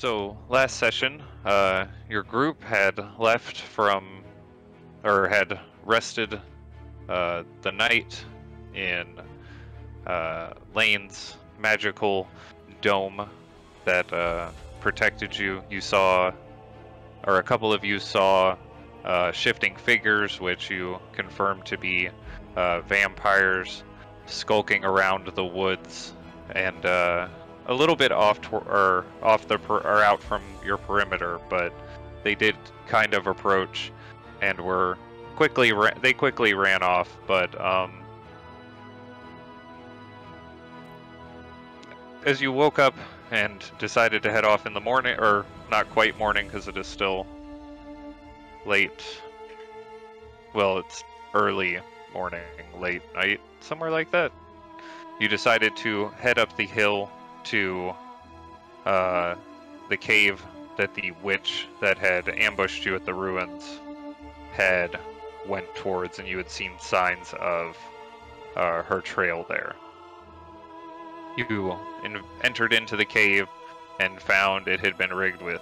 So last session, your group had left from, or had rested the night in Lane's magical dome that protected you. You saw, or a couple of you saw, shifting figures, which you confirmed to be vampires skulking around the woods, and a little bit off out from your perimeter, but they did kind of approach, and were they quickly ran off. But as you woke up and decided to head off in the morning, or not quite morning because it is still late. Well, it's early morning, late night, somewhere like that. You decided to head up the hill to the cave that the witch that had ambushed you at the ruins had went towards, and you had seen signs of her trail there. You entered into the cave and found it had been rigged with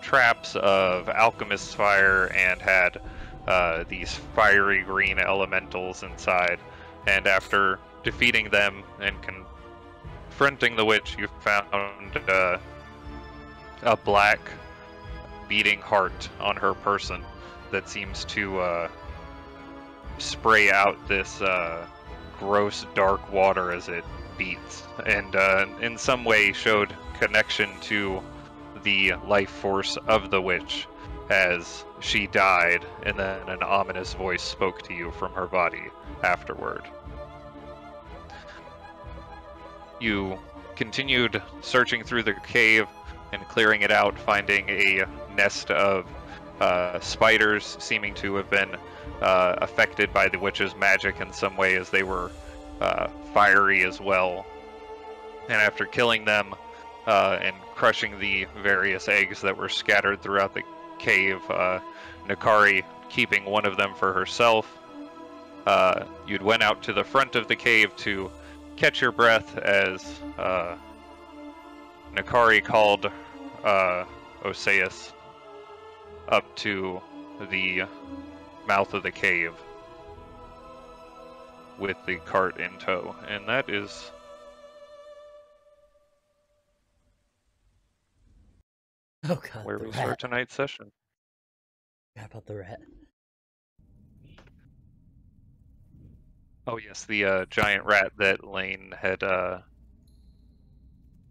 traps of alchemist's fire and had these fiery green elementals inside. And after defeating them and confronting the witch, you found a black beating heart on her person that seems to spray out this gross dark water as it beats, and in some way showed connection to the life force of the witch as she died, and then an ominous voice spoke to you from her body afterward. You continued searching through the cave and clearing it out, finding a nest of spiders seeming to have been affected by the witch's magic in some way, as they were fiery as well. And after killing them and crushing the various eggs that were scattered throughout the cave, Nacari keeping one of them for herself, you'd went out to the front of the cave to catch your breath as Nacari called Oseus up to the mouth of the cave with the cart in tow, and that is where we start tonight's session. How about the rat? Oh yes, the giant rat that Lane had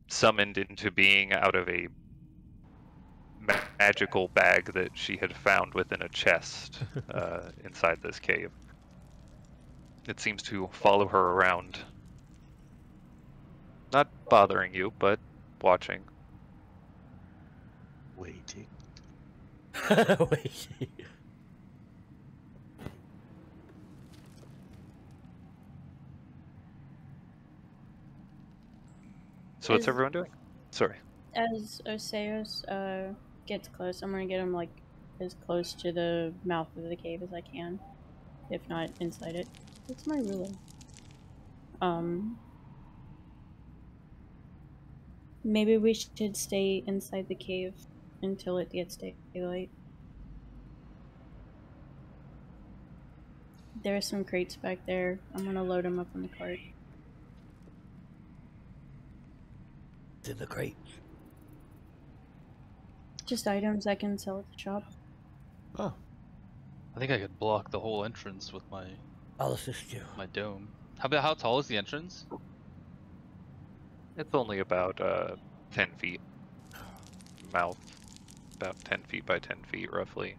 summoned into being out of a magical bag that she had found within a chest inside this cave. It seems to follow her around. Not bothering you, but watching. Waiting. Waiting. So what's everyone doing? Sorry. As Oseus gets close, I'm gonna get him like as close to the mouth of the cave as I can, if not inside it. It's my ruler. Maybe we should stay inside the cave until it gets daylight. There are some crates back there. I'm gonna load them up on the cart. To the crate. Just items I can sell at the shop. Oh. I think I could block the whole entrance with my I'll assist you. my dome. How tall is the entrance? It's only about 10 feet. Mouth. About 10 feet by 10 feet, roughly.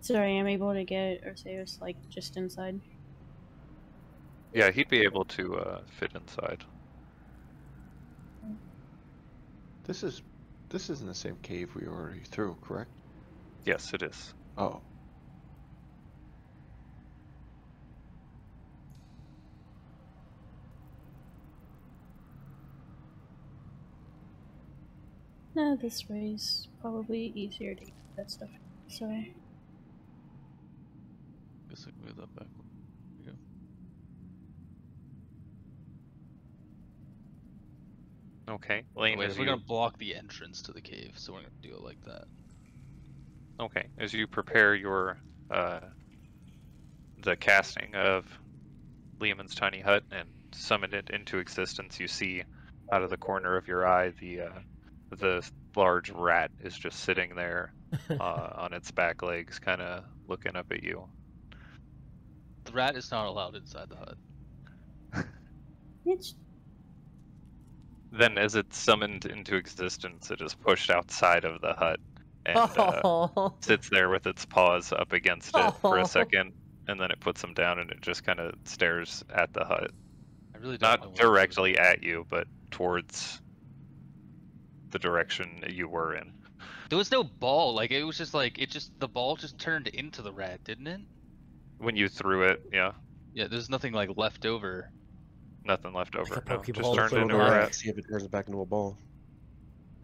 So I am able to get Oseus like just inside. Yeah, he'd be able to fit inside. This isn't the same cave we already through, correct? Yes, it is. Oh. No, this way's probably easier to get that stuff. So Guess I can move that back. There we go. Okay, Lane, Wait, as we're you gonna block the entrance to the cave, so we're gonna do it like that. okay, as you prepare your the casting of Lehman's tiny hut and summon it into existence, you see out of the corner of your eye the large rat is just sitting there on its back legs, kind of looking up at you. The rat is not allowed inside the hut. It's Then, as it's summoned into existence, it is pushed outside of the hut and Oh. sits there with its paws up against it for a Oh. second, and then it puts them down and it just kind of stares at the hut. I really don't know Not what to do. directly at you, but towards the direction you were in. There was no ball. Like it was just like the ball just turned into the rat, didn't it? When you threw it, yeah, Yeah, there's nothing like left over. nothing left over. a No, Pokeball. just turned Throw into the a rat, rat. see if it turns back into a ball.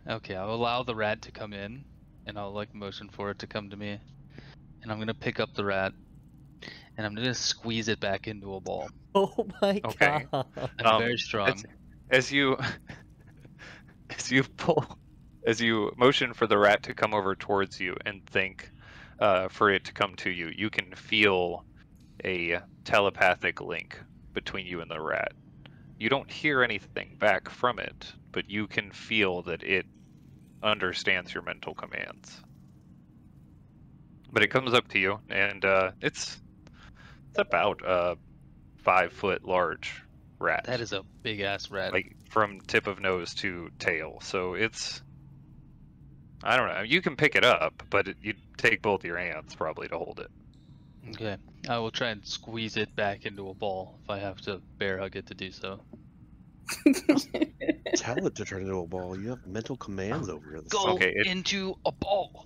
Okay, I'll allow the rat to come in, and I'll like motion for it to come to me, and I'm gonna pick up the rat, and I'm gonna squeeze it back into a ball. Oh my Okay. god. I'm very strong. As you as you motion for the rat to come over towards you and think for it to come to you, you can feel a telepathic link between you and the rat. You don't hear anything back from it, but you can feel that it understands your mental commands. But it comes up to you, and it's about a 5-foot large rat. That is a big ass rat. Like from tip of nose to tail. So it's, I don't know. You can pick it up, but you'd take both your hands probably to hold it. Okay, I will try and squeeze it back into a ball if I have to bear hug it to do so. Tell it to turn into a ball. You have mental commands over here. Go Okay, into a ball.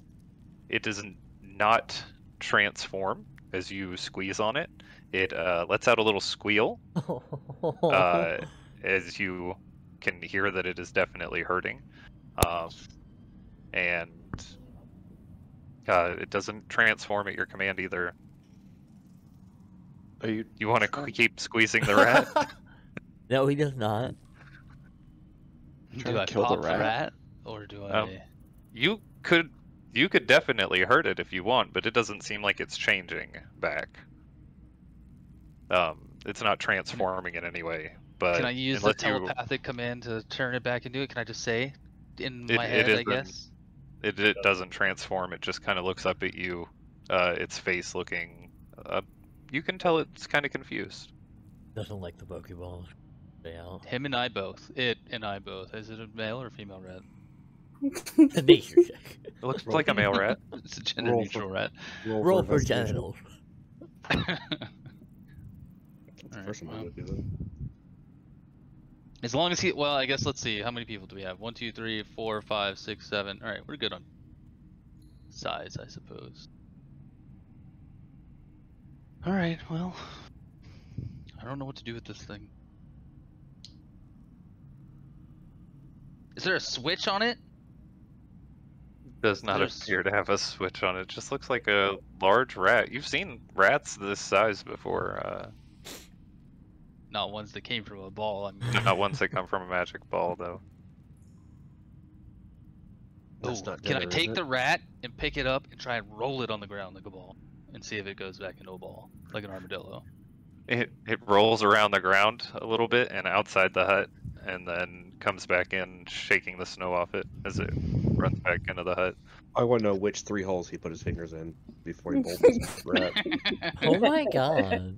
It does not transform as you squeeze on it. It lets out a little squeal as you can hear that it is definitely hurting. And it doesn't transform at your command either. Are you? You want to keep squeezing the rat? No, he does not. Trying Do to I kill the pop the rat? rat, or do I? You could definitely hurt it if you want, but it doesn't seem like it's changing back. It's not transforming in any way. But Can I use the unless you, telepathic command to turn it back into it? Can I just say in It- my it head, I isn't. guess? it doesn't transform. It just kind of looks up at you. Its face looking. You can tell it's kind of confused. Doesn't like the Pokeballs. Yeah. Him and I both. It and I both. Is it a male or female rat? The nature check. It looks like a male rat. It's a gender Roll neutral rat. Roll for investigation. genitals. That's the Alright, first one well. I would do that. As long as he, well, I guess let's see. How many people do we have? 1, 2, 3, 4, 5, 6, 7. All right, we're good on size, I suppose. All right, well, I don't know what to do with this thing. Is there a switch on it? Does not There's- appear to have a switch on it. Just looks like a large rat. You've seen rats this size before. Not ones that came from a ball. I mean, Not ones that come from a magic ball, though. That's Ooh, not can I dinner, is take it? the rat and pick it up and try and roll it on the ground like a ball and see if it goes back into a ball like an armadillo? It rolls around the ground a little bit and outside the hut, and then comes back in, shaking the snow off it as it runs back into the hut. I want to know which 3 holes he put his fingers in before he bolted this rat. Oh my god.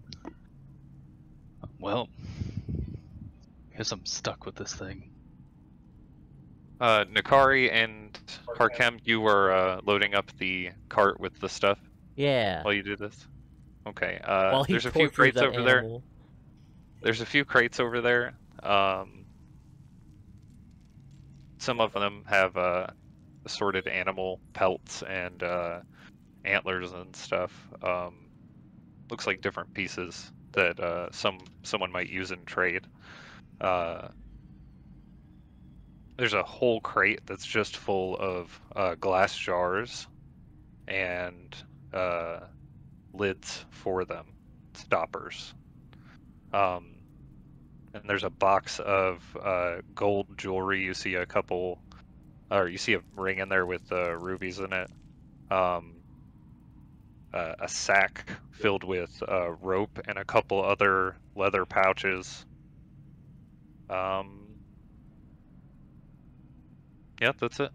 Well, I guess I'm stuck with this thing. Nacari and Harkem, you were loading up the cart with the stuff Yeah. while you do this. Okay. While he There's a few tortures crates that over there. animal. There's a few crates over there. Some of them have assorted animal pelts and antlers and stuff. Looks like different pieces that someone might use in trade. There's a whole crate that's just full of glass jars and lids for them, stoppers. and there's a box of gold jewelry. You see a couple, or you see a ring in there with rubies in it. A sack filled with rope and a couple other leather pouches. Yeah, that's it.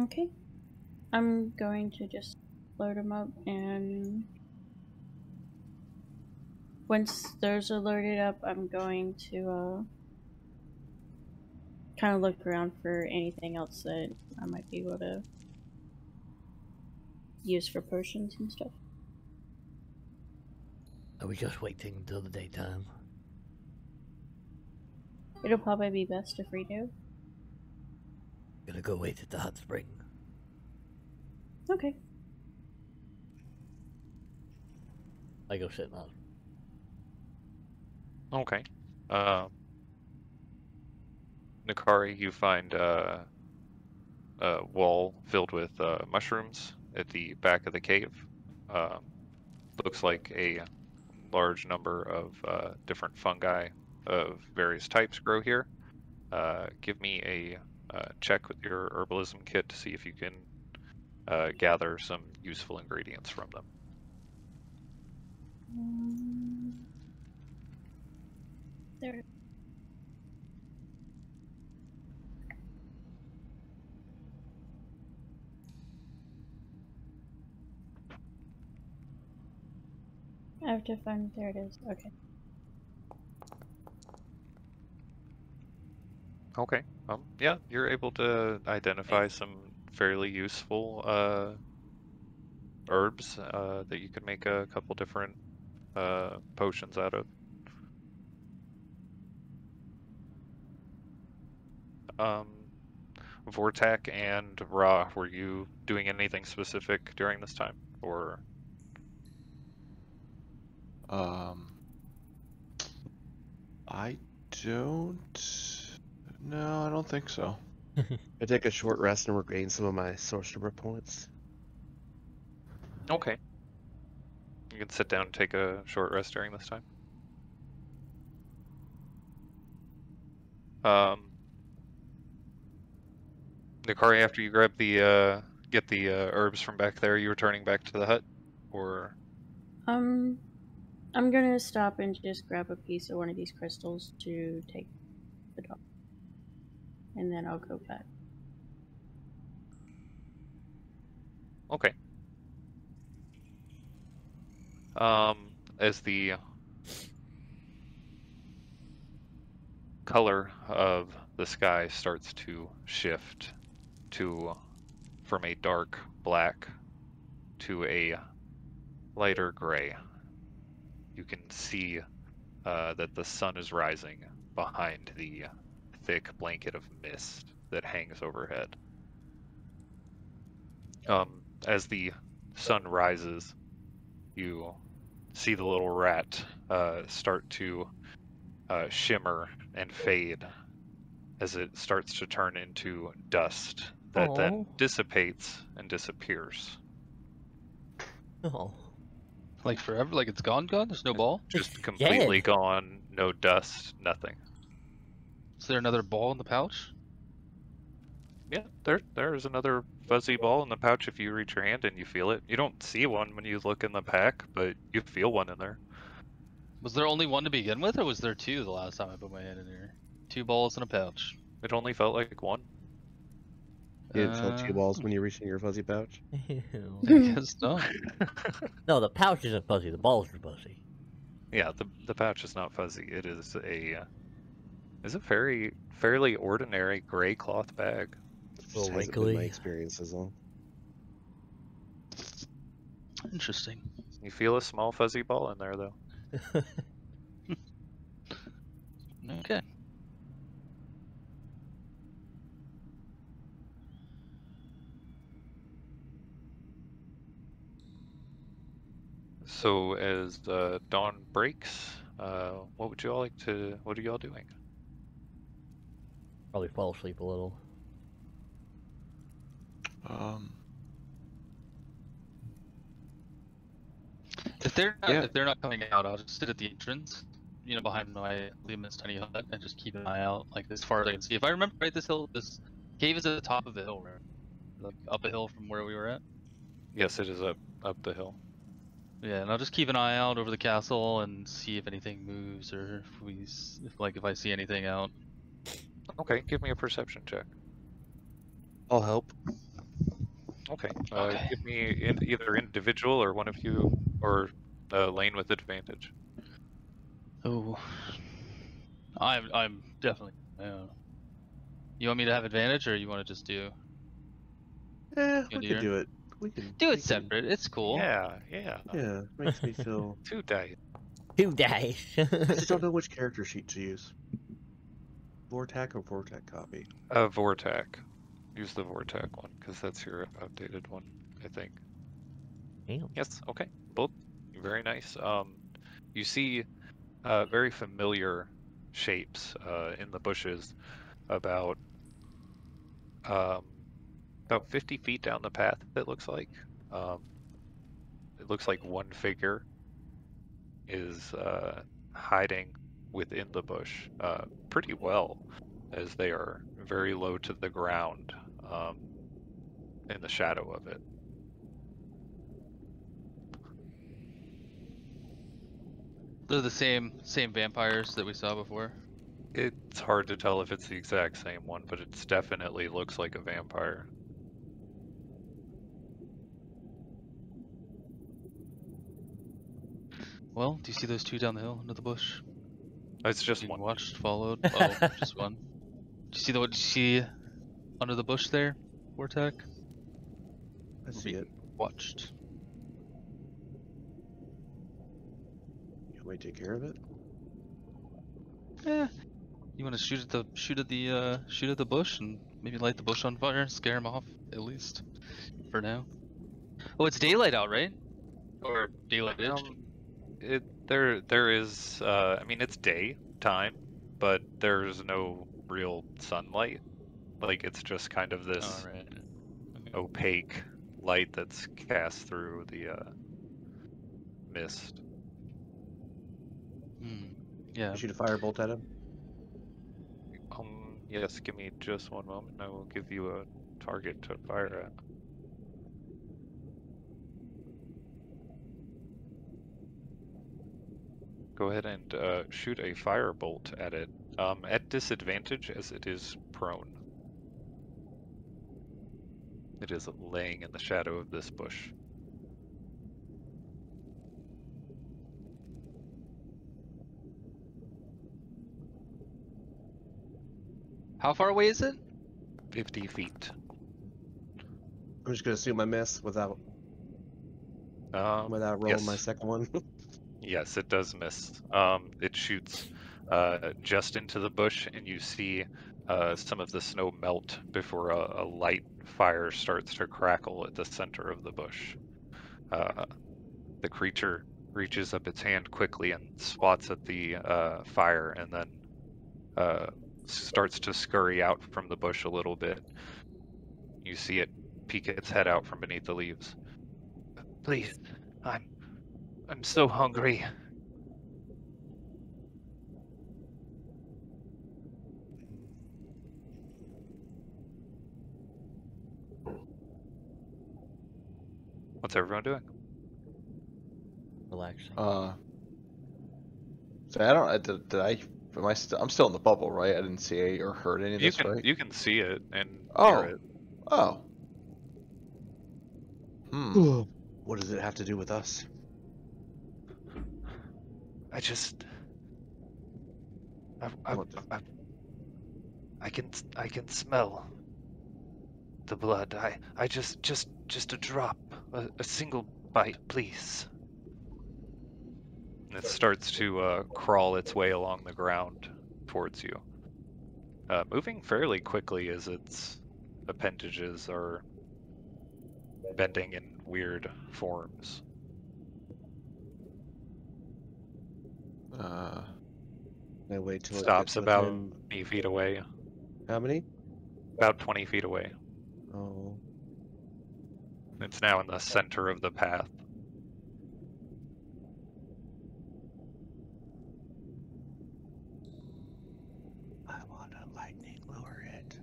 Okay. I'm going to just load them up, and once those are loaded up, I'm going to kind of look around for anything else that I might be able to use for potions and stuff. Are we just waiting until the daytime? It'll probably be best if we do. Gonna go wait at the hot spring. Okay. I go sit down. Okay. Nacari, you find a wall filled with mushrooms at the back of the cave. Looks like a large number of different fungi of various types grow here. Give me a check with your herbalism kit to see if you can gather some useful ingredients from them. There. I have to find. There it is. Okay. Okay. Yeah, you're able to identify some fairly useful herbs that you could make a couple different potions out of. Vortak and Ra, were you doing anything specific during this time, or? I don't. No, I don't think so. I take a short rest and regain some of my sorcerer points. Okay. You can sit down and take a short rest during this time. Nacari, after you grab the get the herbs from back there, you returning back to the hut, or? I'm gonna stop and just grab a piece of one of these crystals to take the dog, and then I'll go back. Okay. As the color of the sky starts to shift from a dark black to a lighter gray, you can see that the sun is rising behind the thick blanket of mist that hangs overhead. As the sun rises, you see the little rat start to shimmer and fade as it starts to turn into dust that then dissipates and disappears. Oh. Like forever? Like it's gone? There's no ball? Just completely Dead. gone, no dust, nothing. Is there another ball in the pouch? Yeah, there's another fuzzy ball in the pouch if you reach your hand and you feel it. You don't see one when you look in the pack, but you feel one in there. Was there only one to begin with, or was there two the last time I put my hand in here? 2 balls in a pouch. It only felt like one. You didn't feel 2 balls when you reached in your fuzzy pouch? Ew. I guess not. No, the pouch isn't fuzzy. The balls are fuzzy. Yeah, the pouch is not fuzzy. It is a fairly ordinary gray cloth bag. It just Little hasn't been my wrinkly. experience as long. Interesting. You feel a small fuzzy ball in there though. Okay. So as dawn breaks, what are you all doing? Probably fall asleep a little. If they're not, Yeah. if they're not coming out, I'll just sit at the entrance, you know, behind my Liam's tiny hut, and just keep an eye out, like as far as I can see. If I remember right, this cave is at the top of the hill, right? Like up a hill from where we were at. Yes, it is up the hill. Yeah, and I'll just keep an eye out over the castle and see if anything moves, or if I see anything out. Okay, give me a perception check. I'll help. Okay. Okay. Give me either individual or one of you, or lane with advantage. Oh, I'm definitely. You want me to have advantage, or you want to just do? Yeah, we do could your- do it. We can Do we it can- separate. It's cool. Yeah, yeah. Yeah, makes me feel. 2 dice. 2 dice. I just don't know which character sheet to use. Vortac or Vortac copy? Vortac. Use the Vortac one, because that's your updated one, I think. Damn. Yes, okay. Both very nice. You see very familiar shapes in the bushes about 50 feet down the path, it looks like. It looks like one figure is hiding within the bush pretty well, as they are very low to the ground in the shadow of it. They're the same vampires that we saw before. It's hard to tell if it's the exact same one, but it definitely looks like a vampire. Well, do you see those two down the hill into the bush? It's just You one. watched, followed. Oh, just one. Do you see what you see under the bush there, Vortac? I see it. Watched. You want me to take care of it? Eh. You want to shoot at the bush and maybe light the bush on fire, scare him off at least, for now. Oh, it's daylight out, right? Or daylight-ish. There is. I mean, it's daytime, but there's no real sunlight. Like, it's just kind of this Alright. opaque light that's cast through the mist. Yeah. You shoot a firebolt at him? Yes, give me just one moment. I will give you a target to fire at. Go ahead and shoot a firebolt at it, at disadvantage as it is prone. It is laying in the shadow of this bush. How far away is it? 50 feet. I'm just gonna assume I miss without rolling Yes. my second one. Yes, it does miss. It shoots just into the bush, and you see some of the snow melt before a light fire starts to crackle at the center of the bush. The creature reaches up its hand quickly and swats at the fire, and then starts to scurry out from the bush a little bit. You see it peek its head out from beneath the leaves. Please, I'm so hungry. What's everyone doing? Relaxing. So I don't. Did I? Am I still? I'm still in the bubble, right? I didn't see or heard any of this, right? You can see it and Oh. hear it. Oh. What does it have to do with us? I just. What the- I can smell the blood. I just a drop, a single bite, please. And it starts to crawl its way along the ground towards you, moving fairly quickly as its appendages are bending in weird forms. I wait till Stops it gets about within... 20 feet away. How many? About 20 feet away. Oh. It's now in the center of the path. I want to lightning lure it.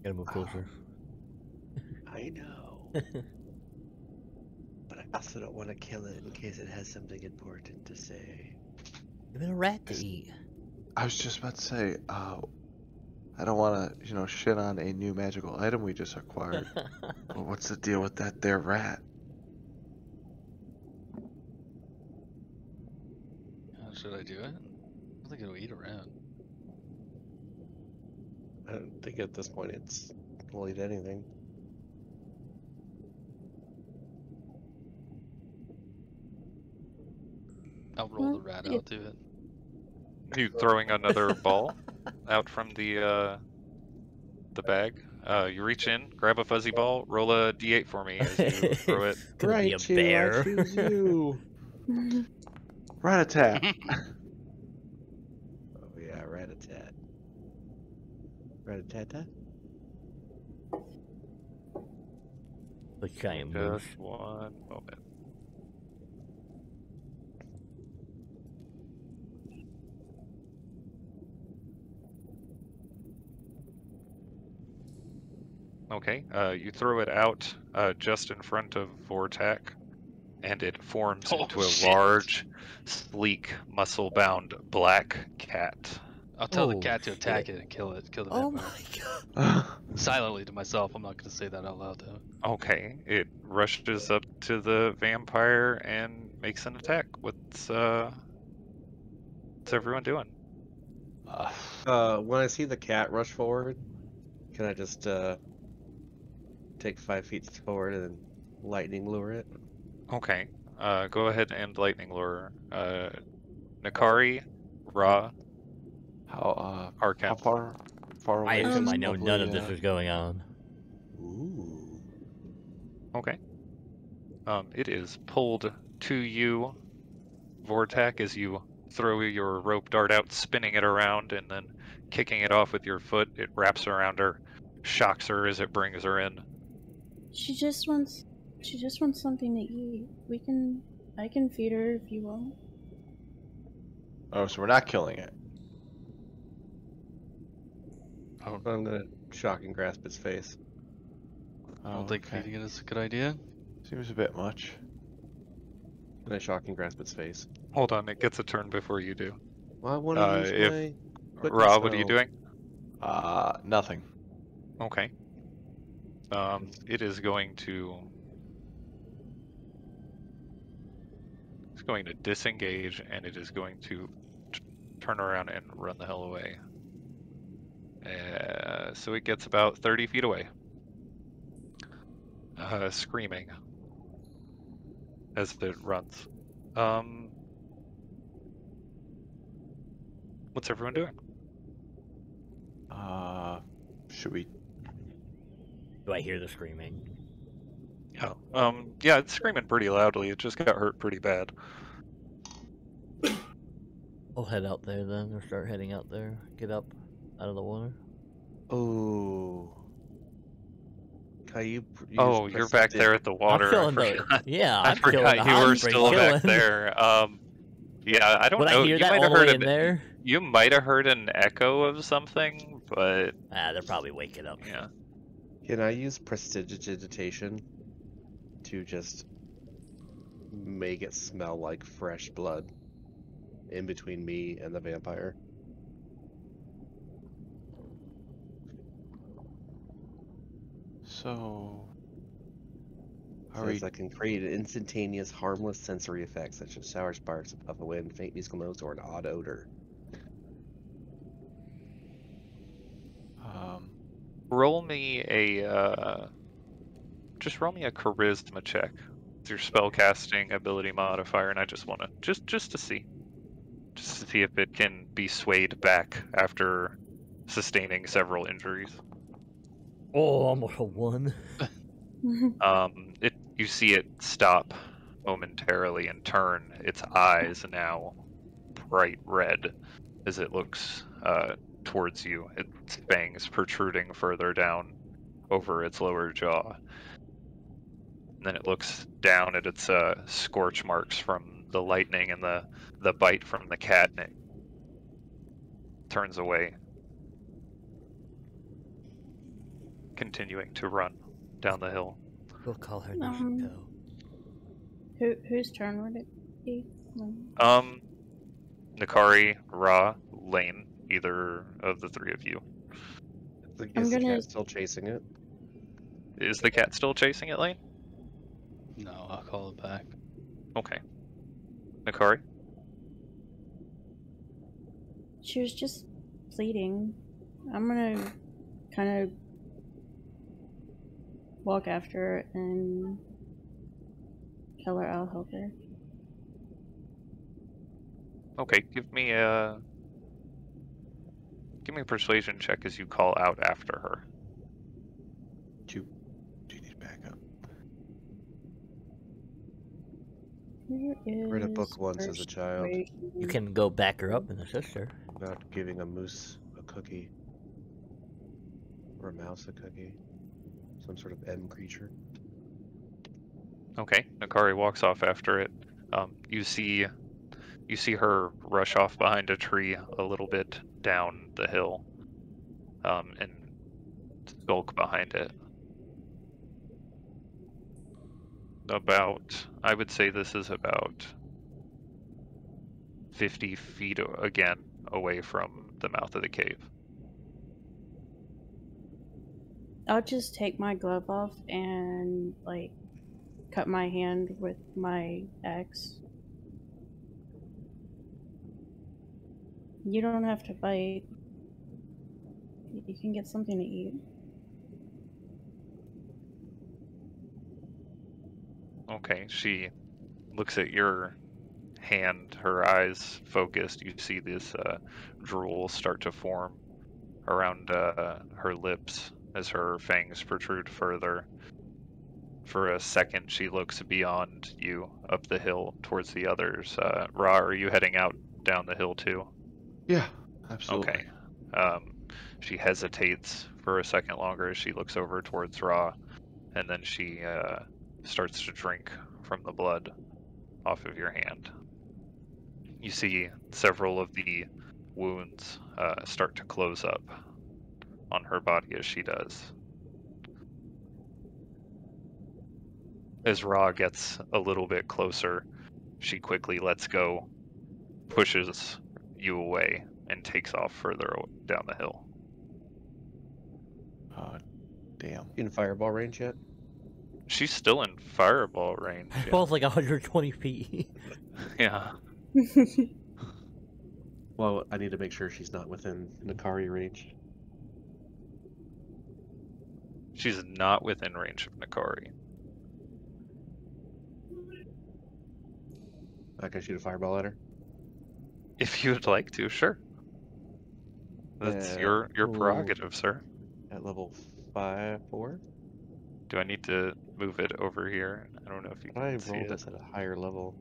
Gotta move closer. I know. But I also don't want to kill it in case it has something important to say. Give it a rat to eat. I was just about to say, I don't want to, shit on a new magical item we just acquired. But what's the deal with that there rat? Should I do it? I don't think it'll eat around. I don't think at this point will eat anything. I'll roll the rat out to it. You throwing another ball out from the bag. You reach in, grab a fuzzy ball, roll a d8 for me as you throw it. Gonna be a bear. I choose you. Rat-a-tat. Oh yeah, rat-a-tat. Rat-a-tat-tat? The giant moose. Just one moment. Okay, you throw it out just in front of Vortak, and it forms Oh, into a shit. large, sleek, muscle-bound black cat. I'll tell the Oh, cat to attack shit. it and kill it. Kill the Oh vampire. my god. Silently to myself. I'm not going to say that out loud though. Okay, it rushes up to the vampire and makes an attack. What's everyone doing? When I see the cat rush forward, can I just take 5 feet forward and then lightning lure it? Okay, go ahead and lightning lure. Nacari, Ra, How Arkham. far away? I is assume this I know lovely, none of this is going on. Ooh. Okay. It is pulled to you, Vortak, as you throw your rope dart out, spinning it around, and then kicking it off with your foot. It wraps around her, shocks her as it brings her in. She just wants something to eat. I can feed her if you want. Oh, so we're not killing it. I'm gonna shock and grasp its face. I don't think feeding it is a good idea. Seems a bit much. And I shock and grasp its face. Hold on, it gets a turn before you do. Well, I want to use if my quick Rob, what are you spell. doing? Nothing. Okay. It is going to... It's going to disengage, and it is going to turn around and run the hell away. So it gets about 30 feet away. Screaming as it runs. What's everyone doing? Should we? Do I hear the screaming? Oh, yeah, it's screaming pretty loudly. It just got hurt pretty bad. I'll head out there then, or start heading out there. Get up out of the water. Oh. Can you Oh, you're back there at the water. I'm killing I the, forgot, yeah, I I'm killing forgot the you were hungry, still back killing. there. Yeah, I don't Would know. I hear You that might all have the heard way in there? You might have heard an echo of something, but They're probably waking up. yeah. Can I use prestidigitation to just make it smell like fresh blood in between me and the vampire? So. Says I can create an instantaneous, harmless sensory effect such as shower sparks, a puff of wind, faint musical notes, or an odd odor. Roll me just roll me a charisma check. It's your spellcasting ability modifier, and I just want to just to see if it can be swayed back after sustaining several injuries. Oh, almost a 1. You see it stop momentarily and turn its eyes now bright red as it looks towards you, its fangs protruding further down. over its lower jaw. And then it looks down at its scorch marks from the lightning and the bite from the cat, and it turns away, continuing to run down the hill. We'll call her Um, Nishiko. Whose turn would it be? Nacari, Ra, Lane, either of the three of you. Is the gonna- cat still chasing it? Is the cat still chasing it, Lane? No, I'll call it back. Okay. Nacari? She was just pleading. I'm gonna kind of walk after her and tell her I'll help her. Okay, give me a persuasion check as you call out after her. Do you need backup? Read a book once as a child You can go back her up and assist her. about giving a moose a cookie. Or a mouse a cookie. Some sort of M creature. Okay, Nacari walks off after it. You see her rush off behind a tree a little bit down the hill, and skulk behind it. I would say this is about 50 feet again away from the mouth of the cave. I'll just take my glove off and, like, cut my hand with my axe. You don't have to fight. You can get something to eat. Okay, she looks at your hand, her eyes focused. You see this drool start to form around her lips as her fangs protrude further. For a second, she looks beyond you, up the hill, towards the others. Ra, are you heading out down the hill too? Yeah, absolutely. Okay. She hesitates for a second longer as she looks over towards Ra, and then she starts to drink from the blood off of your hand. You see several of the wounds start to close up on her body as she does. As Ra gets a little bit closer, she quickly lets go, pushes you away, and takes off further down the hill. Oh, damn. In fireball range yet? She's still in fireball range. Yeah. Falls like 120 feet. Yeah. Well, I need to make sure she's not within Nacari range. She's not within range of Nacari. I can shoot a fireball at her. If you would like to, sure. That's your Ooh. prerogative, sir. At level 4. Do I need to move it over here? I don't know if you I can see rolled it. this at a higher level.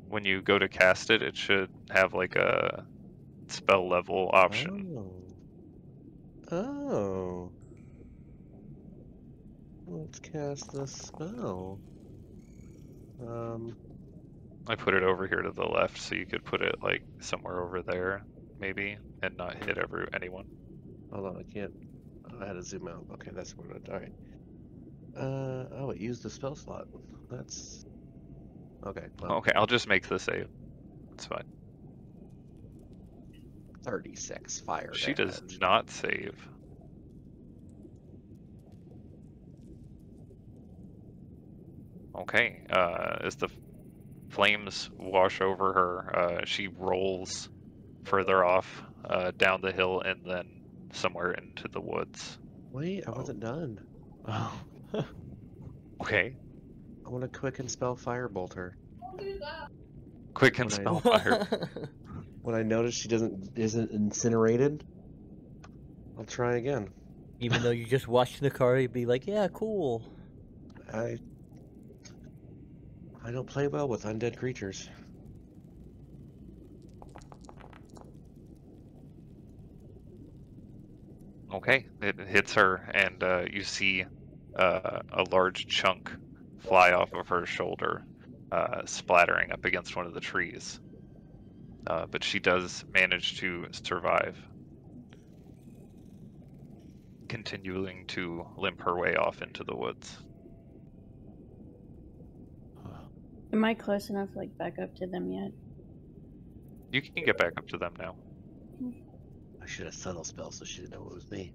When you go to cast it, it should have like a spell level option. Oh. Let's cast the spell. I put it over here to the left, so you could put it like somewhere over there, maybe, and not hit anyone. Hold on, I can't. I had to zoom out. Okay, that's what it. Alright. Oh, it used the spell slot. That's. Okay. Well, Okay, I'll just make the save. That's fine. 36 fire. She does damage. not save. Okay, as the flames wash over her, she rolls further off down the hill and then somewhere into the woods. Wait, I wasn't done. Oh. Okay, I want to quicken spell firebolt her. quick and When I- spell fire. When I notice she isn't incinerated, I'll try again. Even though you just watched Nacari be like, yeah, cool. I don't play well with undead creatures. Okay, it hits her, and you see a large chunk fly off of her shoulder, splattering up against one of the trees. But she does manage to survive, continuing to limp her way off into the woods. Am I close enough, like, back up to them yet? You can get back up to them now. I should have subtle spell so she didn't know it was me.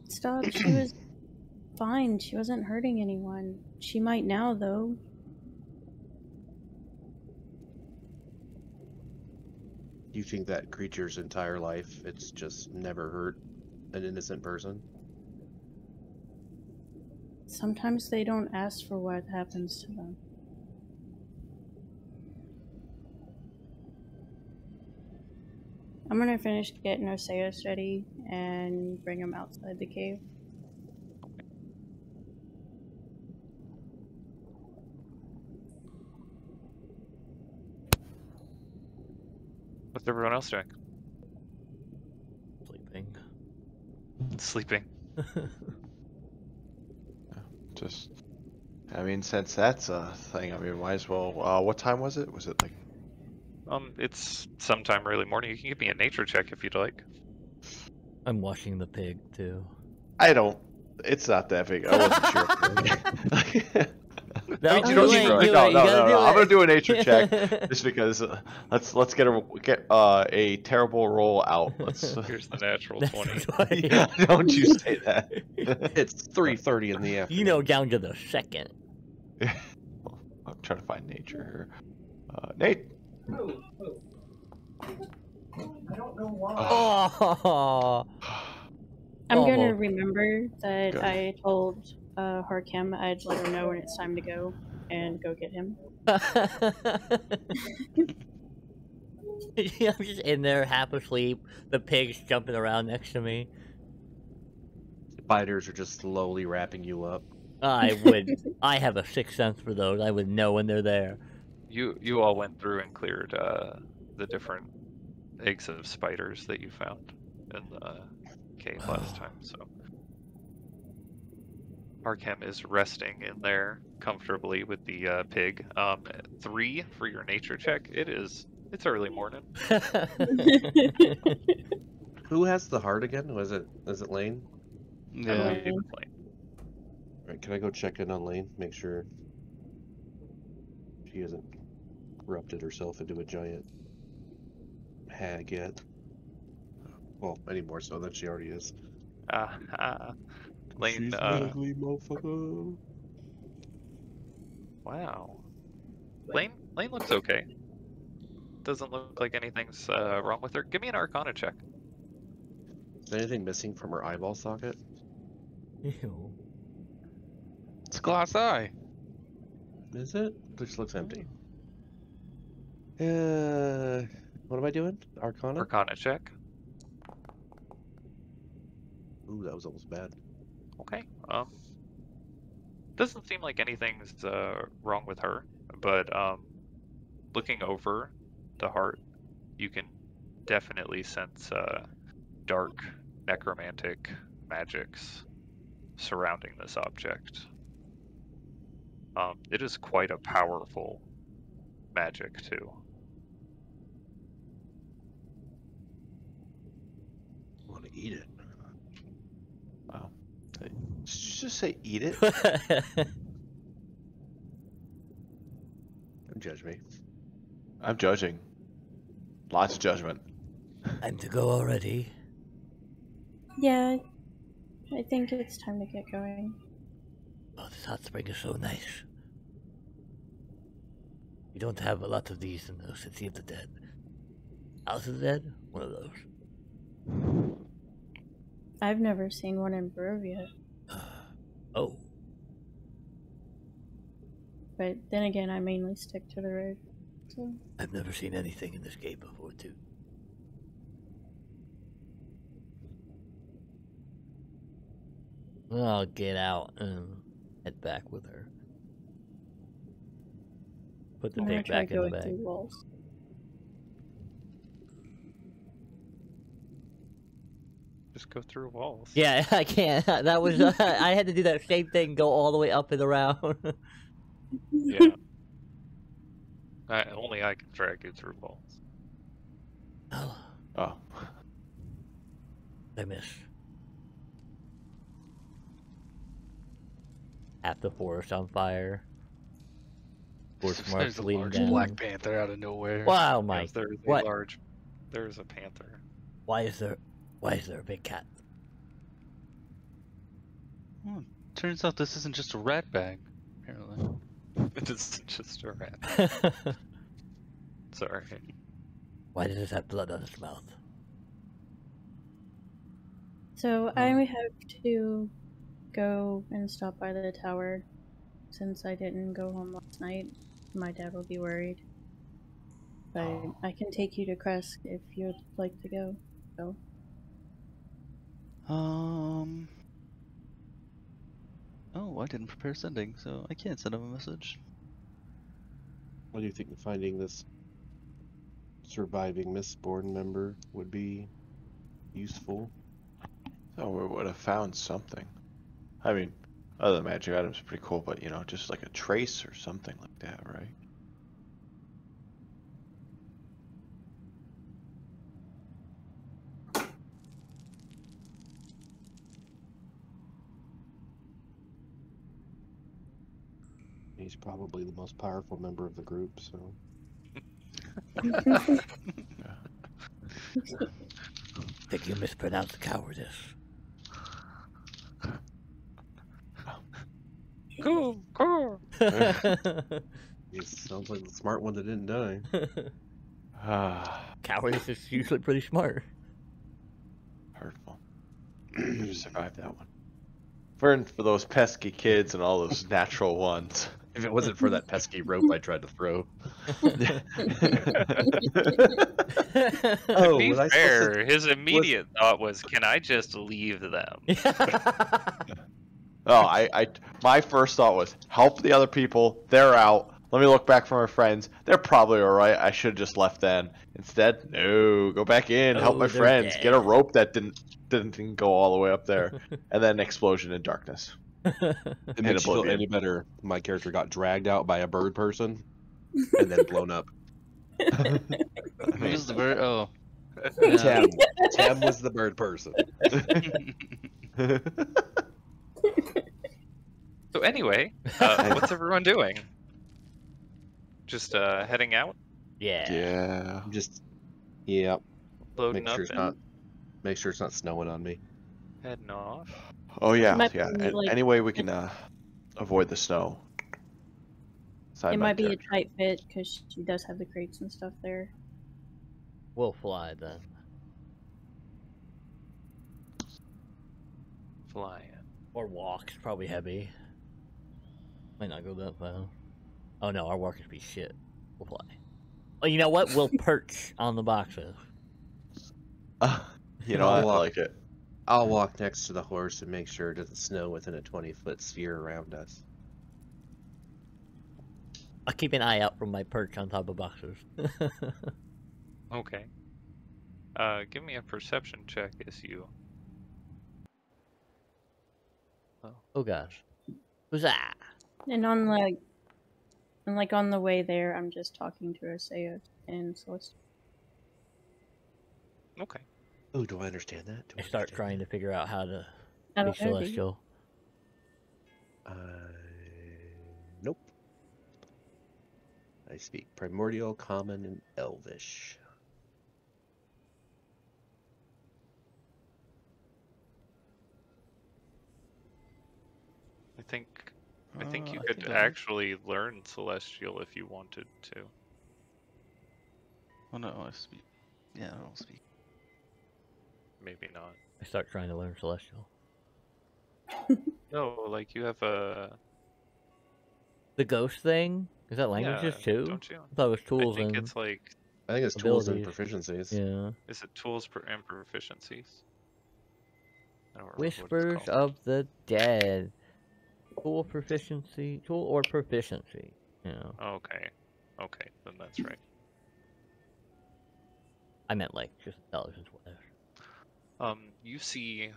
Stop, she was fine. She wasn't hurting anyone. She might now, though. You think that creature's entire life, it's just never hurt an innocent person? Sometimes they don't ask for what happens to them. I'm gonna finish getting Oseos ready and bring him outside the cave. What's everyone else doing? Sleeping. Sleeping. Just, I mean, since that's a thing, I mean, might as well. What time was it? Was it like? It's sometime early morning. You can give me a nature check if you'd like. I'm washing the pig too. I don't. It's not that big. I wasn't sure. No, You don't need to. do it, No, you no, gotta no, do no. I'm it. gonna do a nature check just because. Let's get a terrible roll out. Let's. Here's the natural That's 20. funny. Yeah, don't you say that. It's 3:30 in the afternoon. You know, down to the second. I'm trying to find nature here. Nate. I don't know why. Oh. I'm gonna Almost. remember that Good. I told Harkem I'd let her know when it's time to go and go get him. Yeah, I'm just in there, half asleep. The pig's jumping around next to me. Spiders are just slowly wrapping you up. I would. I have a sixth sense for those. I would know when they're there. You all went through and cleared the different eggs of spiders that you found in the cave last time. So Arkham is resting in there comfortably with the pig. 3 for your nature check. It's early morning. Who has the heart again? Is it Lane? I Yeah. believe it's Lane. Alright, can I go check in on Lane? Make sure she hasn't corrupted herself into a giant hag yet. Well, any more so than she already is. Lane, She's ugly, motherfucker. wow. Lane looks okay. Doesn't look like anything's wrong with her. Give me an Arcana check. Is there anything missing from her eyeball socket? Ew. It's a glass eye. Is it? This looks empty. What am I doing? Arcana? Arcana check. Ooh, that was almost bad. Okay. Doesn't seem like anything's wrong with her, but looking over the heart, you can definitely sense dark necromantic magics surrounding this object. It is quite a powerful magic too. I want to eat it. Wow. Did you just say eat it? Don't judge me. I'm judging. Lots of judgment. Time to go already. Yeah, I think it's time to get going. Oh, this hot spring is so nice. We don't have a lot of these in the City of the Dead. House of the Dead? One of those. I've never seen one in Barovia, Oh. but then again, I mainly stick to the road. So I've never seen anything in this game before, too. Well, I'll get out and head back with her. Put the I'm gonna pig try back in the going bag. through walls. just go through walls. Yeah, I can't. That was I had to do that same thing, go all the way up and around. Yeah. Only I can drag you through walls. Oh, Oh. I miss. Half the forest on fire. Forest marks There's a leading large down. black panther out of nowhere. Wow, Mike. Yes, there's What? There's a panther. Why is there a big cat? Oh, turns out this isn't just a rat bag, apparently. It is just a rat. Sorry. Why does this have blood on its mouth? So I have to go and stop by the tower since I didn't go home last night. My dad will be worried. But I can take you to Krezk if you'd like to go. So. Oh, I didn't prepare sending, so I can't send him a message. What do you think finding this surviving Mistborn member would be useful? So we would have found something. I mean, other than magic items, pretty cool, but just like a trace or something like that, right? He's probably the most powerful member of the group, so. Think you mispronounced cowardice. Cool. He sounds like the smart one that didn't die. Cowardice is usually pretty smart. Hurtful. You survived that one. For those pesky kids and all those natural ones. If it wasn't for that pesky rope I tried to throw. To be fair, his immediate thought was, "Can I just leave them?" Oh, my first thought was, help the other people. They're out. Let me look back for my friends. They're probably all right. I should have just left then. Instead, no, go back in. Help my they're friends. dead. Get a rope that didn't go all the way up there, and then explosion in darkness. It makes you feel any better. My character got dragged out by a bird person and then blown up. Who's the bird? Oh. Tam was the bird person. So anyway, what's everyone doing? Just heading out, Yeah. Yeah. loading Make sure up, it's and not. Make sure it's not snowing on me. heading off. Oh yeah, Might yeah. be, like- Any way we can avoid the snow. It might be a tight fit because she does have the crates and stuff there. We'll fly then. Flying. Or walk. It's probably heavy. Might not go that far. Oh no, our walkers be shit. We'll fly. Oh, you know what? We'll perch on the boxes. I like it. I'll walk next to the horse and make sure it doesn't snow within a 20-foot sphere around us. I'll keep an eye out from my perch on top of boxes. Okay. Give me a perception check as you. Oh gosh. Who's that? And on the way there, I'm just talking to Arceus and Celeste. Okay. Oh, do I understand that? I start trying to figure out how to I be don't know, do you? celestial. Nope. I speak Primordial, Common, and Elvish. I think you I could think I do. actually learn Celestial if you wanted to. Oh no, I speak. Yeah, I don't speak. Maybe not. I start trying to learn celestial. No, like you have a. The ghost thing? Is that languages Yeah, too? don't you? I thought it was tools I think and it's like. I think it's tools and Abilities. proficiencies. yeah. Is it tools and proficiencies? I don't remember what it's Whispers called. of the Dead. Tool or proficiency. Yeah. Okay. Okay, then that's right. I meant like just intelligence, whatever. You see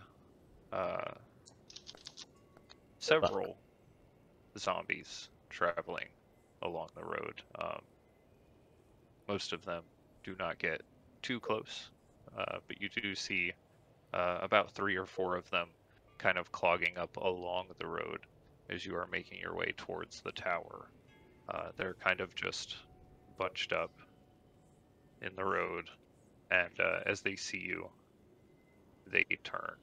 several zombies traveling along the road. Most of them do not get too close, but you do see about 3 or 4 of them kind of clogging up along the road as you are making your way towards the tower. They're kind of just bunched up in the road, and as they see you, they turn.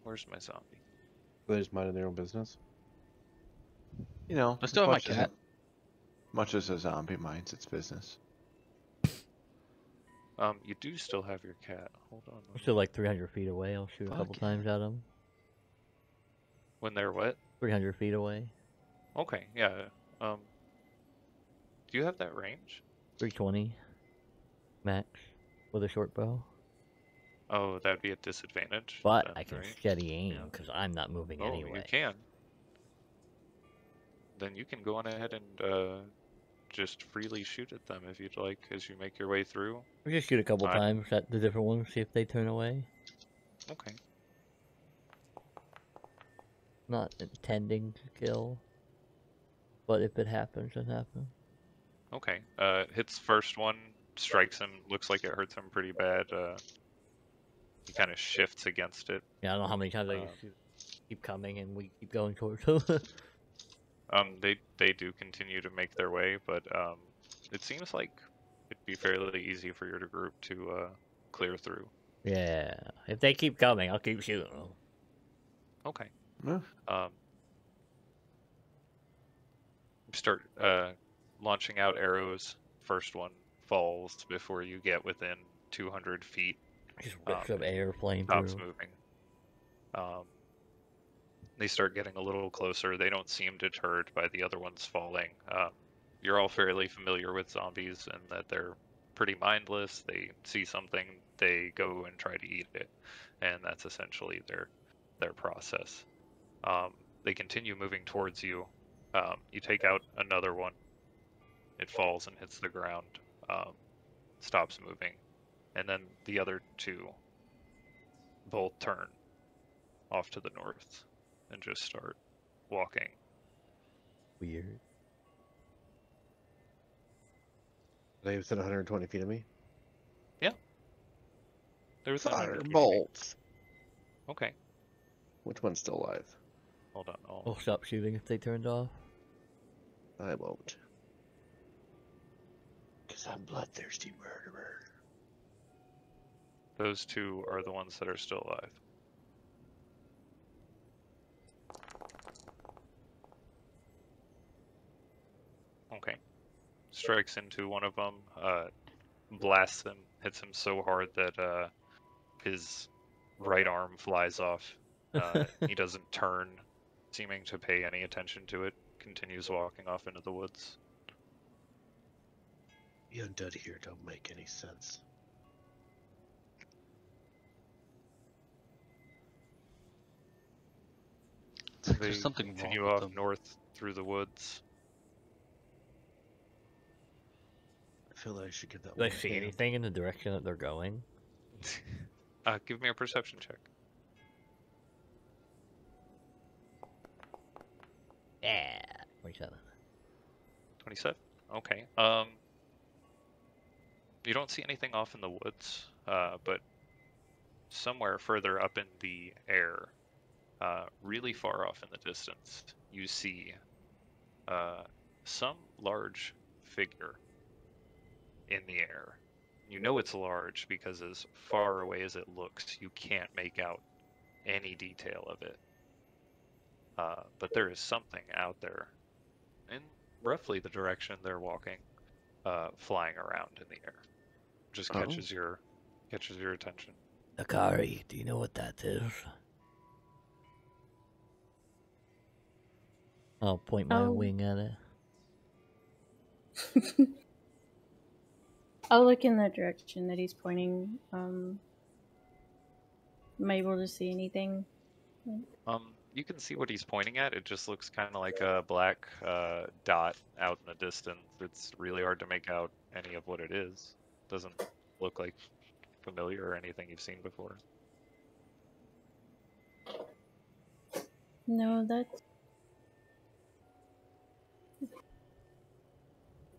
Where's my zombie? They just minding their own business. You know, I still have my much as cat. much as a zombie minds its business. You do still have your cat. Hold on. I'm still like 300 feet away. I'll shoot a couple Fuck times at him. When they're what? 300 feet away. Okay, yeah. Do you have that range? 320 max with a short bow. Oh, that'd be a disadvantage. But then, I can right? steady aim Yeah. because I'm not moving Oh, anyway. you can. Then you can go on ahead and just freely shoot at them if you'd like as you make your way through. We just shoot a couple Fine. times at the different ones, see if they turn away. Okay. Not intending to kill, but if it happens, it happens. Okay. Hits first one, strikes him, looks like it hurts him pretty bad. He kind of shifts against it. Yeah, I don't know how many times I can shoot. Keep coming and we keep going towards them. They do continue to make their way, but it seems like it'd be fairly easy for your group to clear through. Yeah, if they keep coming, I'll keep shooting them. Okay. Yeah. Start launching out arrows. First one falls before you get within 200 feet. Just rips of air flying Stops through. moving. They start getting a little closer. They don't seem deterred by the other ones falling. You're all fairly familiar with zombies and that they're pretty mindless. They see something, they go and try to eat it, and that's essentially their process. They continue moving towards you. You take out another one. It falls and hits the ground. Stops moving, and then the other 2 both turn off to the north and just start walking. Weird. They within 120 feet of me. There's another few. Bolts. Okay, Which one's still alive? hold on. We'll stop shooting if they turned off. I won't. Because I'm bloodthirsty murderer. Those 2 are the ones that are still alive. Okay. Strikes into one of them, blasts him, hits him so hard that his right arm flies off. He doesn't turn, seeming to pay any attention to it, continues walking off into the woods. The undead here don't make any sense. It's like They there's something wrong continue with off them. north through the woods. I feel like I should give that Do I one a see hand. anything in the direction that they're going? Give me a perception check. Yeah, 27. 27? Okay. You don't see anything off in the woods, but somewhere further up in the air, really far off in the distance, you see some large figure in the air. You know it's large because as far away as it looks, you can't make out any detail of it. But there is something out there in roughly the direction they're walking, flying around in the air. Just catches your attention. Nacari, do you know what that is? I'll point my wing at it. I'll look in the direction that he's pointing. Am I able to see anything? You can see what he's pointing at. It just looks kind of like a black dot out in the distance. It's really hard to make out any of what it is. Doesn't look like familiar or anything you've seen before? No, that's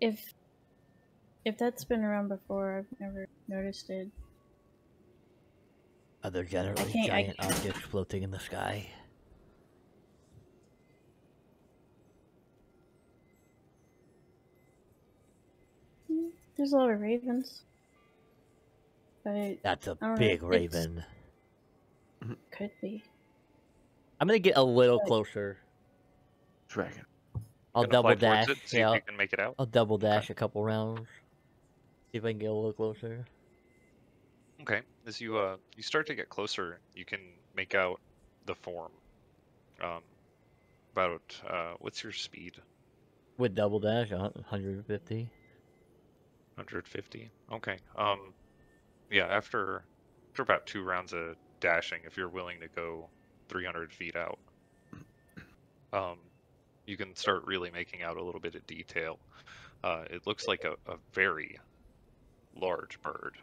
if that's been around before, I've never noticed it. Are there generally giant objects floating in the sky? There's a lot of ravens, but That's a I don't big know, raven. could be. I'm gonna get a little closer. Dragon. I'll Gonna fly double dash. towards it, see Yeah, if you can make it out. I'll double dash a couple rounds. See if I can get a little closer. Okay. As you you start to get closer, you can make out the form. About what's your speed? With double dash, 150. 150. Okay. Yeah. After about 2 rounds of dashing, if you're willing to go 300 feet out, you can start really making out a little bit of detail. It looks like a very large bird.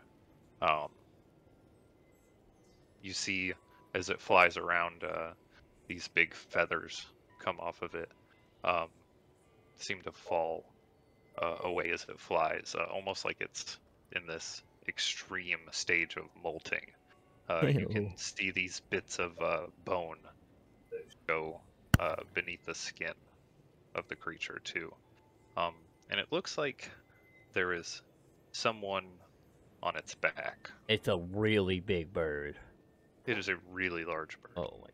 You see as it flies around, these big feathers come off of it, seem to fall away as it flies, almost like it's in this extreme stage of molting. You can see these bits of bone go beneath the skin of the creature too. And it looks like there is someone on its back. It's a really big bird. It is a really large bird. Oh my.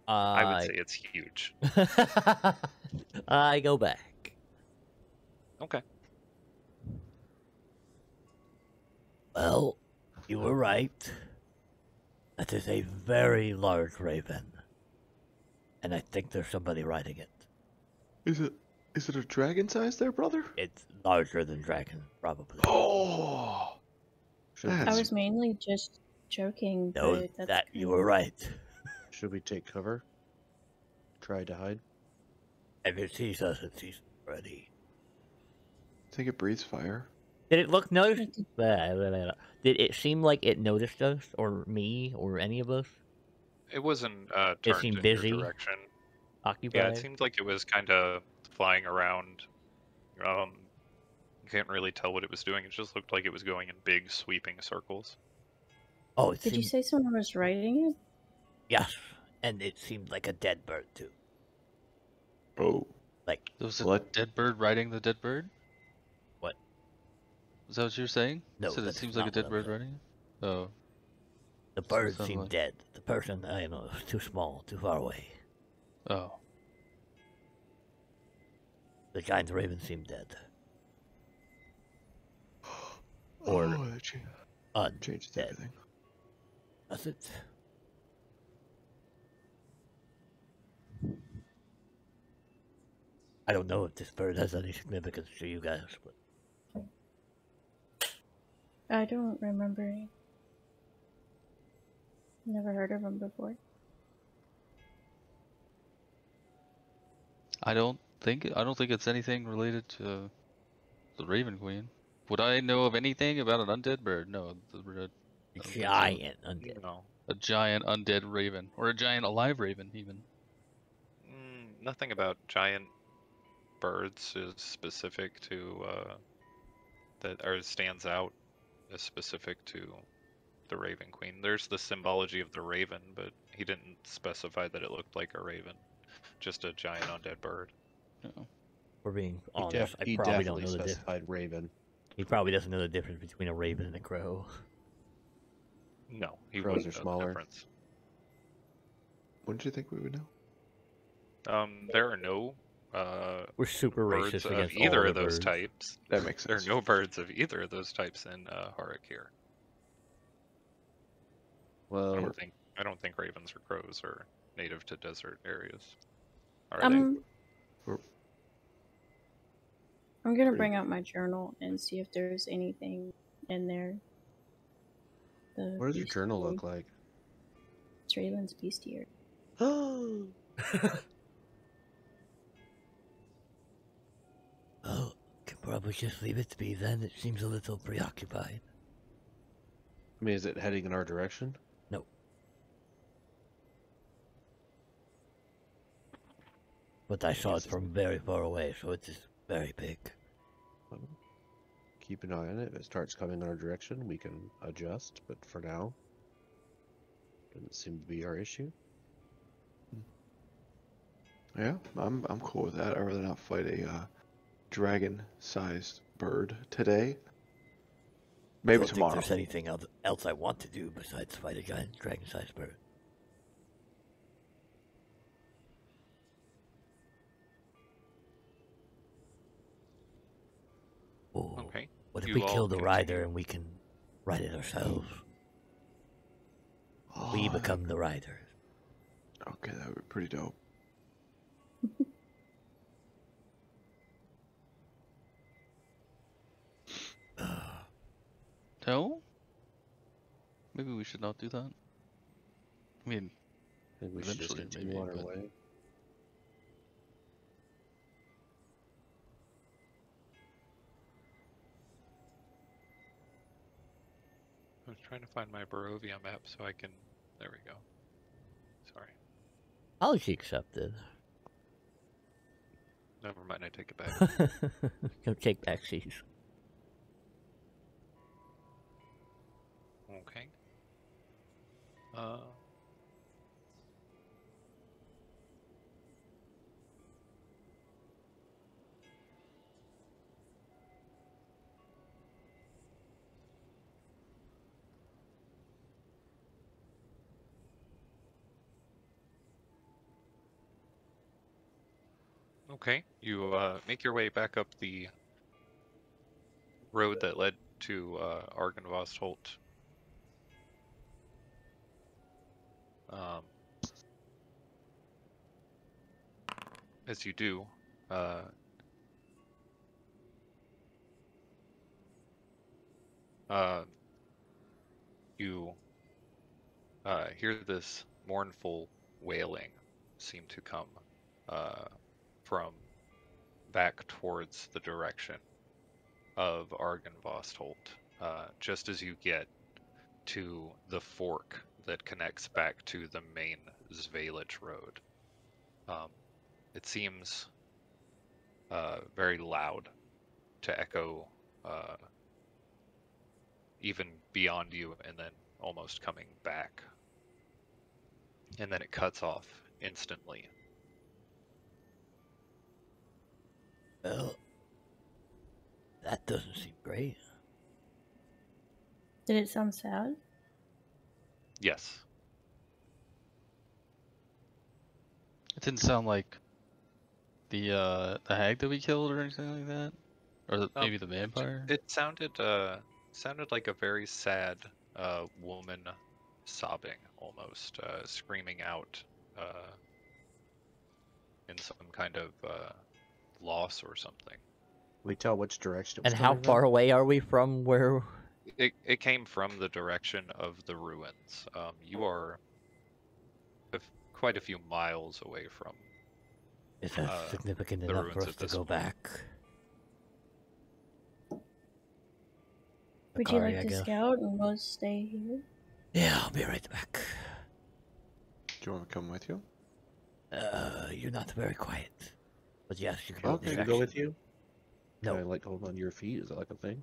I would say it's huge. I go back. Okay. Well, you were right. That is a very large raven. And I think there's somebody riding it. Is it a dragon size there, brother? It's larger than dragon, probably. Oh! I was mainly just joking, No, but that's that you were right. Should we take cover? Try to hide? If it sees us, it sees us already. I think it breathes fire. Did it look noticed? Did it seem like it noticed us, or me, or any of us? It wasn't turned seemed in busy? your direction. Occupied? Yeah, it seemed like it was kind of flying around. You can't really tell what it was doing. It just looked like it was going in big, sweeping circles. Oh, it Did you seemed... say someone was riding it? Yes, and it seemed like a dead bird, too. Oh. Like, There was a What? dead bird riding the dead bird? What? Is that what you're saying? No, So it that's seems like a not dead what I'm bird saying. riding it? Oh. the bird sounds seemed like- dead. The person, I know, was too small, too far away. Oh. The giant raven seemed dead. Or Or that changes undead. everything. Does it? I don't know if this bird has any significance to you guys, but I don't remember any. Never heard of him before. I don't think it's anything related to the Raven Queen. Would I know of anything about an undead bird? No, I don't think so. giant undead. No. A giant undead raven, or a giant alive raven, even. Nothing about giant birds is specific to that, or stands out as specific to the Raven Queen. There's the symbology of the raven, but he didn't specify that it looked like a raven. Just a giant undead bird. No. We're being He, honest. I he probably don't definitely know the difference. specified raven. He probably doesn't know the difference between a raven and a crow. No, he Crows wouldn't are know smaller. the difference. Wouldn't you think we would know? There are no We're super birds racist of against either all of the those birds. types. That makes There are sense. no birds of either of those types in Harakir. Well, I don't think ravens or crows are native to desert areas. Are they? I'm gonna bring out my journal and see if there's anything in there. what does your journal look like? It's Raylan's bestiary. Well, can probably just leave it to be then. It seems a little preoccupied. I mean, is it heading in our direction? No. But I saw it guess it's- from very far away, so it's just very big. Well, keep an eye on it. If it starts coming in our direction, we can adjust. But for now, doesn't seem to be our issue. Yeah, I'm cool with that. I'd rather not fight a dragon-sized bird today. Maybe I don't tomorrow. think there's anything else I want to do besides fight a giant dragon-sized bird. Oh, Okay. what if You we all kill the rider continue. and we can ride it ourselves? Oh, We become the rider. Okay, that would be pretty dope. No? Maybe we should not do that. I mean, I think we should just Eventually, continue maybe, on our but- way. I was trying to find my Barovia map so I can. There we go. Sorry. Apology accepted. Never mind. I take it back. Go take back seats. Okay. Okay, you make your way back up the road that led to Argynvost Holt. As you do, you hear this mournful wailing seem to come from back towards the direction of Argynvost Holt, just as you get to the fork that connects back to the main Zvalich road. It seems very loud to echo even beyond you and then almost coming back. And then it cuts off instantly. Well, that doesn't seem great. Did it sound sad? Yes. it didn't sound like the hag that we killed or anything like that, or maybe the vampire. It sounded like a very sad woman sobbing, almost screaming out in some kind of loss or something. We tell which direction. It And was how coming far from? away are we from where? It came from the direction of the ruins. You are quite a few miles away from. Is that significant the enough for ruins us at to this go point. back? Would you Nacari, like I to guess. scout and we'll stay here? Yeah, I'll be right back. Do you want me to come with you? You're not very quiet. But yes, you can. Okay. Can I go with you? No. Can I like hold on your feet? Is that like a thing?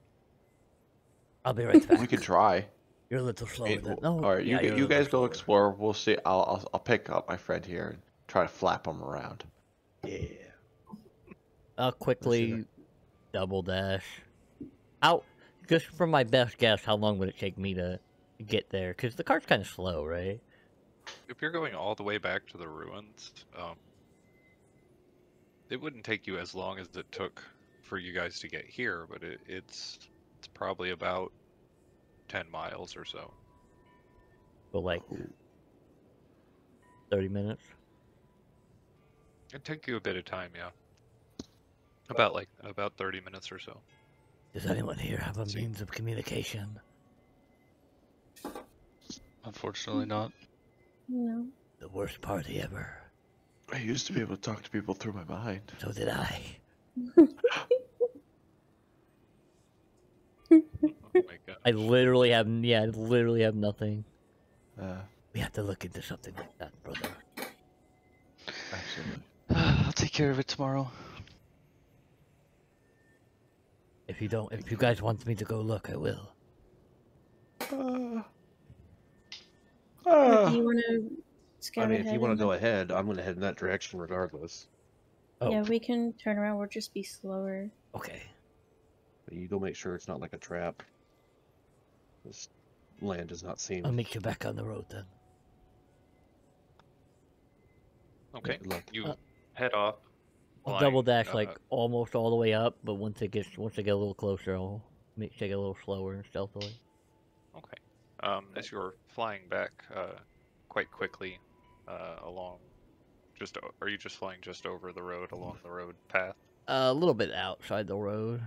I'll be right back. We can try. You're a little slower than. All No. right, yeah, you're a you little guys go slower. explore. We'll see. I'll pick up my friend here and try to flap him around. Yeah. I'll quickly double dash. Out. Just from my best guess, how long would it take me to get there? Because the cart's kind of slow, right? If you're going all the way back to the ruins, it wouldn't take you as long as it took for you guys to get here, but it's probably about 10 miles or so. So like 30 minutes. It'd take you a bit of time, yeah. About 30 minutes or so. Does anyone here have a See. means of communication? Unfortunately, not. No. The worst party ever. I used to be able to talk to people through my mind. So did I. Oh my god. I literally have nothing. Uh, We have to look into something like that, brother. absolutely. I'll take care of it tomorrow. If you guys want me to go look, I will. What, do you want to I scout mean, ahead? if you want to and go then- ahead, I'm going to head in that direction regardless. Oh, Yeah, we can turn around. We'll just be slower. okay. But you go make sure it's not like a trap. This land does not seem. I'll meet you back on the road then. Okay, Good luck. you head off. I'll flying, double dash like almost all the way up, but once I get a little closer, I'll take it a little slower and stealthily. Okay. As you're flying back quite quickly along, are you just flying just over the road, along the road path? A little bit outside the road.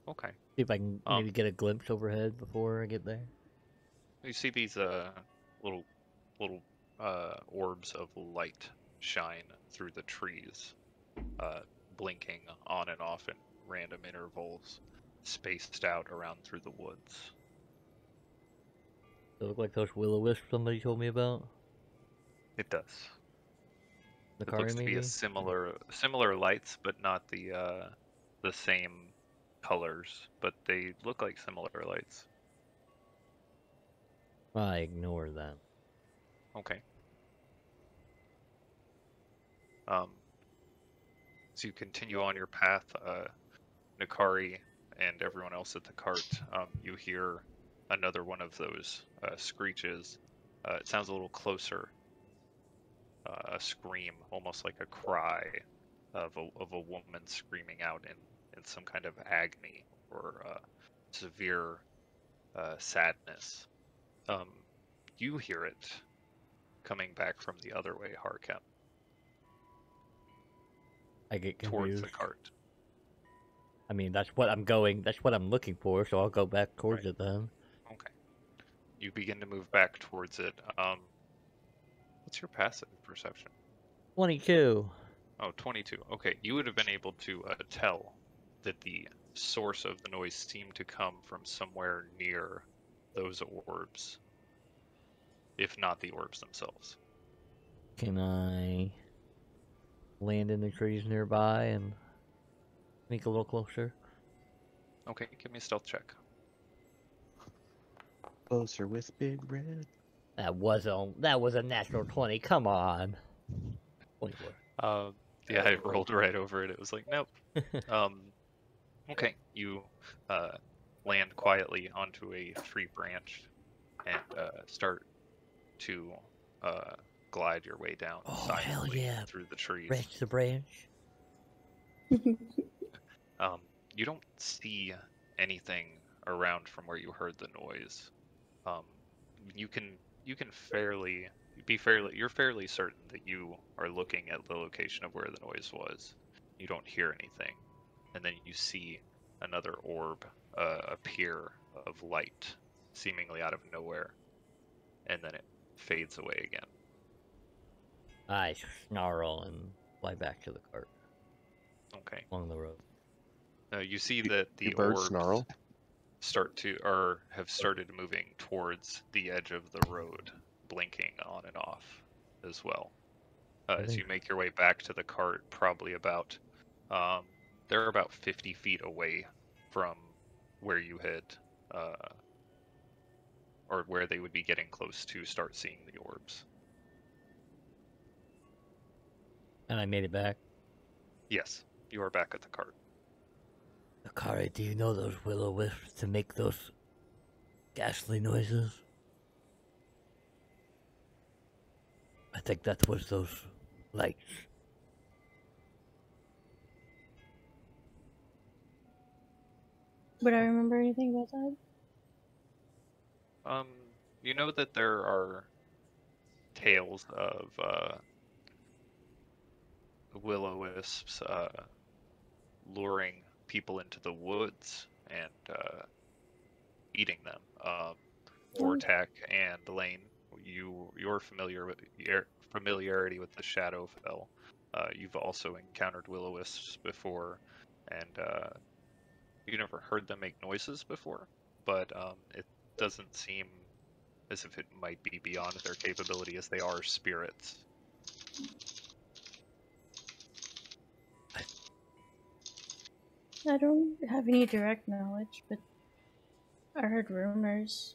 Okay. See if I can maybe get a glimpse overhead before I get there. You see these little orbs of light shine through the trees, blinking on and off in random intervals, spaced out around through the woods. They look like those will-o-wisps somebody told me about. It does. It Nacari, looks to be maybe? a similar lights, but not the same colors. But they look like similar lights. I ignore that. Okay. As you continue on your path, Nacari and everyone else at the cart, you hear another one of those screeches. It sounds a little closer. A scream, almost like a cry of a woman screaming out in some kind of agony or severe sadness. You hear it coming back from the other way, Harkem, I get towards confused. the cart. I mean, that's what I'm looking for, so I'll go back towards it then. Okay. You begin to move back towards it. What's your passive perception? 22. Oh, 22. Okay, you would have been able to tell that the source of the noise seemed to come from somewhere near those orbs, if not the orbs themselves. Can I land in the trees nearby and sneak a little closer? Okay, give me a stealth check. Closer with Big Red. That was a natural 20. Come on. 24. Yeah, I rolled right over it. It was like, nope. Okay, you land quietly onto a tree branch and start to glide your way down Oh, hell silently yeah. through the trees. Branch to branch. You don't see anything around from where you heard the noise. You're fairly certain that you are looking at the location of where the noise was. You don't hear anything, and then you see another orb appear of light, seemingly out of nowhere, and then it fades away again. I snarl and fly back to the cart Okay. along the road. You see that the Your bird orbs snarl. have started moving towards the edge of the road, blinking on and off as well. As you make your way back to the cart, probably about they're about 50 feet away from where you had or where they would be getting close to start seeing the orbs. And I made it back. Yes, you are back at the cart. Nacari, do you know those will-o-wisps to make those ghastly noises? I think that was those lights. Would I remember anything about that? You know that there are tales of will-o-wisps luring people into the woods and eating them. Vortak and Lane, your familiarity with the Shadowfell. You've also encountered will-o-wisps before, and you never heard them make noises before, but it doesn't seem as if it might be beyond their capability, as they are spirits. I don't have any direct knowledge, but I heard rumors.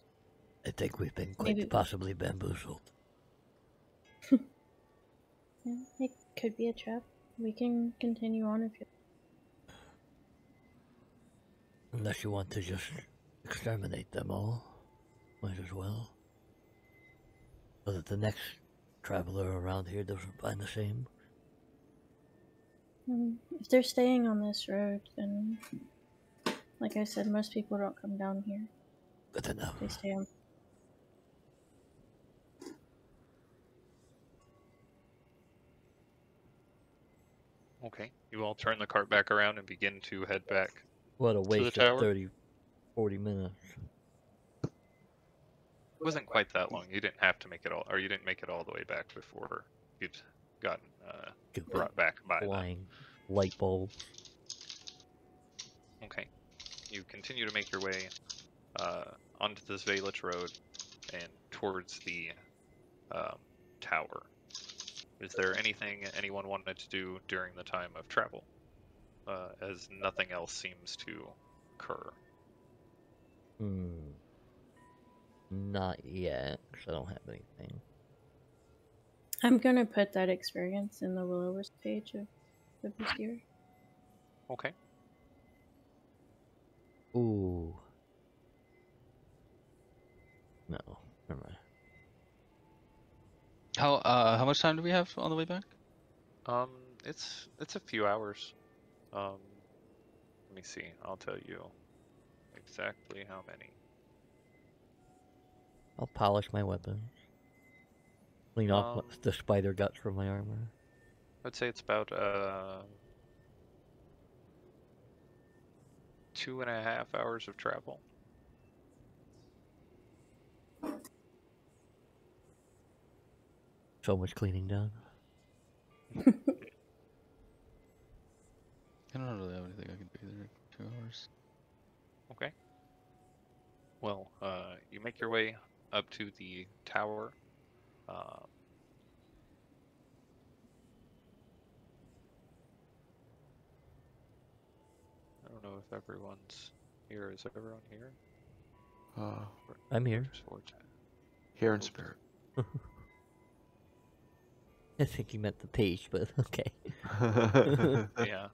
I think we've been quite Maybe- possibly bamboozled. Yeah, it could be a trap. We can continue on if you. Unless you want to just exterminate them all. Might as well. So that the next traveler around here doesn't find the same. If they're staying on this road, then, like I said, most people don't come down here. Good enough. They stay on. Okay, you all turn the cart back around and begin to head back. What a the waste tower? of 30, 40 minutes. It wasn't quite that long. You didn't have to make it all, or you didn't make it all the way back before you'd gotten Good brought back by them. flying light bulb. Okay. You continue to make your way onto this Valich Road and towards the tower. Is there anything anyone wanted to do during the time of travel? As nothing else seems to occur. Not yet, because I don't have anything. I'm gonna put that experience in the Will-O-Wisp page of the Beastier. Okay. Ooh. No, never mind. How much time do we have on the way back? It's a few hours. Let me see. I'll tell you exactly how many. I'll polish my weapons. Clean off the spider guts from my armor. I'd say it's about 2.5 hours of travel. So much cleaning done. I don't really have anything I can do there. 2 hours. Okay. Well, you make your way up to the tower. I don't know if everyone's here. Is everyone here? I'm here. Here in spirit. I think you meant the page, but okay. Yeah.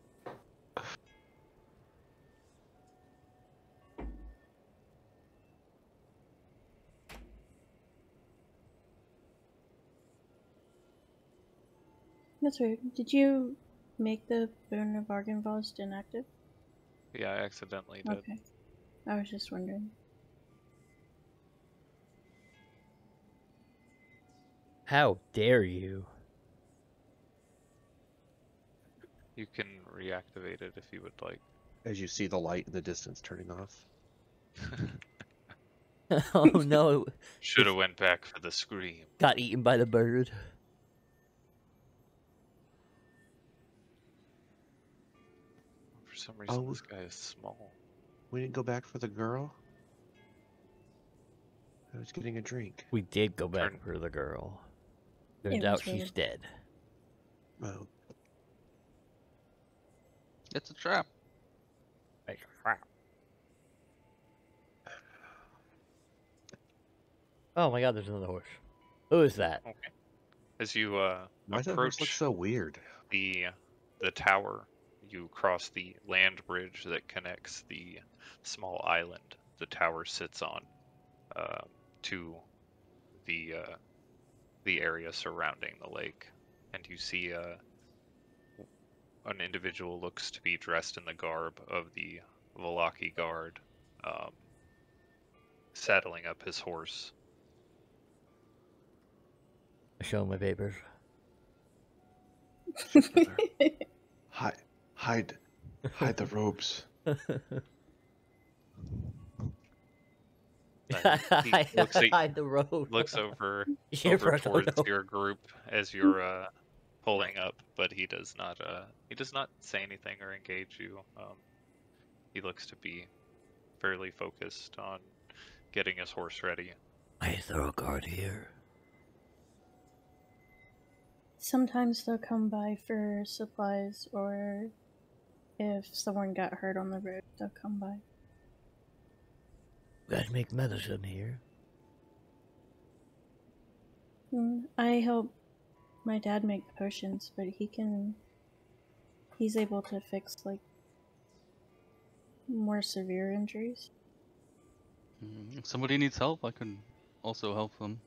That's weird. Did you make the Boon of Argynvost inactive? Yeah, I accidentally did. Okay. I was just wondering. How dare you? You can reactivate it if you would like. As you see the light in the distance turning off. Oh no, Should have went back for the scream. got eaten by the bird. For some reason, this guy is small. We didn't go back for the girl? I was getting a drink. We did go back for the girl. Turns It out was she's weird. dead. Oh. It's a trap. Oh my god, there's another horse. Who is that? Okay. As you Why does that horse look approach so weird? the tower, you cross the land bridge that connects the small island the tower sits on to the area surrounding the lake, and you see an individual looks to be dressed in the garb of the Volaki guard, saddling up his horse. I show him my papers. Hide the robes. He looks at- Hide the road. Looks over Yeah, bro, towards no. your group as you're pulling up, but he does not say anything or engage you. He looks to be fairly focused on getting his horse ready. Is there a guard here? Sometimes they'll come by for supplies, or if someone got hurt on the road, they'll come by. You guys make medicine here. I help my dad make potions, but he's able to fix, like, more severe injuries. If somebody needs help, I can also help them.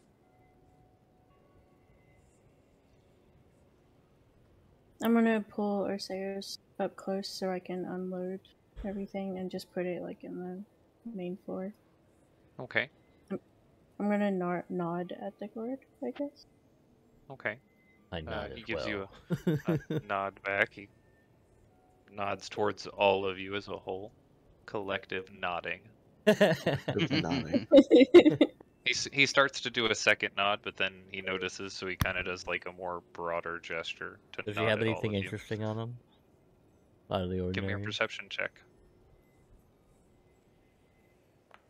I'm gonna pull Orseos up close so I can unload everything and just put it, like, in the main floor. Okay. I'm gonna nod at the guard, I guess. Okay. I nod He as gives well. you a nod back. He nods towards all of you as a whole. Collective nodding. Nodding. He starts to do a second nod, but then he notices, so he kind of does like a more broader gesture to Does nod he have at all anything of you. interesting on him? Out of the ordinary? Give me a perception check.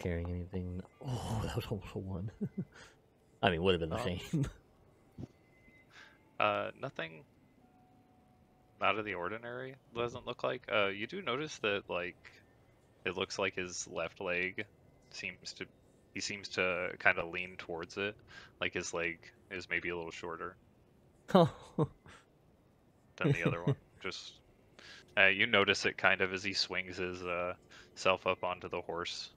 Carrying anything? Oh, that was almost a 1. I mean, would have been the same. Nothing out of the ordinary, doesn't look like. You do notice that, like, it looks like his left leg he seems to kind of lean towards it. Like his leg is maybe a little shorter Oh. than the other one. Just, you notice it kind of as he swings his self up onto the horse.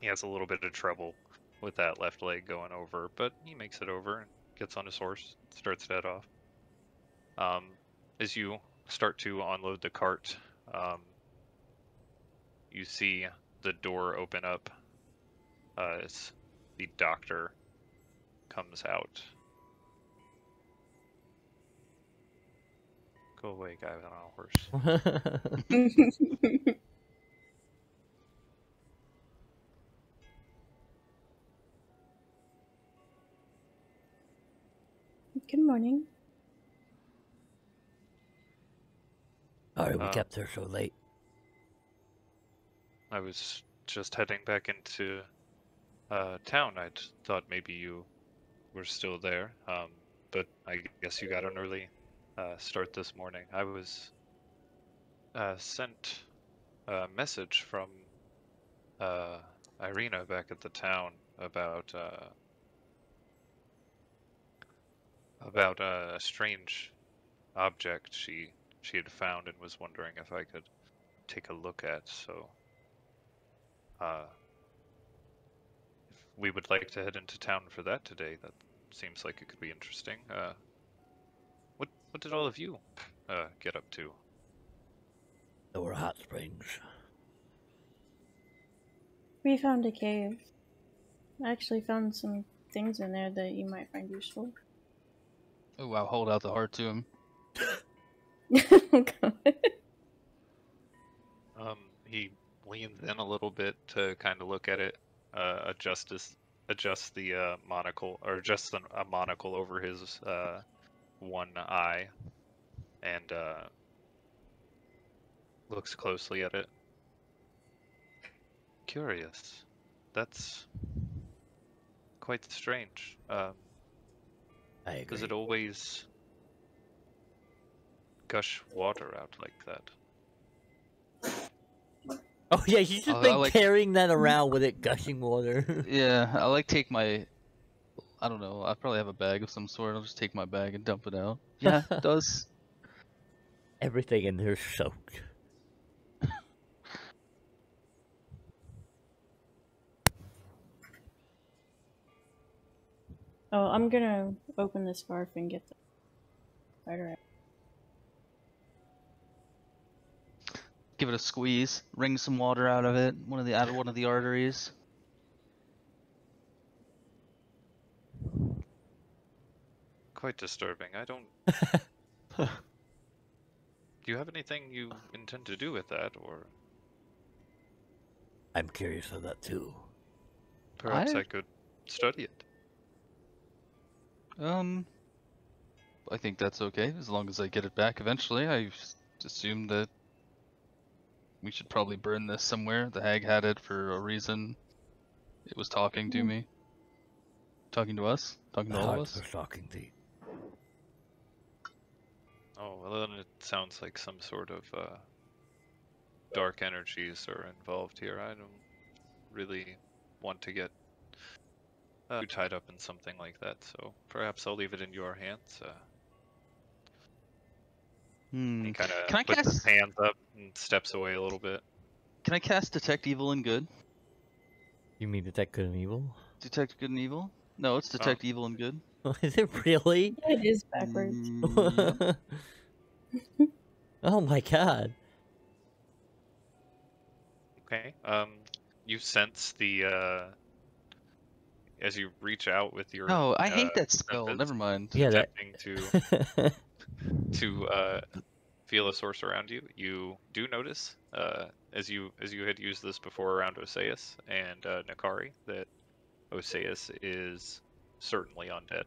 He has a little bit of trouble with that left leg going over, but he makes it over and gets on his horse, starts to head off. As you start to unload the cart, you see the door open up as the doctor comes out. Go away, guy on a horse. Good morning. Sorry we kept her so late. I was just heading back into town. I thought maybe you were still there, but I guess you got an early start this morning. I was sent a message from Irina back at the town about a strange object she had found and was wondering if I could take a look at. So, if we would like to head into town for that today, that seems like it could be interesting. What did all of you get up to? There were hot springs. We found a cave. I actually found some things in there that you might find useful. Oh, I'll hold out the heart to him. Oh, God. He leans in a little bit to kind of look at it, adjust the monocle, or adjust a monocle over his one eye, and looks closely at it. Curious. That's quite strange. I agree. Does it always gush water out like that? Oh yeah, he's just I been like- carrying that around with it gushing water. Yeah, I like take my. I don't know. I probably have a bag of some sort. I'll just take my bag and dump it out. Yeah, it does. Everything in there's soaked. Oh, I'm gonna open the scarf and get the spider out. Give it a squeeze. Wring some water out of it. Out of one of the arteries. Quite disturbing. I don't. Do you have anything you intend to do with that, or I'm curious of that too. perhaps I could study it? I think that's okay as long as I get it back eventually. I assume that we should probably burn this somewhere. The hag had it for a reason. It was talking to me. Talking to us? Talking to all of us? talking to you. Oh, well then it sounds like some sort of dark energies are involved here. I don't really want to get too tied up in something like that, so perhaps I'll leave it in your hands. He kind Can I of puts his cast? hands up and steps away a little bit. Can I cast Detect Evil and Good? You mean detect good and evil? Detect Good and Evil? No, it's Detect Evil and Good. Is it really? It is backwards. Yep. Oh my god. Okay. You sense the as you reach out with your No, I hate that spell. senses, Never mind. Yeah, that. attempting to feel a source around you. You do notice, as you had used this before around Oseus and Nacari, that Oseus is certainly undead.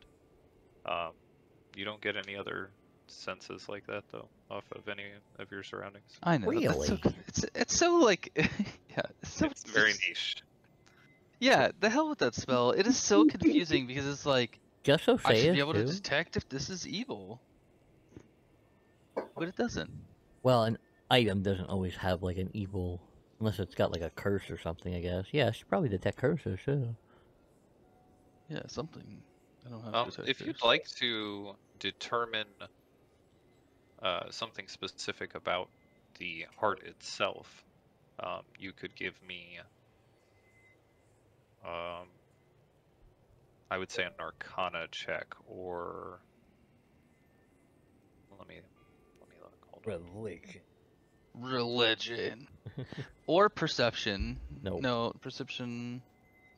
You don't get any other senses like that though, off of any of your surroundings. I know. That's so, Really? it's so like yeah. It's so It's very niche. Yeah, the hell with that spell. It is so confusing because it's like Just I should Oseus be able to too? detect if this is evil, but it doesn't. Well, an item doesn't always have like an evil, unless it's got like a curse or something. I guess. Yeah, it should probably detect curses too. Yeah, something. I don't have detect If you'd curse. like to determine something specific about the heart itself, you could give me, I would say, an Arcana check, or let me look. Hold on. Religion. Religion or perception. Nope. No, perception.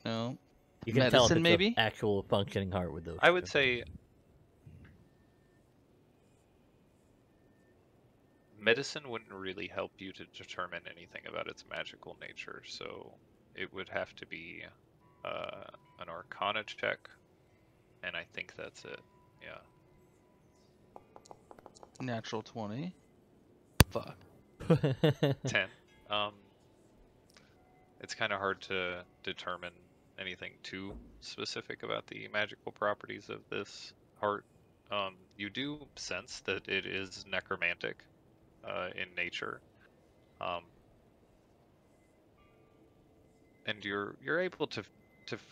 No. You can tell if Medicine, it's maybe? an actual functioning heart with those. I would two. say medicine wouldn't really help you to determine anything about its magical nature, so it would have to be an Arcana check, and I think that's it. Yeah. Natural 20. Fuck. 10. It's kind of hard to determine anything too specific about the magical properties of this heart. You do sense that it is necromantic in nature, and you're able to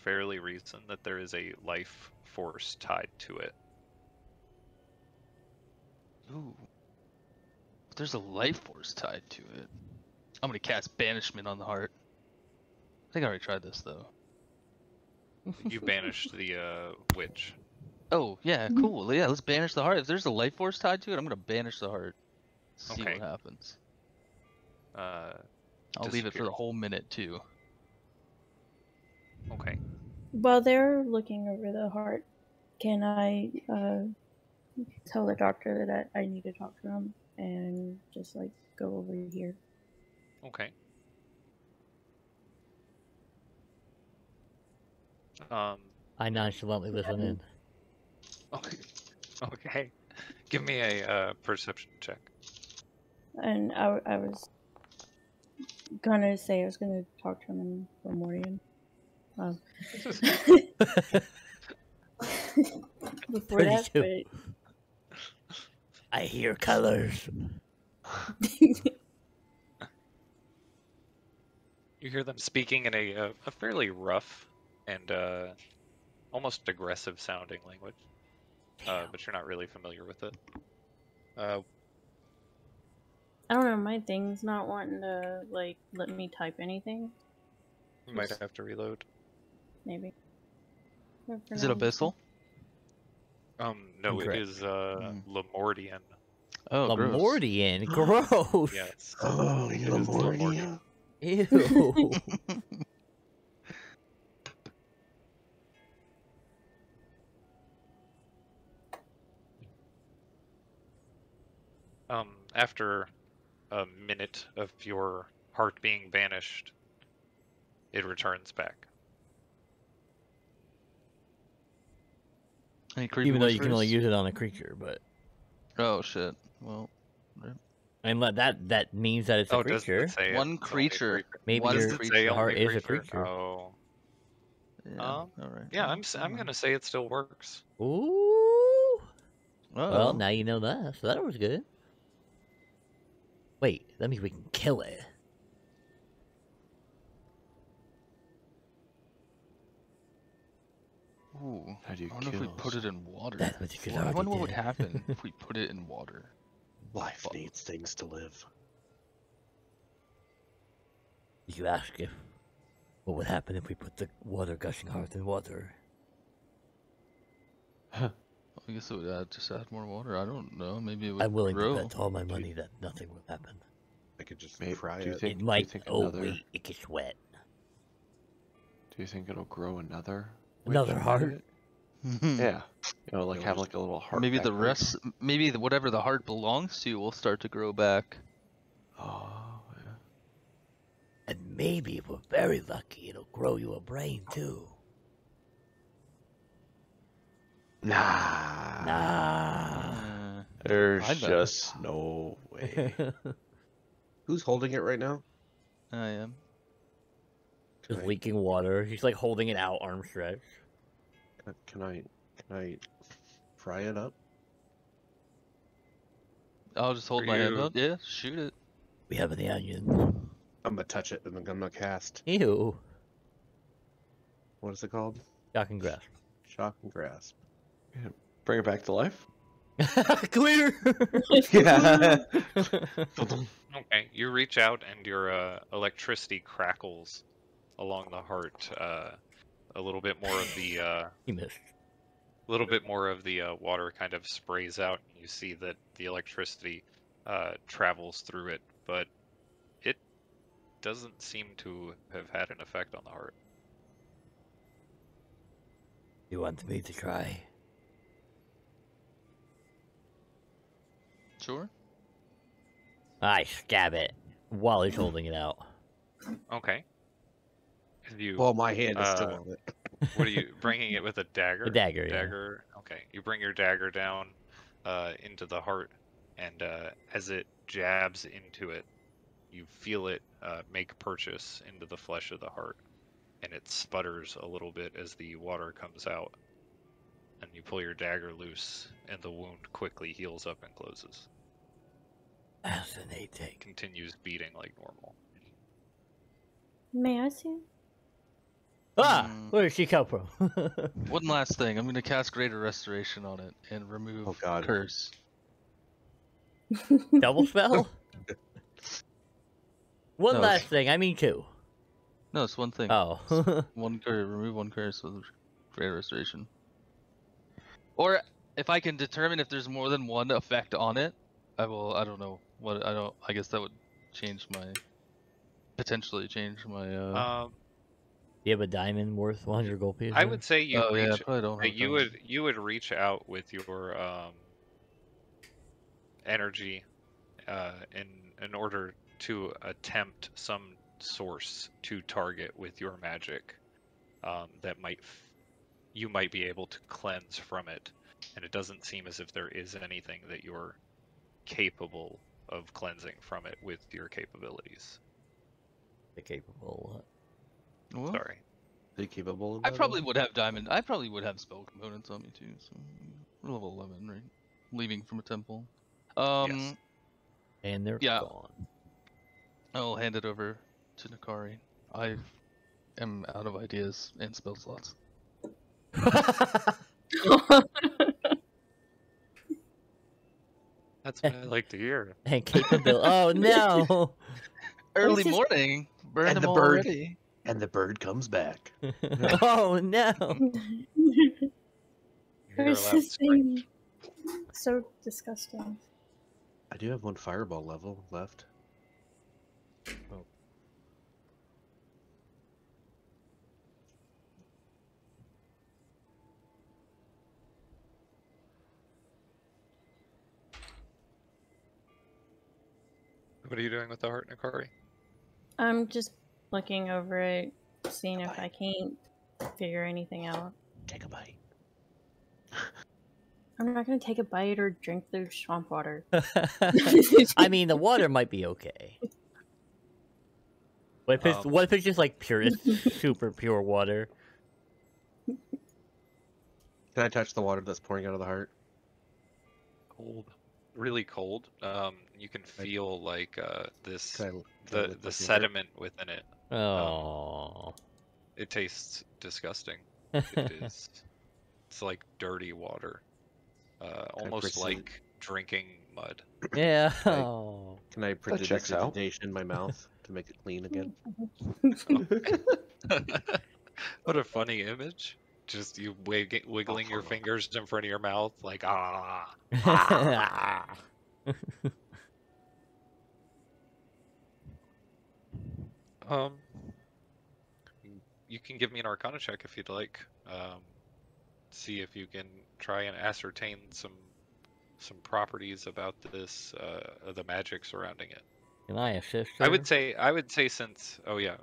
fairly reason that there is a life force tied to it. Ooh. But there's a life force tied to it. I'm gonna cast Banishment on the heart. I think I already tried this though. You banished the witch. Oh, yeah, cool. Yeah, let's banish the heart. If there's a life force tied to it, I'm gonna banish the heart. See Okay. what happens. Uh, I'll leave it for disappears. the whole minute too. Okay. While they're looking over the heart, can I tell the doctor that I need to talk to him and just like go over here? Okay. I nonchalantly listen in. Okay. Okay. Give me a perception check. And I was gonna say I was gonna talk to him in the morning. Before that, 32. I hear colors. but You hear them speaking in a fairly rough and almost aggressive sounding language, but you're not really familiar with it. I don't know, my thing's not wanting to like let me type anything. You might have to reload. Maybe. But for Is it now, Abyssal? No, it Incorrect. is Lamordian. Oh, gross. Lamordian, gross. Yes. Oh, It you're is Lamordian. Ew. After a minute of your heart being banished, it returns back. Any creepy Even though you can whispers? only use it on a creature, but Oh shit. Well, right. And that means that it's a Oh, does creature. it say One it's only a creature. Maybe One Does your it creature. say the heart only is a creature. Oh. Yeah. All right. Yeah, well, I'm gonna say it still works. Ooh. Well, Uh-oh. now you know that, so that was good. Wait, that means we can kill it. Ooh. How do you I wonder if we kill put it in water. That's what you could I already wonder what would did. happen if we put it in water. Life needs things to live. You ask if what would happen if we put the water gushing heart in water. I guess it would just add more water. I don't know. Maybe it would I'm willing grow. to bet all my money that nothing will happen. I could just Maybe- fry do you it. think- It might. think Oh another- wait, it gets wet. Do you think it'll grow another? Another witch heart? in it? Yeah. You know, like It'll have just- like a little heart. Maybe back the there. rest, maybe whatever the heart belongs to will start to grow back. Oh, yeah. And maybe if we're very lucky, it'll grow you a brain too. Nah. Nah. There's I bet. just no way. Who's holding it right now? I am. Just Can I- leaking water. He's like holding it out, arm stretched. Can I fry it up? I'll just hold Are my hand you- out. Yeah, shoot it. We have any onions. I'm gonna touch it and then I'm gonna cast. Ew. What is it called? Shock and grasp. Shock and grasp. Bring it back to life. Clear. Yeah. Okay, you reach out and your electricity crackles along the heart. A little bit more of the He missed. water kind of sprays out, and you see that the electricity travels through it, but it doesn't seem to have had an effect on the heart. You want me to try? Sure. I stab it while he's holding it out. Okay. Have you? Well, my hand is still on it. What are you bringing it with a dagger? A dagger, yeah. Dagger. Okay. You bring your dagger down into the heart, and as it jabs into it, you feel it make purchase into the flesh of the heart, and it sputters a little bit as the water comes out. And you pull your dagger loose, and the wound quickly heals up and closes. Fascinating. Continues beating like normal. May I see? Ah! Mm. Where did she come from? One last thing. I'm going to cast Greater Restoration on it and remove Oh, God. Curse. Double spell? One No. last thing. I mean two. No, it's one thing. Oh. One curse. Remove one curse with Greater Restoration. Or if I can determine if there's more than one effect on it, I will. I don't know what. I guess that would change my. Potentially change my. You have a diamond worth 100 gold pieces? I would say you Oh yeah, I reach probably don't have. you would reach out with your energy in order to attempt some source to target with your magic that you might be able to cleanse from it, and it doesn't seem as if there is anything that you're capable of cleansing from it with your capabilities. Capable. Well, Sorry. Are you capable of I that? probably would have diamond. I probably would have spell components on me too. So we're level 11, right? Leaving from a temple. Yes. And they're Yeah. gone. I'll hand it over to Nacari. I am out of ideas and spell slots. That's what I like to hear. And capability. Oh no! Early this? morning, burn And them the bird. already. And the bird comes back. Oh no! You're Where's allowed this to scream. thing? So disgusting. I do have one fireball level left. What are you doing with the heart, Nacari? I'm just looking over it, seeing if I can't figure anything out. Take a bite. I'm not gonna take a bite or drink the swamp water. I mean, the water might be okay. What if it's just like pure, it's super pure water? Can I touch the water that's pouring out of the heart? Cold, really cold. You can feel like this Can I lick the my finger? sediment within it. Oh. It tastes disgusting. It is. It's like dirty water. Almost pursue- like drinking mud. Yeah. Can I- Oh. Can I That checks out. predigitation in my mouth to make it clean again? What a funny image. Just you wiggling your fingers in front of your mouth, like ah. Um, you can give me an Arcana check if you'd like. See if you can try and ascertain some properties about this, the magic surrounding it. Can I assist her? I would say since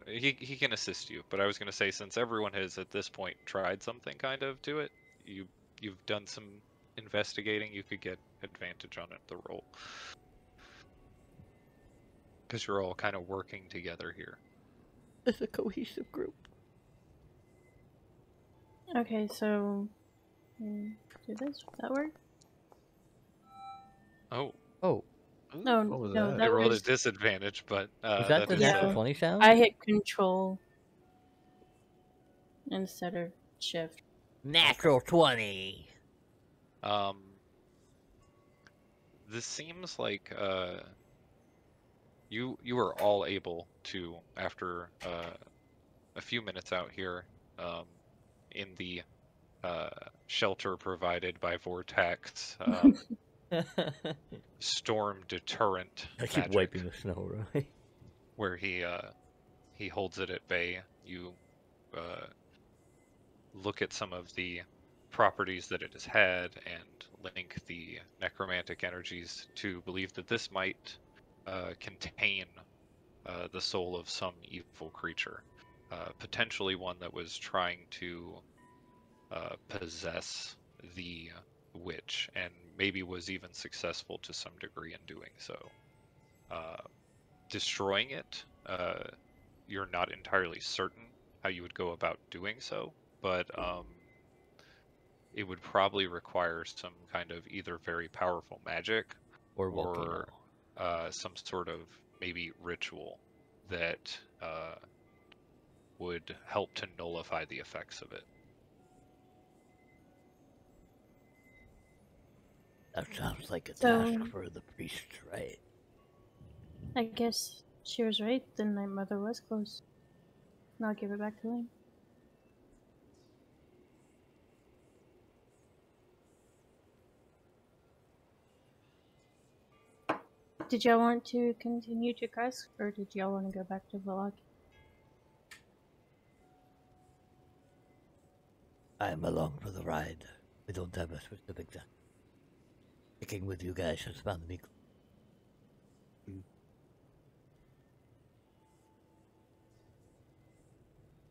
he can assist you, but I was gonna say since everyone has at this point tried something kind of to it, you've done some investigating, you could get advantage on it, the roll. Because you're all kind of working together here. It's a cohesive group. Okay, so do this. Would that work? Oh. Oh. No, What was no, that? I that rolled was. a disadvantage, but Was that the is Yeah. natural 20 sound? I hit control instead of shift. Natural 20. This seems like you are all able to, after a few minutes out here, in the shelter provided by Vortex, storm deterrent I keep magic, wiping the snow, right? where he holds it at bay. You look at some of the properties that it has had and link the necromantic energies to believe that this might contain the soul of some evil creature, potentially one that was trying to possess the witch, and maybe was even successful to some degree in doing so. Destroying it, you're not entirely certain how you would go about doing so, but it would probably require some kind of either very powerful magic Or volcano. some sort of maybe ritual that would help to nullify the effects of it. That sounds like a So- task for the priest, right? I guess she was right. The Night Mother was close. And I'll give it back to Lane. Did y'all want to continue to Krezk, or did y'all want to go back to Vlog? I am along for the ride. We don't have a specific time. Sticking with you guys has found me.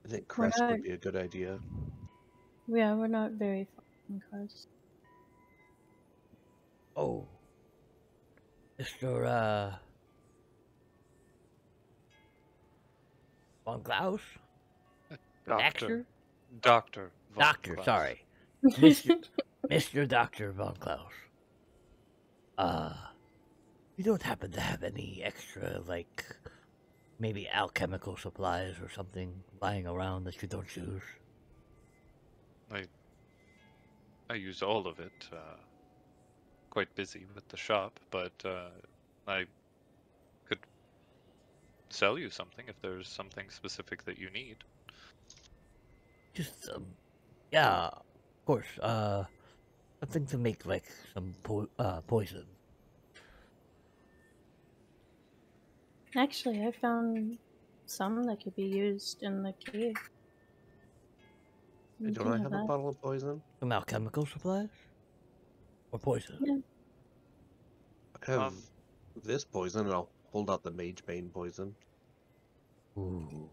I think We're Krezk not- would be a good idea. Yeah, we're not very far from Krezk. Oh. Mr. Von Klaus? Doctor? Doctor. Von Doctor, Klaus. sorry. Mr. Dr. Von Klaus. You don't happen to have any extra, like, maybe alchemical supplies or something lying around that you don't use? I use all of it. Quite busy with the shop, but I could sell you something if there's something specific that you need. Just, yeah, of course, something to make, like, some poison. Actually, I found some that could be used in the cave. You Don't can I have a that. bottle of poison? Some alchemical supplies? Or poison? Yeah. I have this poison, and I'll hold out the Mage Bane poison. Ooh.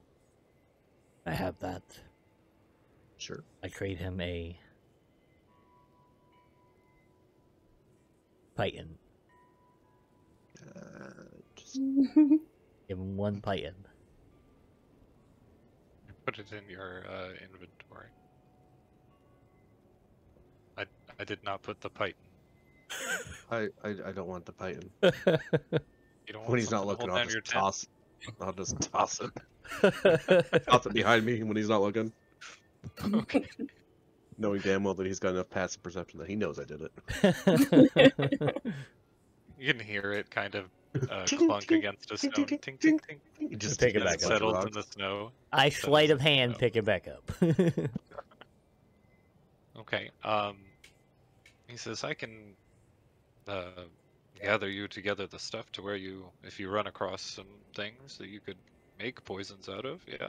I have that. Sure. I trade him a Python. Just Give him one Python. Put it in your inventory. I did not put the pipe. I don't want the Python. You don't want When he's not something to looking, hold I'll down your just tent? toss. I'll just toss it. Toss it behind me when he's not looking, Okay. knowing damn well that he's got enough passive perception that he knows I did it. You can hear it kind of Ting, clunk ting, against a ting, stone. ting, Ting, ting, ting, ting. ting. Just Take it As back it up. settles in the snow. I sleight of hand snow. pick it back up. Okay. He says I can gather you together the stuff to where you, if you run across some things that you could make poisons out of. Yeah.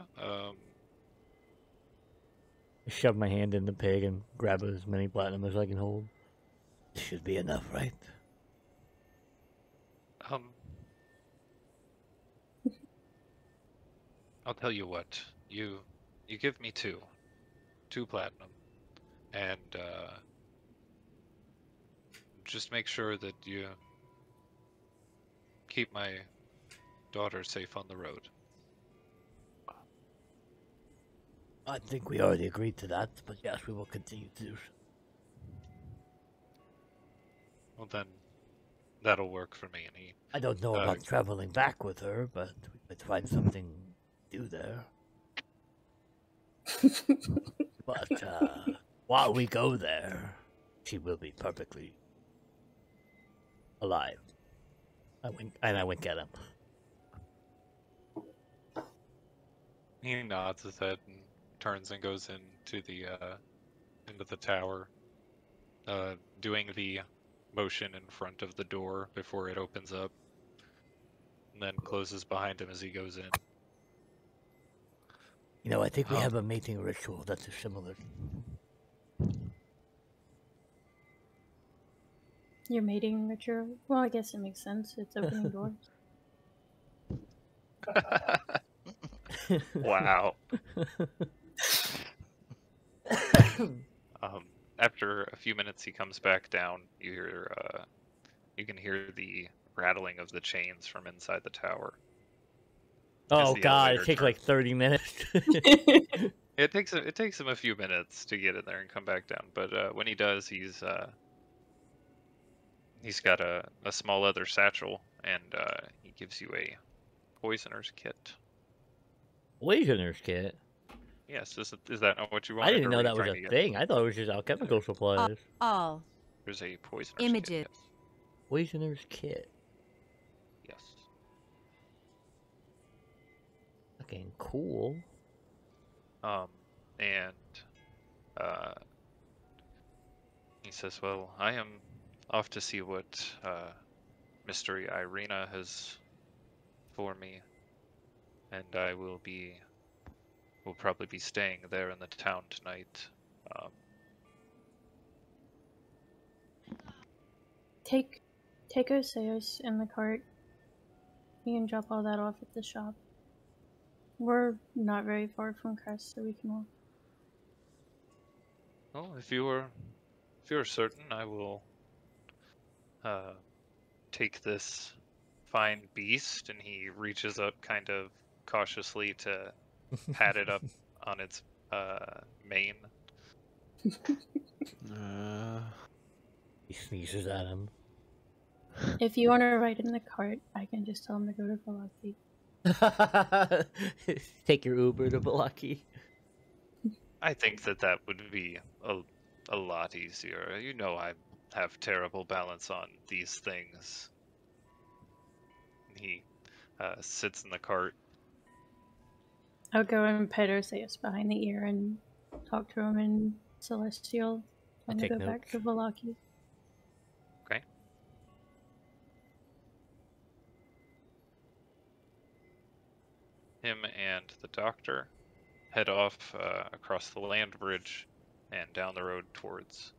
Shove my hand in the pig and grab as many platinum as I can hold. Should be enough, right? I'll tell you what. You give me two platinum, and just make sure that you keep my daughter safe on the road. I think we already agreed to that, but yes, we will continue to do so. Well, then that'll work for me. And he I don't know about traveling back with her, but we could find something to do there. But while we go there, she will be perfectly alive. I wink at him. He nods his head and turns and goes into the tower, doing the motion in front of the door before it opens up, and then closes behind him as he goes in. You know, I think we have a mating ritual that's similar. Your mating ritual? Well, I guess it makes sense. It's opening doors. Wow. After a few minutes, he comes back down. You can hear the rattling of the chains from inside the tower. Oh the god, elevator it takes like 30 minutes. It takes him a few minutes to get in there and come back down, but when he does, he's got a small leather satchel, and he gives you a poisoner's kit. Poisoner's kit? Yes, is that not what you want? I didn't know that was a thing. I thought it was just alchemical supplies. All There's a poisoner's images. kit. Poisoner's kit. Yes. Fucking cool. And he says, "Well, I am off to see what Mystery Irina has for me, and I will probably be staying there in the town tonight." Take Oseos in the cart. You can drop all that off at the shop. We're not very far from Krezk, so we can walk. Well, if you are certain, I will take this fine beast, and he reaches up kind of cautiously to pat it up on its mane. He sneezes at him. If you want to ride in the cart, I can just tell him to go to Velocity. Take your Uber to Balaki. I think that would be a lot easier. You know, I have terrible balance on these things. He sits in the cart. I'll go and pet Oseos behind the ear and talk to him in Celestial. I'm gonna go back to Velocity. Okay. Him and the doctor head off across the land bridge and down the road towards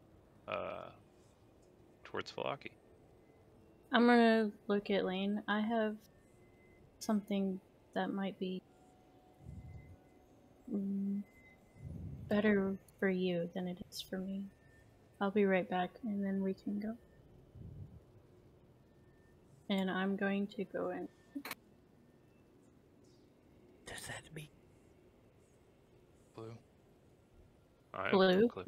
Velocity. I'm gonna look at Lane. I have something that might be better for you than it is for me. I'll be right back, and then we can go. and I'm going to go in. Does that mean? Blue. I have Blue. no clue.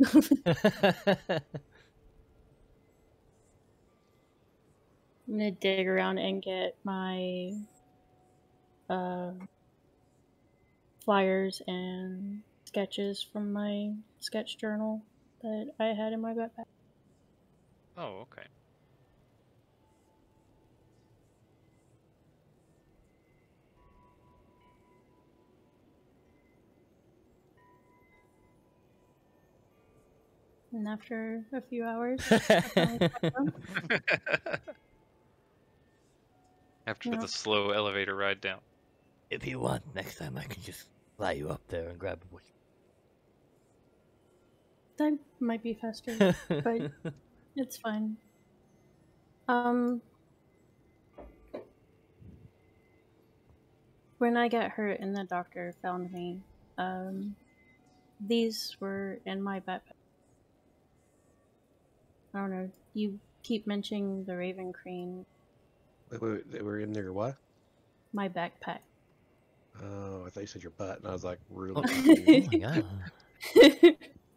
I'm gonna dig around and get my flyers and sketches from my sketch journal that I had in my backpack. Oh, okay. And after a few hours, I finally sat down. After Yeah. the slow elevator ride down. If you want, next time I can just fly you up there and grab a bush. That might be faster, but it's fine. When I got hurt and the doctor found me, these were in my backpack. I don't know. You keep mentioning the Raven Crane. Wait, they were in there what? My backpack. Oh, I thought you said your butt, and I was like, really? Oh my god.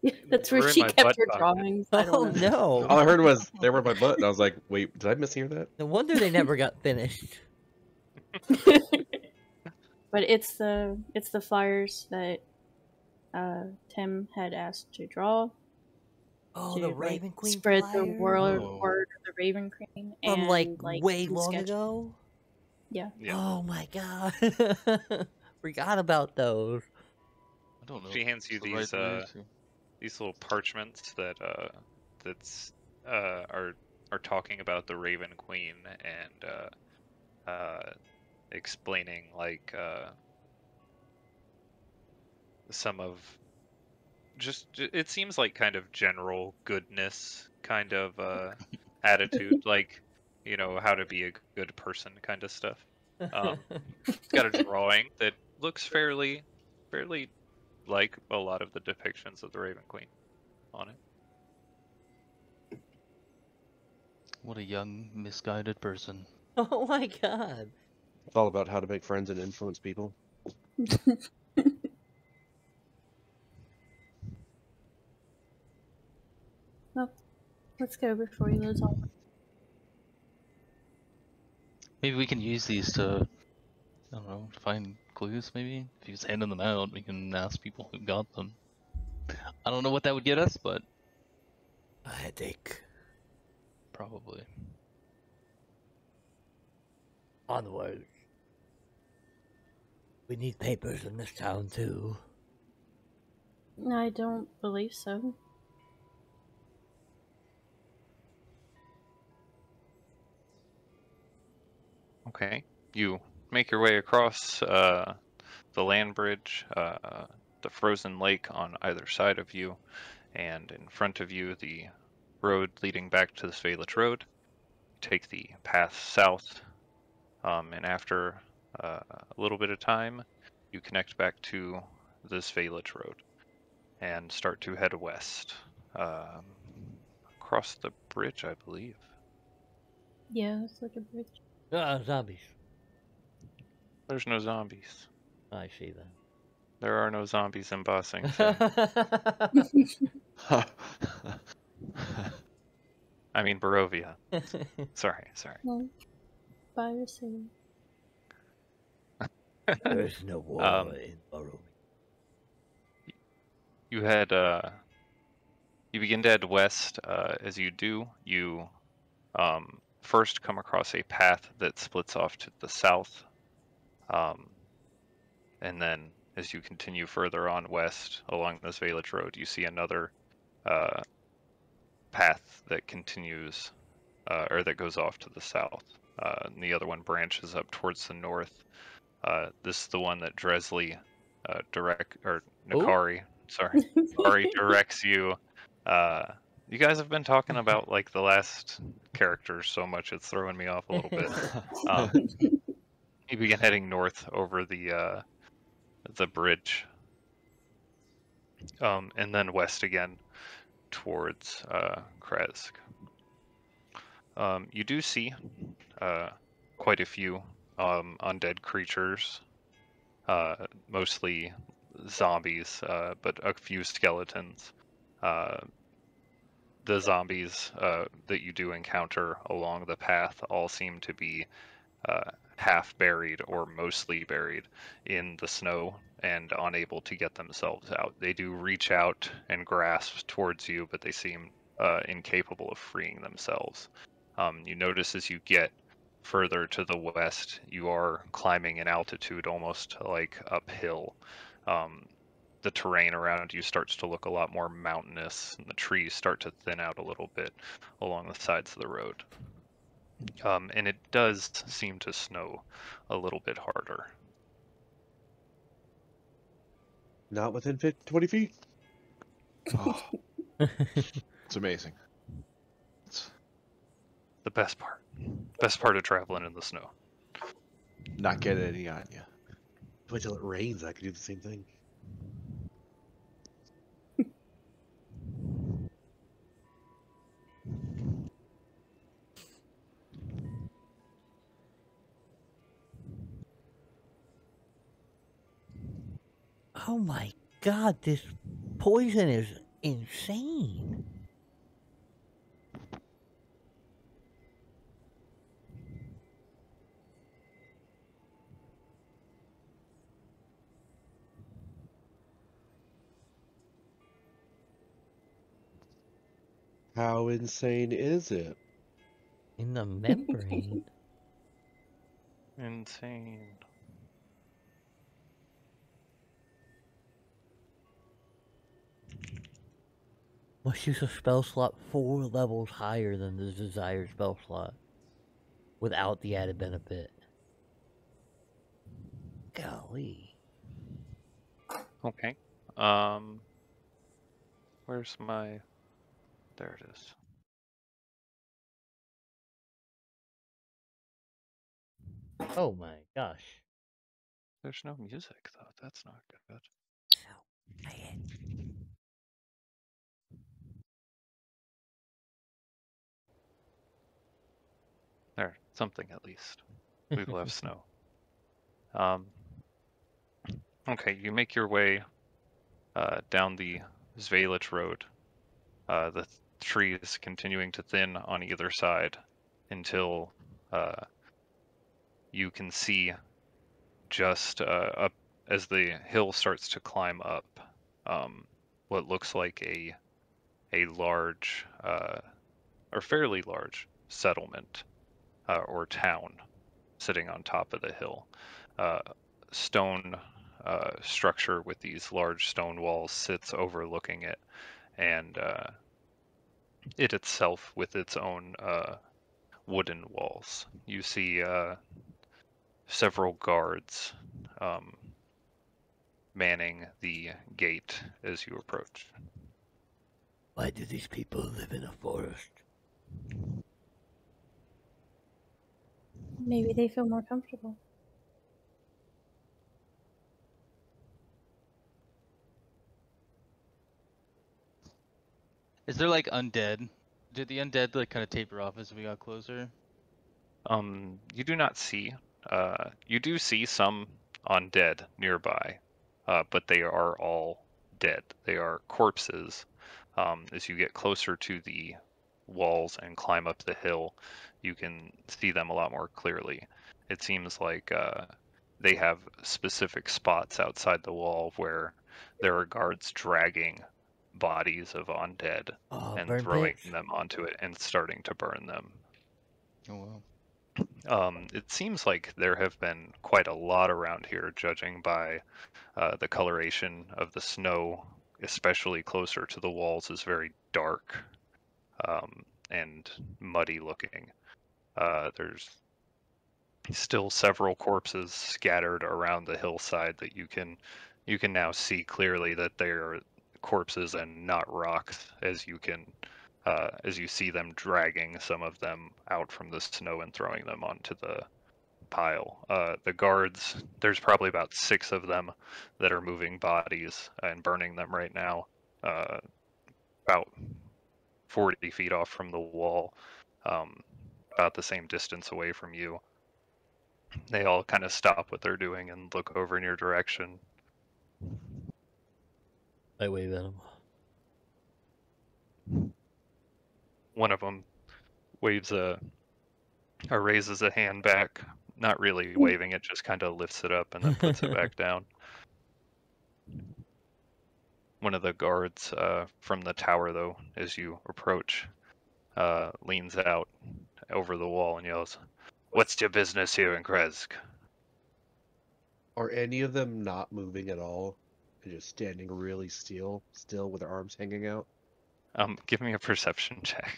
Yeah, that's They were where in she my kept butt her pocket. drawings. I Oh don't know. no. All I heard was they were in my butt, and I was like, wait, did I mishear that? No wonder they never got finished. But it's the flyers that Tim had asked to draw. Oh, to the Raven Queen spread the flyer? word Oh. of the Raven Crane From and like way some long sketches. ago? Yeah. Yeah. Oh my god. Forgot about those. I don't know. She hands you if it's the these right way to- these little parchments that are talking about the Raven Queen and explaining like some of it seems like kind of general goodness kind of attitude, like, you know, how to be a good person kind of stuff. It's got a drawing that looks fairly like a lot of the depictions of the Raven Queen on it. What a young, misguided person. Oh my god. It's all about how to make friends and influence people. Well, let's go before you lose all. Maybe we can use these to, I don't know, find clues, maybe? If you just handing them out, we can ask people who got them. I don't know what that would get us, but A headache. probably. Onward. We need papers in this town too. I don't believe so. Okay, you make your way across the land bridge, the frozen lake on either side of you, and in front of you the road leading back to the Svalich Road. Take the path south, and after a little bit of time, you connect back to the Svalich Road and start to head west. Across the bridge, I believe. Yeah, it's like a bridge. Zombies. There's no zombies. I see that. There are no zombies in Bossing. I mean Barovia. Sorry. Well, by your city. There's no war in Barovia. You head you begin to head west. As you do, you first come across a path that splits off to the south, and then as you continue further on west along this Svalich Road, you see another path that continues or that goes off to the south, and the other one branches up towards the north. This is the one that Nacari, Nacari directs you. You guys have been talking about like the last characters so much it's throwing me off a little bit. You begin heading north over the bridge, and then west again towards Krezk. You do see quite a few undead creatures, mostly zombies, but a few skeletons. The zombies that you do encounter along the path all seem to be half buried or mostly buried in the snow and unable to get themselves out. They do reach out and grasp towards you, but they seem incapable of freeing themselves. You notice as you get further to the west, you are climbing in altitude almost like uphill. The terrain around you starts to look a lot more mountainous, and the trees start to thin out a little bit along the sides of the road. And it does seem to snow a little bit harder. Not within 20 feet. Oh, it's amazing. It's The best part. Best part of traveling in the snow. not getting any on you. Wait till it rains. I could do the same thing. Oh my god, this poison is insane. How insane is it? In the membrane. Insane. Must use a spell slot 4 levels higher than the desired spell slot. Without the added benefit. Golly. Okay. Where's my... There it is. Oh my gosh. There's no music, though. That's not good. So bad. There, something at least. We will have snow. Okay, you make your way down the Zvelich Road. The trees continuing to thin on either side until you can see just up as the hill starts to climb up what looks like a large or fairly large settlement or town sitting on top of the hill. Stone structure with these large stone walls sits overlooking it, and it itself with its own wooden walls. You see several guards manning the gate as you approach. Why do these people live in a forest? Maybe they feel more comfortable. Is there like undead? Did the undead like kind of taper off as we got closer? You do not see. You do see some undead nearby, but they are all dead. They are corpses. As you get closer to the walls and climb up the hill, you can see them a lot more clearly. It seems like they have specific spots outside the wall where there are guards dragging bodies of undead and burn throwing pits. them onto it and starting to burn them. Oh wow. It seems like there have been quite a lot around here, judging by the coloration of the snow, especially closer to the walls, is very dark and muddy looking. There's still several corpses scattered around the hillside that you can now see clearly that they are corpses and not rocks, as you see them dragging some of them out from the snow and throwing them onto the pile. The guards, there's probably about 6 of them that are moving bodies and burning them right now, about 40 feet off from the wall, about the same distance away from you. They all kind of stop what they're doing and look over in your direction. I wave at him. One of them waves or raises a hand back, not really waving it, just kind of lifts it up and then puts it back down. One of the guards from the tower, though, as you approach, leans out over the wall and yells, "What's your business here in Krezk?" Are any of them not moving at all? They're just standing really still with their arms hanging out? Give me a perception check.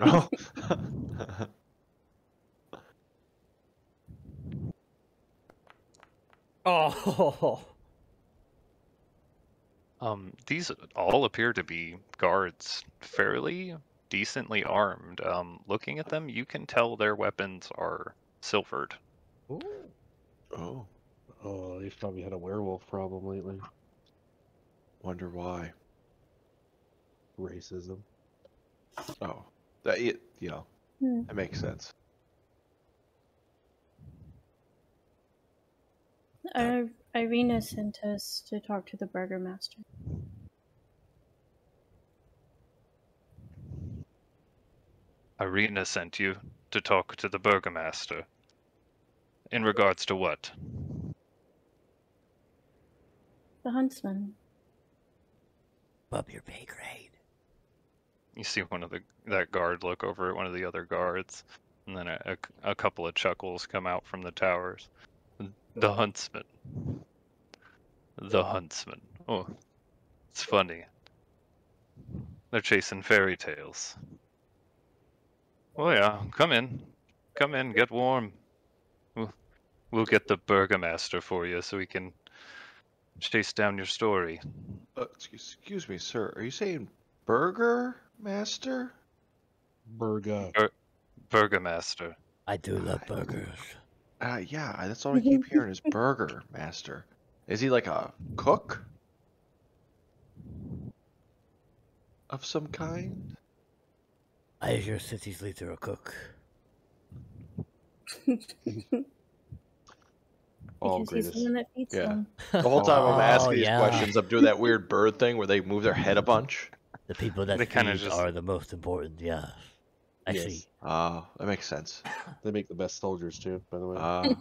Oh. Oh. These all appear to be guards, fairly decently armed. Looking at them, you can tell their weapons are silvered. Ooh. Oh, Oh, they've probably had a werewolf problem lately. wonder why. Racism. Oh, that that makes sense. Irina sent us to talk to the Burgomaster. Irina sent you to talk to the Burgomaster. In regards to what? The Huntsman. Above your pay grade. You see that guard look over at one of the other guards, and then a couple of chuckles come out from the towers. The Huntsman. The Huntsman. Oh, it's funny. They're chasing fairy tales. Oh yeah, come in. Come in, get warm. We'll get the Burgomaster for you so we can chase down your story. Excuse me, sir. Are you saying Burger Master? Burgomaster. I do love burgers. Yeah, that's all I keep hearing is Burger Master. Is he like a cook of some kind? Is your city's leader a cook? Oh, Because he's greatest. the one that feeds Yeah. them. The whole time I'm asking these yeah. questions, I'm doing that weird bird thing where they move their head a bunch. The people that They kinda feed just- are the most important, yeah. Actually, Yes. That makes sense. They make the best soldiers too, by the way.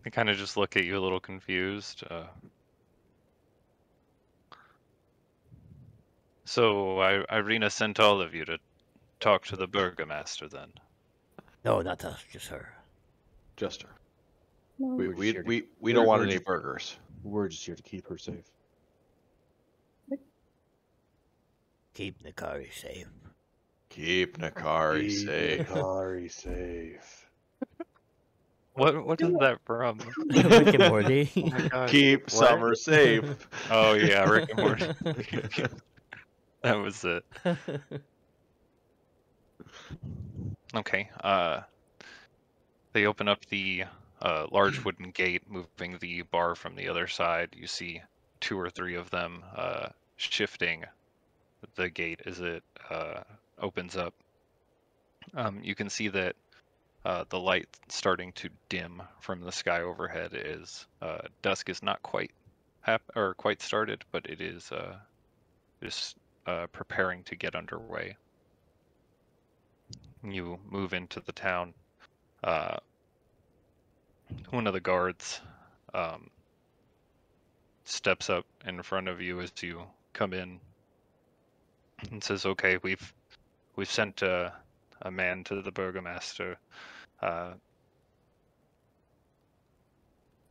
They kind of just look at you a little confused. So Irina sent all of you to talk to the Burgomaster then. no, not us, just her. Just her. No. We We're just we here to- we, we don't want we're any just- burgers. We're just here to keep her safe. Keep Nacari safe. Keep Nacari safe. Nacari safe. What is that from? Rick and Morty. Oh my God. Keep What? Summer safe. Oh yeah, Rick and Morty. That was it. Okay. They open up the large wooden gate, moving the bar from the other side. You see 2 or 3 of them shifting the gate as it opens up. You can see that the light starting to dim from the sky overhead is dusk is not quite quite started, but it is just preparing to get underway. You move into the town. One of the guards steps up in front of you as you come in and says, "Okay, we've sent a man to the Burgomaster.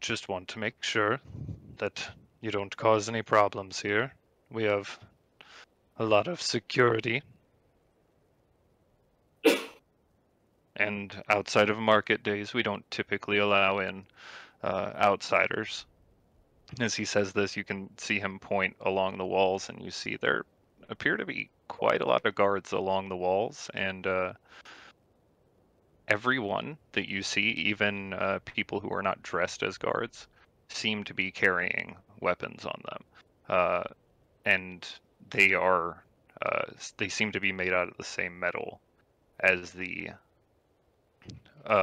Just want to make sure that you don't cause any problems here. We have a lot of security. And outside of market days, we don't typically allow in outsiders." As he says this, you can see him point along the walls, and you see there appear to be quite a lot of guards along the walls, and everyone that you see, even people who are not dressed as guards, seem to be carrying weapons on them. And they are they seem to be made out of the same metal as the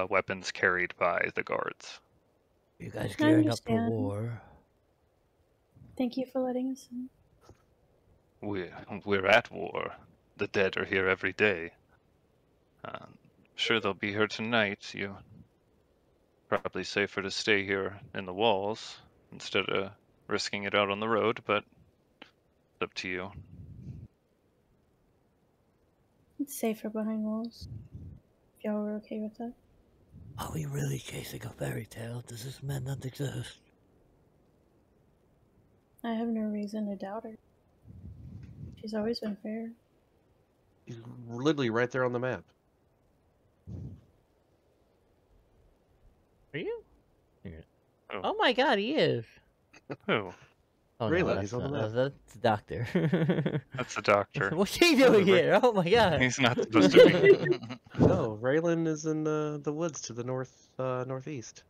weapons carried by the guards. You guys I gearing up for understand. war? Thank you for letting us in. We're at war. The dead are here every day. Sure they'll be here tonight. You probably safer to stay here in the walls instead of risking it out on the road, but it's up to you. It's safer behind walls. If y'all were okay with that. Are we really chasing a fairy tale? Does this man not exist? I have no reason to doubt her. She's always been fair. He's literally right there on the map. Are you? Oh. Oh my god, he is. Who? Oh Raylan, no, he's that's on the not, map. that's the doctor. That's the doctor. What's he doing here? Oh my god. He's not supposed to be. No, Raylan is in the woods to the northeast.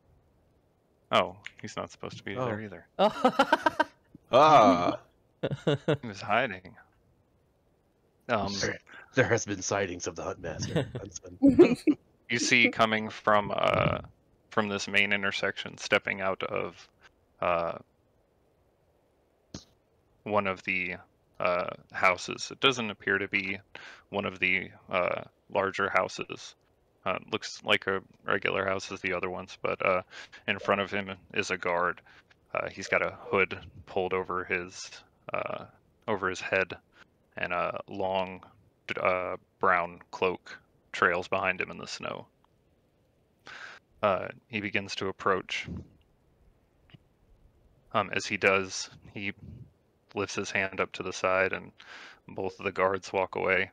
Oh, he's not supposed to be Oh. there either. Oh. Ah. He was hiding. There has been sightings of the Huntsman. You see coming from this main intersection, stepping out of one of the houses. It doesn't appear to be one of the larger houses. Looks like a regular house as the other ones, but in front of him is a guard. He's got a hood pulled over his head, and a long brown cloak trails behind him in the snow. He begins to approach. As he does, he lifts his hand up to the side, and both of the guards walk away.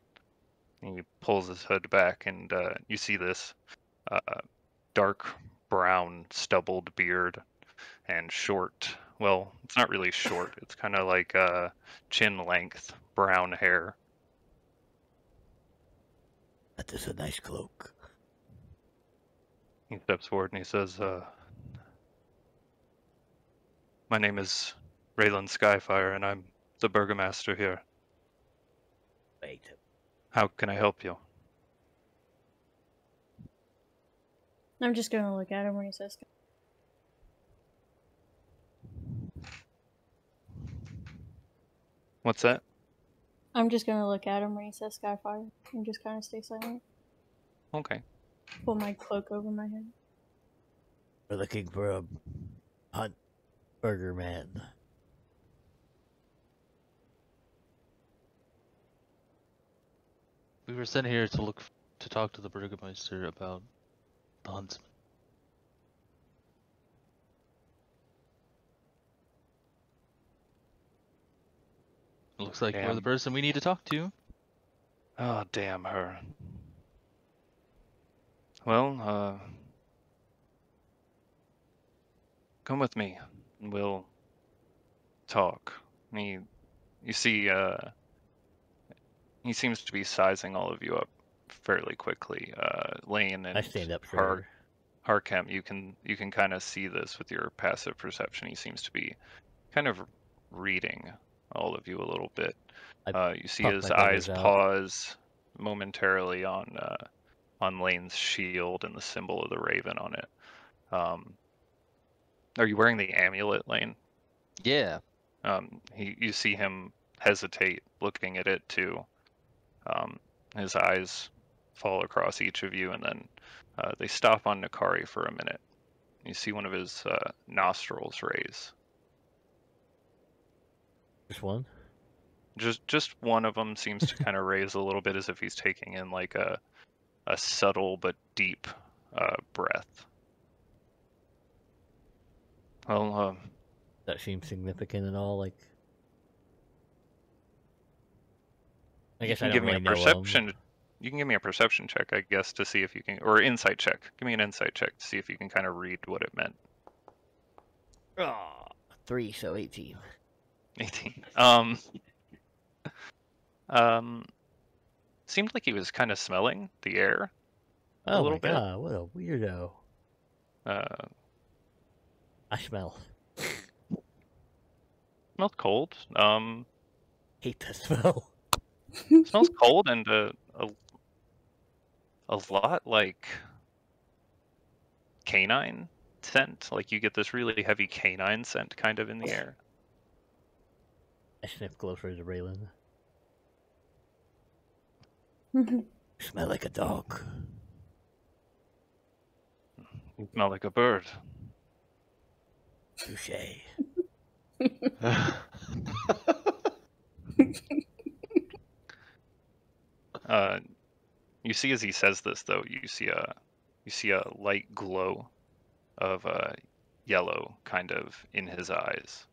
He pulls his hood back, and you see this dark brown stubbled beard and short. Well, it's not really short. It's kind of like chin length brown hair. That is a nice cloak. He steps forward and he says, "My name is Raylan Skyfire, and I'm the Burgomaster here. Wait. How can I help you?" I'm just gonna look at him when he says. What's that? I'm just gonna look at him when he says Skyfire and just kind of stay silent. Okay. Pull my cloak over my head. We're looking for a hunt burger man. We were sent here to talk to the Burgomaster about the Huntsman. Looks like you're the person we need to talk to. Oh, damn her. Well, come with me, and we'll talk. You see, he seems to be sizing all of you up fairly quickly. Lane and I stand up for Harkem, you can kind of see this with your passive perception. He seems to be kind of reading all of you a little bit. You see his eyes pause momentarily on Lane's shield and the symbol of the raven on it. Are you wearing the amulet, Lane? Yeah. You see him hesitate, looking at it too. His eyes fall across each of you, and then they stop on Nacari for a minute. You see one of his nostrils raise. Just one? Just one of them seems to kind of raise a little bit, as if he's taking in like a subtle but deep breath. Well, that seems significant at all? Like, I guess I don't give me really a perception. You can give me a perception check, I guess, to see if you can, or insight check. Give me an insight check to see if you can kind of read what it meant. 3, so 18. 18. Seemed like he was kind of smelling the air a little bit. Oh my god, what a weirdo. I smell. Smelled cold. Hate that smell. It smells cold and a lot like canine scent. Like you get this really heavy canine scent kind of in the air. I sniff closer to Raylan. Mhm. You smell like a dog. You smell like a bird. Touche. You see as he says this though, you see a light glow of yellow kind of in his eyes.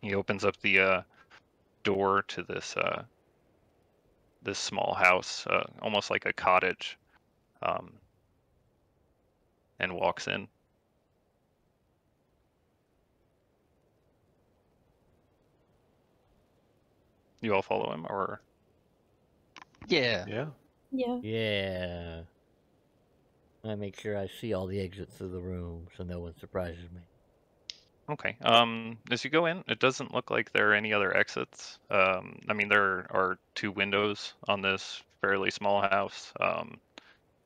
He opens up the door to this small house, almost like a cottage, and walks in. You all follow him, or Yeah. Yeah. Yeah. Yeah. I make sure I see all the exits of the room so no one surprises me. okay. As you go in, it doesn't look like there are any other exits. I mean, there are 2 windows on this fairly small house.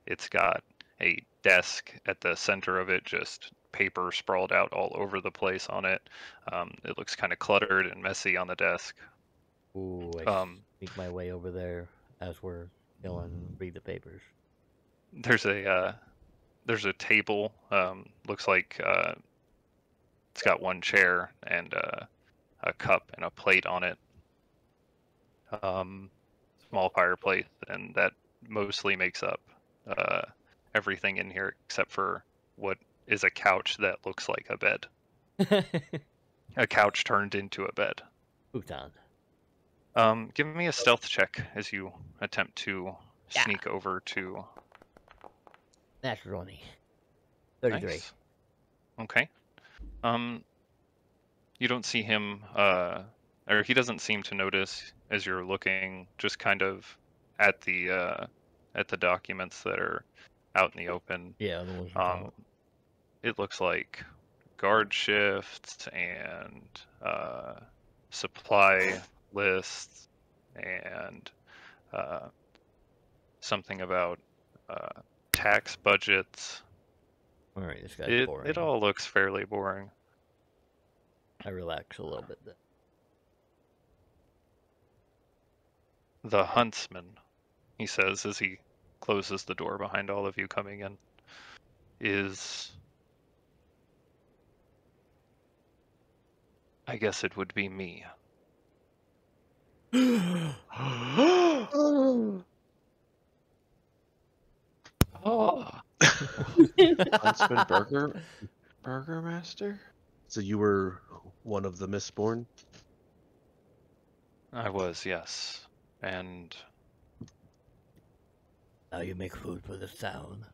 It's got a desk at the center of it, just paper sprawled out all over the place on it. It looks kind of cluttered and messy on the desk. Ooh, I sneak my way over there as we're going read the papers. There's a table. Looks like it's got 1 chair and a cup and a plate on it. Small fireplace, and that mostly makes up everything in here except for what is a couch that looks like a bed. A couch turned into a bed. Futon. Give me a stealth check as you attempt to sneak over to. Natural 20. 33. Nice. Okay. You don't see him, or he doesn't seem to notice as you're looking, just kind of at the documents that are out in the open. Yeah, the ones we're talking about. It looks like guard shifts and supply lists and something about tax budgets. Alright, this guy's boring. It all looks fairly boring. I relax a little bit then. The Huntsman, he says as he closes the door behind all of you coming in, is... I guess it would be me. Oh. Huntsman Burgomaster? So you were one of the Mistborn? I was, yes. And Now you make food for the town.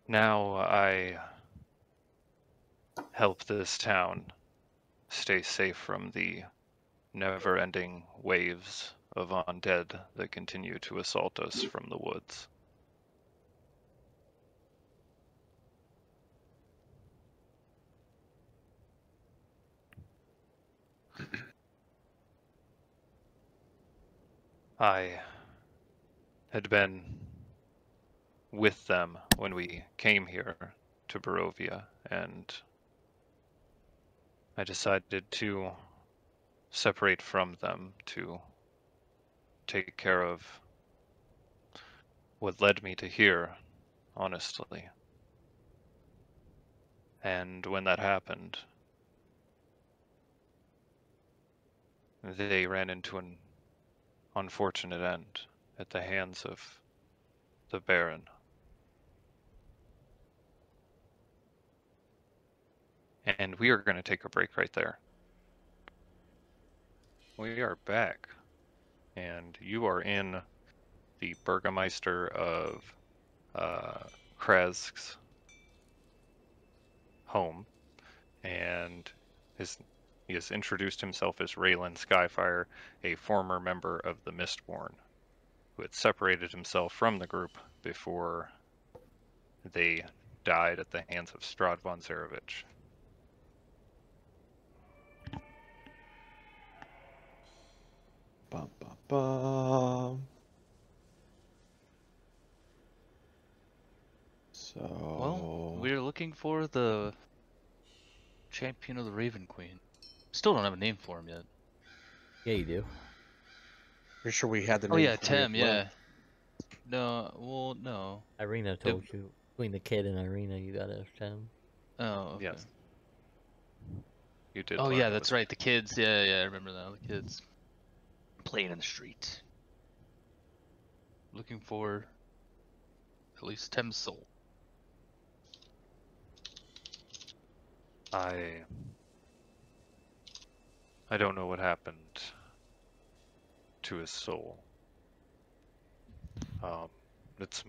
now I help this town stay safe from the never-ending waves of undead that continue to assault us from the woods. I had been with them when we came here to Barovia, and I decided to separate from them to take care of what led me to here, honestly. And when that happened, they ran into an unfortunate end at the hands of the Baron. And we are going to take a break right there. We are back, and you are in the Burgomaster of Krezk's home, and he has introduced himself as Raylan Skyfire, a former member of the Mistborn, who had separated himself from the group before they died at the hands of Strahd von Zarevich. Bum, bum, bum. So. Well, we're looking for the champion of the Raven Queen. Still don't have a name for him yet. Yeah, you do. Pretty sure we had the Oh name yeah, for you as Tem. well. Yeah. No. Well, no. Irina told you. Between the kid and Irina, you got to Tem. Oh. Okay. Yes. You did. Oh learn yeah, it that's was- right. The kids. Yeah. I remember now. The kids playing in the street. Looking for at least Tem's soul. I don't know what happened to his soul. It's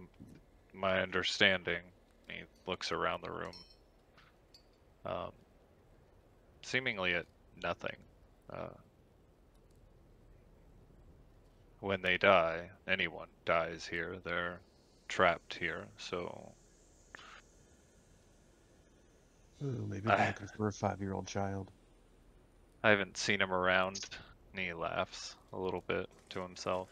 my understanding. He looks around the room, seemingly at nothing. When they die, anyone dies here, they're trapped here, so Ooh, maybe they're looking for a 5-year-old child. I haven't seen him around, and he laughs a little bit to himself.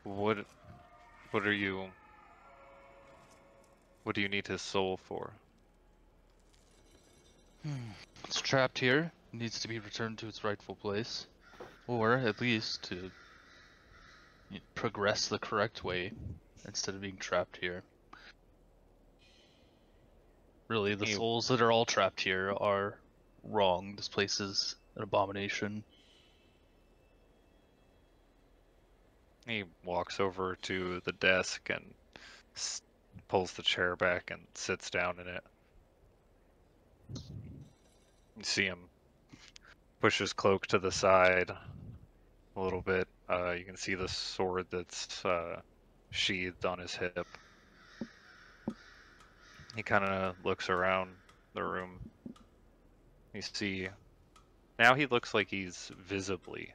What are you... What do you need his soul for? It's trapped here. It needs to be returned to its rightful place, or at least to progress the correct way instead of being trapped here. Really, the You- souls that are all trapped here are wrong. This place is an abomination. He walks over to the desk and pulls the chair back and sits down in it. You see him push his cloak to the side a little bit. You can see the sword that's sheathed on his hip. He kind of looks around the room. You see, now he looks like he's visibly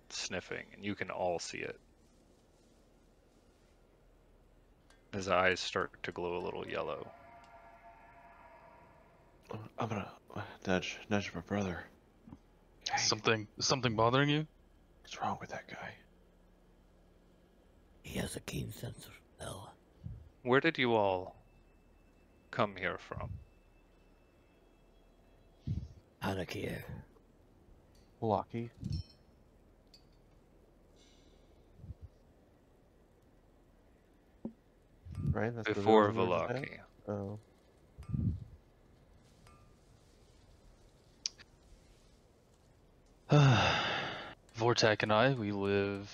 sniffing, and you can all see it. His eyes start to glow a little yellow. I'm gonna nudge my brother. Hey, Something bothering you? what's wrong with that guy? He has a keen sense of smell. Where did you all come here from? Anakir. Lucky. Right? That's Before what those words Velaki. meant? Oh. Vortak and I, we live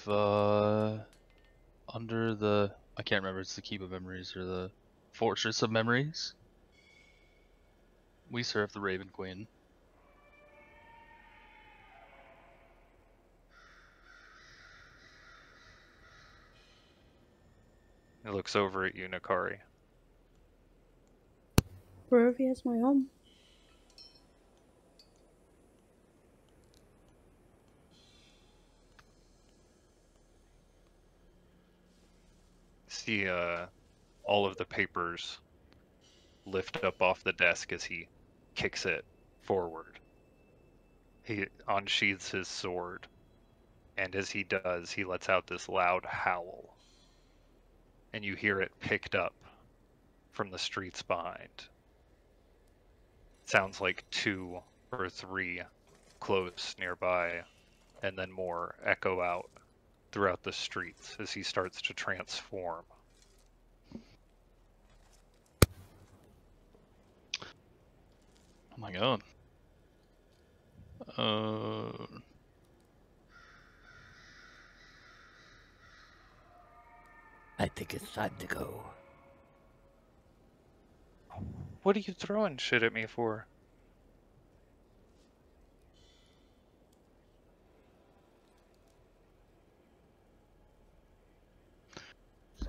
under the, I can't remember, it's the Keep of Memories or the Fortress of Memories. We serve the Raven Queen. He looks over at you, Nacari. Barovia is my home. See all of the papers lift up off the desk as he kicks it forward. He unsheathes his sword, and as he does, he lets out this loud howl. And you hear it picked up from the streets behind. Sounds like 2 or 3 close nearby, and then more echo out throughout the streets as he starts to transform. Oh my god. I think it's time to go. What are you throwing shit at me for?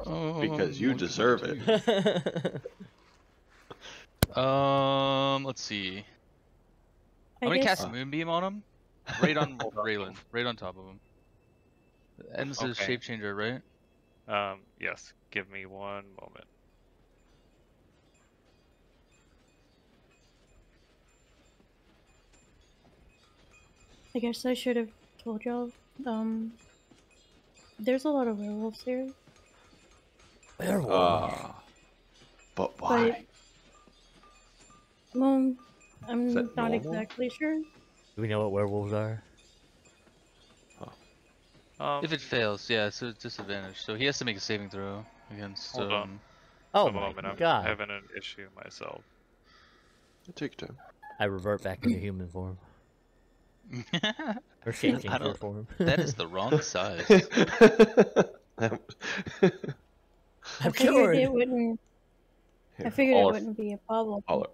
Because you deserve it. Let's see. I'm gonna cast a Moonbeam on him. Right on Raylan. Right on top of him. Ends is Okay. shape changer, right? Yes. Give me one moment. I guess I should have told y'all. There's a lot of werewolves here, Werewolf. But but why? well, Is I'm that not normal? exactly sure. Do we know what werewolves are? If it fails, yeah, it's a disadvantage. So he has to make a saving throw against. Hold on. Oh a my moment. I'm god. having an issue myself. Take your time. I revert back into human form. Or shape I changer don't. form. That is the wrong size. I'm I figured cured. it wouldn't. I figured it wouldn't be a problem. all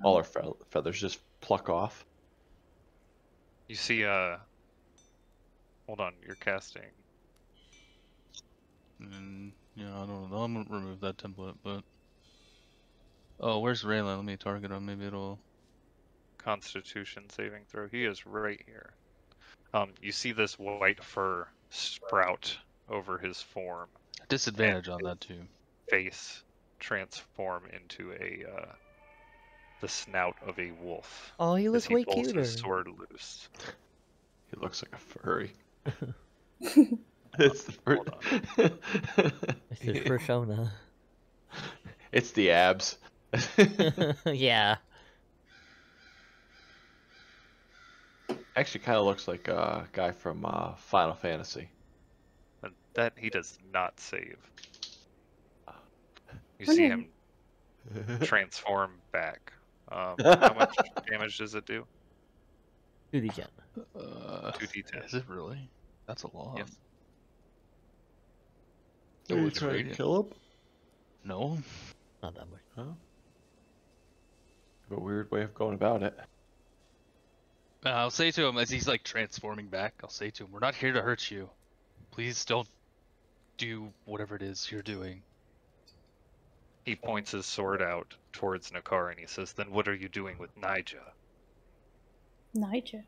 our feathers just pluck off. You see, hold on. You're casting. Yeah, I don't know. I'm gonna remove that template, but. Oh, where's Raylan? Let me target him. Maybe it'll. Constitution saving throw. He is right here. You see this white fur sprout over his form. Disadvantage on that too. Face transform into the snout of a wolf. Oh, he as looks he way pulls cuter. his sword loose. He looks like a furry. It's the Hold It's his persona. It's the abs. Yeah. Actually, kind of looks like a guy from Final Fantasy. And that he does not save. You Okay. see him transform back. How much damage does it do? 2d10. 2d10. Is it really? That's a lot. Yes. Oh, it's radiant. kill him? No. Not that much. Huh? A weird way of going about it. I'll say to him as he's like transforming back, I'll say to him, we're not here to hurt you. Please don't do whatever it is you're doing. He points his sword out towards Nacari and he says, "Then what are you doing with Nija?" Nija.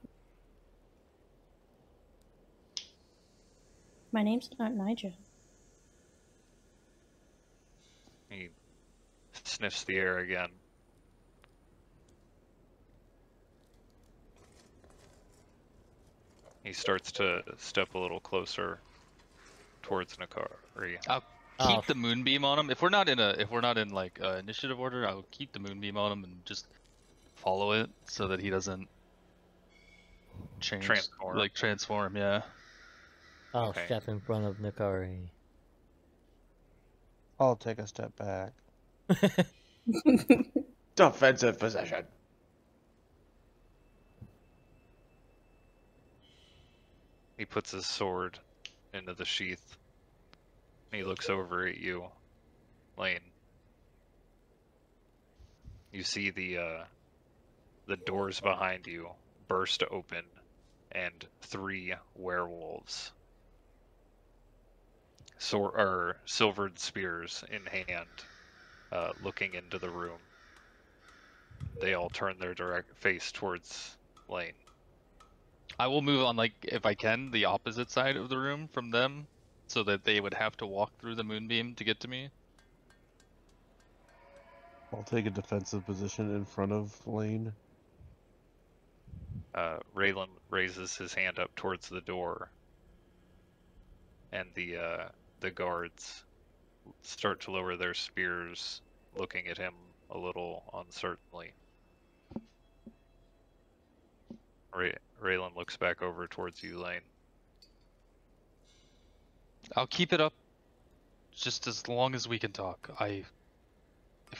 My name's not Nija. He sniffs the air again. He starts to step a little closer towards Nacari. I'll keep the moonbeam on him. If we're not in like initiative order, I'll keep the moonbeam on him and just follow it so that he doesn't change. Transform, yeah. I'll Okay. step in front of Nacari. I'll take a step back. Defensive possession. He puts his sword into the sheath. He looks over at you, Lane. You see the doors behind you burst open, and 3 werewolves, silvered spears in hand, looking into the room. They all turn their direct face towards Lane. I will move on, like, if I can, the opposite side of the room from them, so that they would have to walk through the moonbeam to get to me. I'll take a defensive position in front of Lane. Raylan raises his hand up towards the door, and the guards start to lower their spears, looking at him a little uncertainly. Raylan looks back over towards you, Lane. I'll keep it up just as long as we can talk.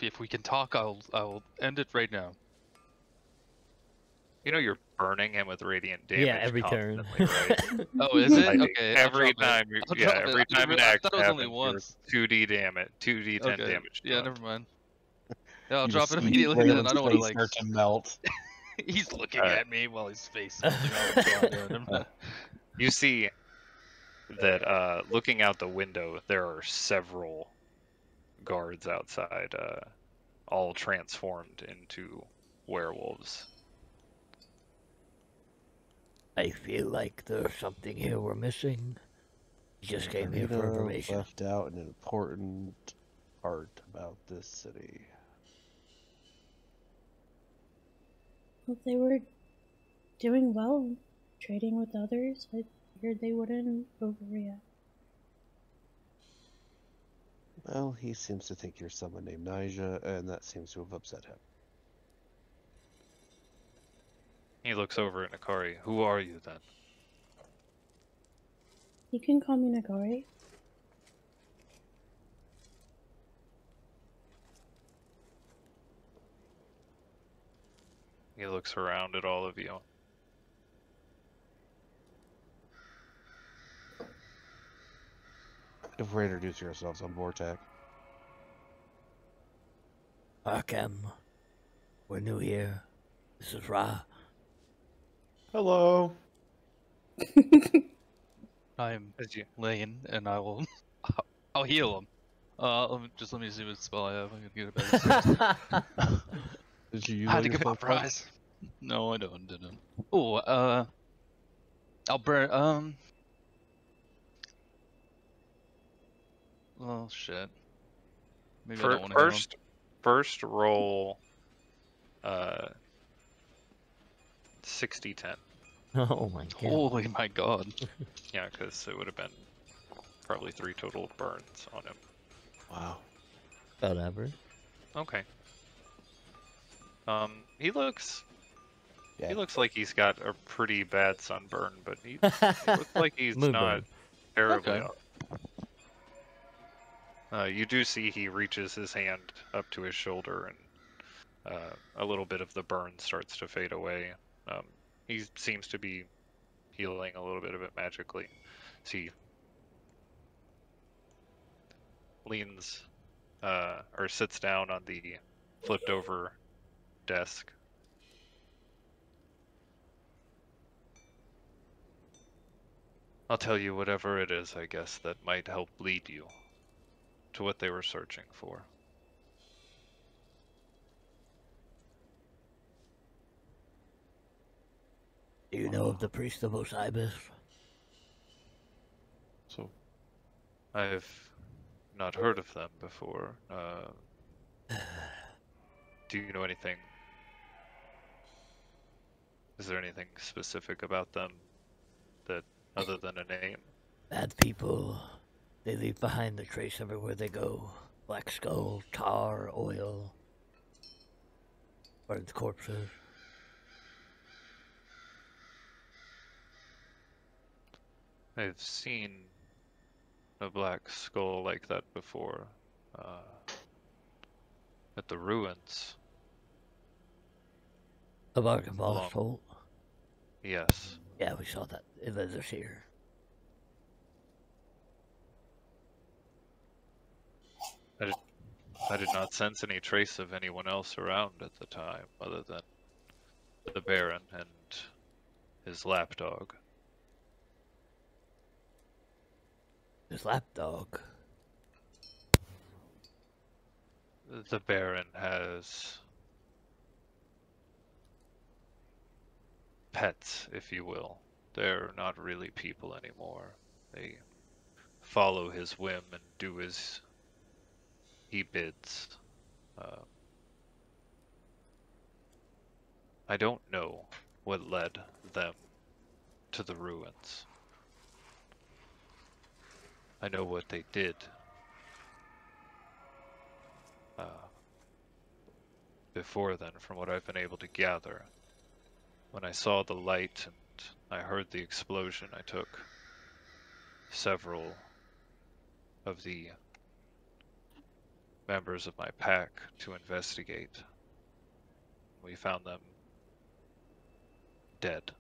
If we can talk, I'll end it right now. You know you're burning him with radiant damage. Yeah, every turn. constantly, right? Oh, is it? Like, Okay. I'll every drop it. time, I'll yeah, drop it. every time an I act thought it was only happens, once. you're 2d10 Okay. damage. Yeah, done. never mind. Yeah, I'll You drop just it see immediately because I Raylan's don't want to face like. start to melt. He's looking Alright. at me while his face is melting off. Yeah, never mind. You see that looking out the window, there are several guards outside, all transformed into werewolves. I feel like there's something here we're missing. You just came here for Rita information. left out an important part about this city. Well, they were doing well, trading with others. I figured they wouldn't overreact. Well, he seems to think you're someone named Nija, and that seems to have upset him. He looks over at Nacari. Who are you then? You can call me Nacari. He looks around at all of you. If we're introducing ourselves, I'm Vortak. Arkham, we're new here. This is Ra. Hello. I'm As you, Lane, and I will. I'll heal him. Let me see what spell I have. I can get a better. Did you use Had all to your get my spell slots? prize. No, I didn't. Oh, I'll burn. Oh shit. Maybe I don't want to heal him. first roll 60-10. Oh my god. Holy my god. Yeah, because it would have been probably 3 total burns on him. Wow. Whatever. Okay. He looks Yeah. like he's got a pretty bad sunburn, but he looks like he's not Moonburn. terribly Okay. off. You do see he reaches his hand up to his shoulder, and a little bit of the burn starts to fade away. He seems to be healing a little bit of it magically. So he leans or sits down on the flipped over desk. I'll tell you whatever it is, I guess, that might help lead you to what they were searching for. Do you know of the priest of Osiris? So, I've not heard of them before. Do you know anything? Is there anything specific about them that, other than a name? Bad people. They leave behind the trace everywhere they go. Black skull, tar, oil. Burned corpses. I've seen a black skull like that before. At the ruins. Of Arkham Long- Vault. Yes. Yeah, we saw that. It lives here. I did not sense any trace of anyone else around at the time, other than the Baron and his lapdog. His lapdog. The Baron has pets, if you will. They're not really people anymore. They follow his whim and do as he bids. I don't know what led them to the ruins. I know what they did. Before then, from what I've been able to gather, when I saw the light and I heard the explosion, I took several of the members of my pack to investigate. We found them dead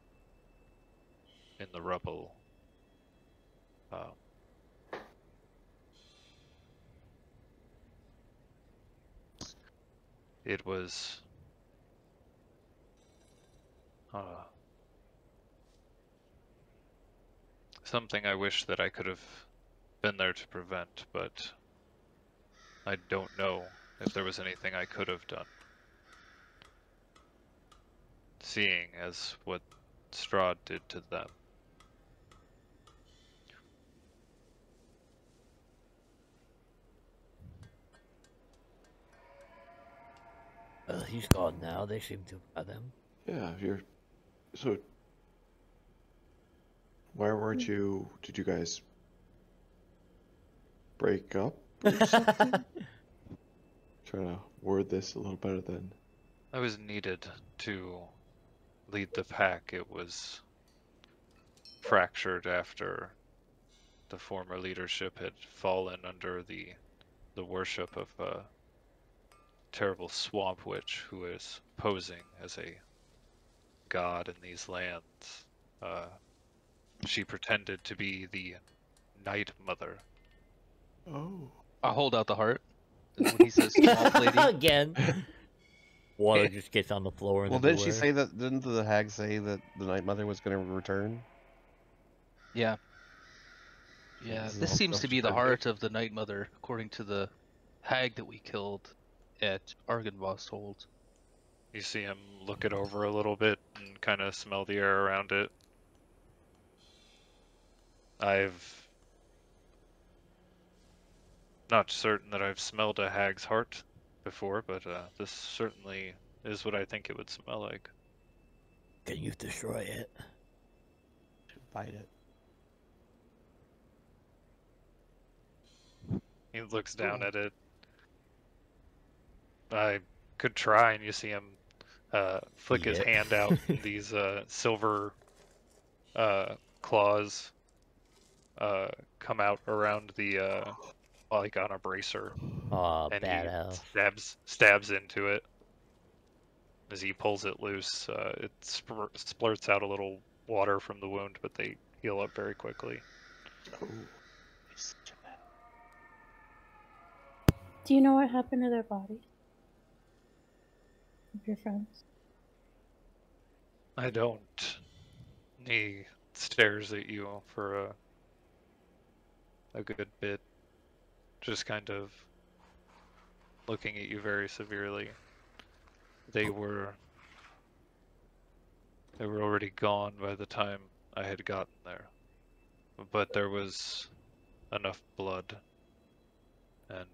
in the rubble. It was something I wish that I could have been there to prevent, but I don't know if there was anything I could have done. Seeing as what Strahd did to them. He's gone now. They seem to have got him. Yeah, you're. So. Why weren't you? Did you guys break up or something? Trying to word this a little better than. I was needed to lead the pack. It was fractured after the former leadership had fallen under the worship of a terrible swamp witch who is posing as a god in these lands. She pretended to be the Night Mother. Oh. I hold out the heart. When he says swamp lady. Again. Water just gets on the floor. And Well, didn't she everywhere. say that? Didn't the hag say that the Night Mother was going to return? Yeah. Yeah, this seems to be the heart of the Night Mother, according to the hag that we killed at Argynvosthold. You see him look it over a little bit and kind of smell the air around it. I've not certain that I've smelled a hag's heart before, but this certainly is what I think it would smell like. Can you destroy it? Bite it. He looks down at it. I could try, and you see him flick his hand out. And these silver claws come out around the like on a bracer. Aw, and badass. he stabs into it. As he pulls it loose, it splurts out a little water from the wound, but they heal up very quickly. Do you know what happened to their bodies? Of your friends? I don't. He stares at you for a good bit, just kind of looking at you very severely. They were already gone by the time I had gotten there, but there was enough blood, and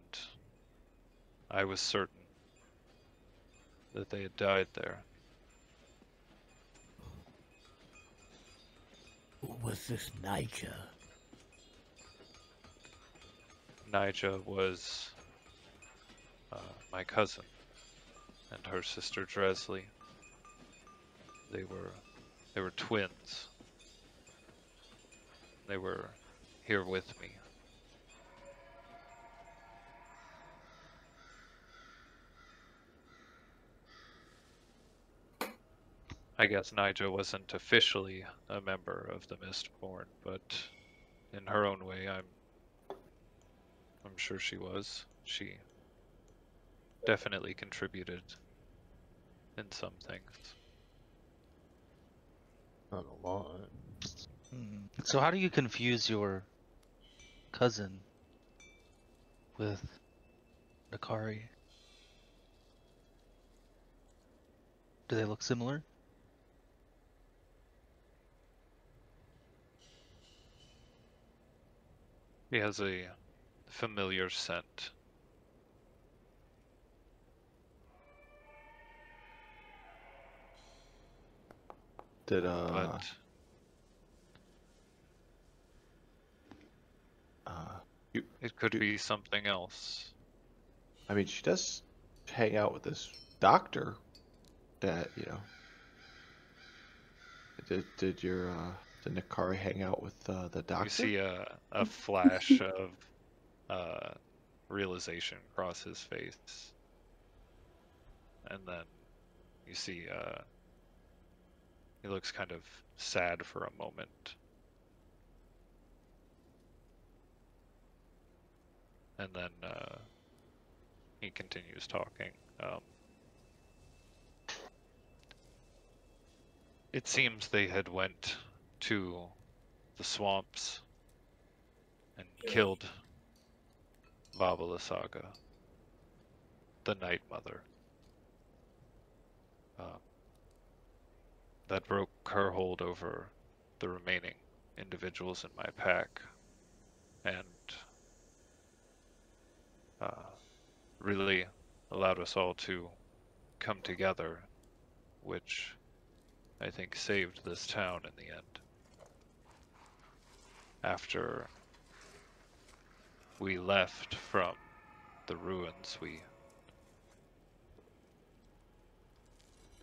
I was certain that they had died there. Who was this Nija? Nija was my cousin and her sister Dresley. They were twins. They were here with me. I guess Nija wasn't officially a member of the Mistborn, but in her own way, I'm sure she was. She definitely contributed in some things. Not a lot. So how do you confuse your cousin with Nacari? Do they look similar? He has a familiar scent. Did But it could be something else. I mean, she does hang out with this doctor. That did Nacari hang out with the doctor? You see a flash of realization cross his face, and then you see he looks kind of sad for a moment, and then he continues talking. It seems they had went to the swamps and killed Vabalasaga, the Night Mother. That broke her hold over the remaining individuals in my pack, and really allowed us all to come together, which I think saved this town in the end. After we left from the ruins, we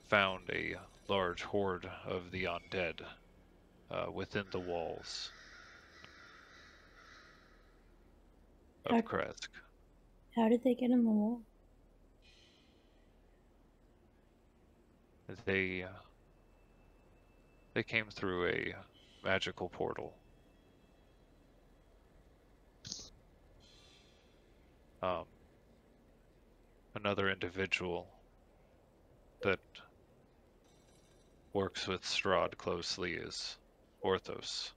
found a large horde of the undead within the walls of Krezk. How did they get in the wall? They came through a magical portal. Another individual that works with Strahd closely is Orthos.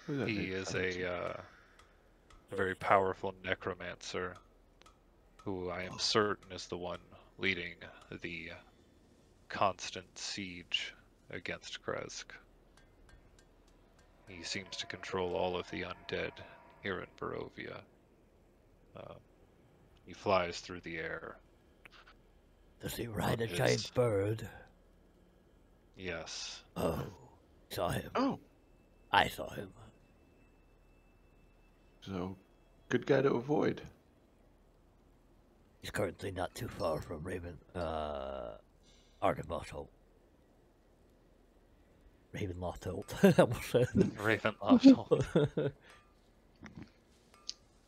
He is a very powerful necromancer who I am certain is the one leading the constant siege against Krezk. He seems to control all of the undead here in Barovia. He flies through the air. Does he ride a giant bird? Yes. Oh, saw him. Oh, I saw him. so good guy to avoid. He's currently not too far from Argonmoth Holt. Ravenloft Holt. I almost said. Ravenloft Holt.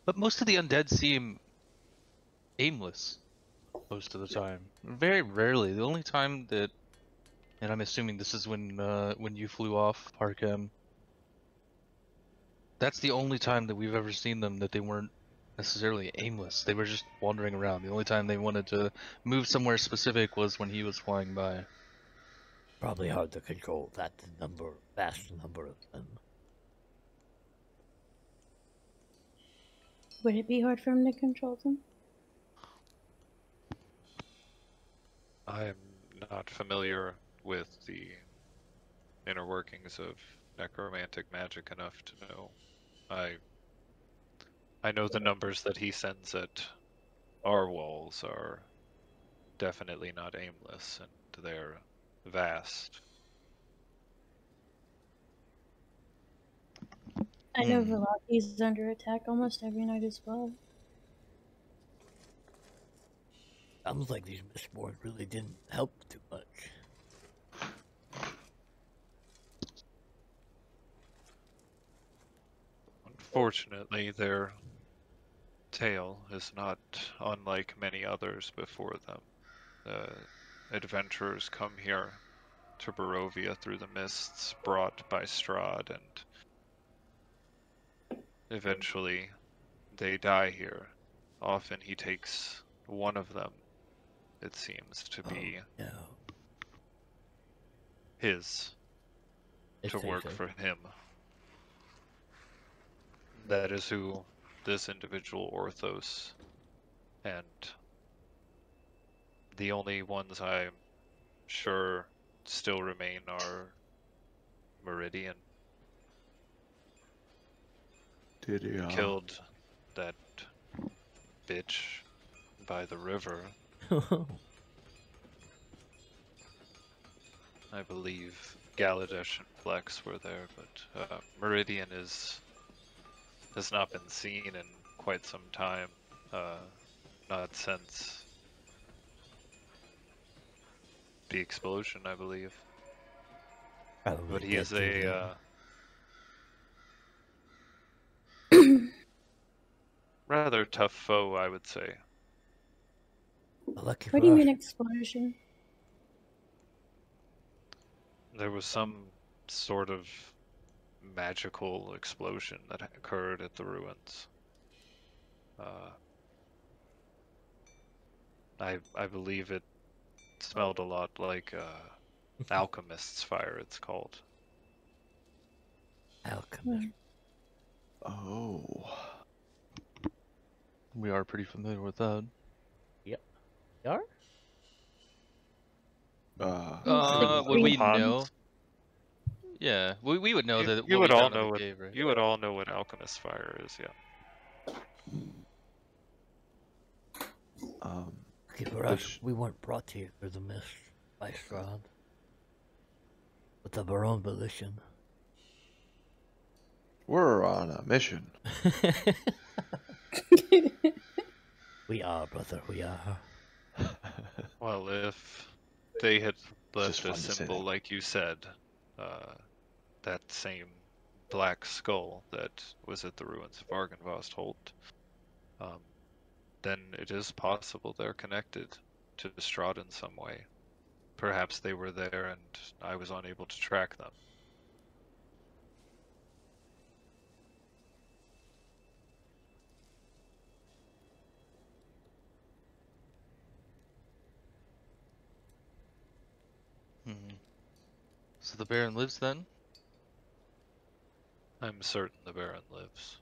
But most of the undead seem aimless most of the time. Very rarely. The only time that, and I'm assuming this is when you flew off Harkem. That's the only time that we've ever seen them that they weren't necessarily aimless. They were just wandering around. The only time they wanted to move somewhere specific was when he was flying by. Probably hard to control that vast number of them. Would it be hard for him to control them? I am not familiar with the inner workings of necromantic magic enough to know. I know the numbers that he sends at our walls are definitely not aimless, and they're vast. I know Velaki's under attack almost every night as well. Sounds like these Mistborn really didn't help too much. Unfortunately, their tale is not unlike many others before them. The adventurers come here to Barovia through the mists brought by Strahd, and eventually they die here. Often he takes one of them, it seems to be his, to work for him. That is who this individual Orthos, and the only ones I'm sure still remain are Meridian. Did he Killed that bitch by the river. I believe Galadesh and Flex were there, but Meridian has not been seen in quite some time. Not since the explosion, I believe. But he is a rather tough foe, I would say. What do you mean explosion? There was some sort of magical explosion that occurred at the ruins. I believe it smelled a lot like alchemist's fire, it's called. Alchemist. Oh. We are pretty familiar with that. Yep. You are? Would we know? Yeah, we would know that. You what would we all found in know the what cave, right? you would all know what alchemist fire is, yeah. Okay, for us, we weren't brought here through the mist by Strahd, but of our own volition. We're on a mission. We are, brother, we are. Well, if they had just left a fun to say symbol that. like you said, that same black skull that was at the ruins of Argynvost Holt, then it is possible they're connected to Strahd in some way. Perhaps they were there and I was unable to track them. So the Baron lives then? I'm certain the Baron lives.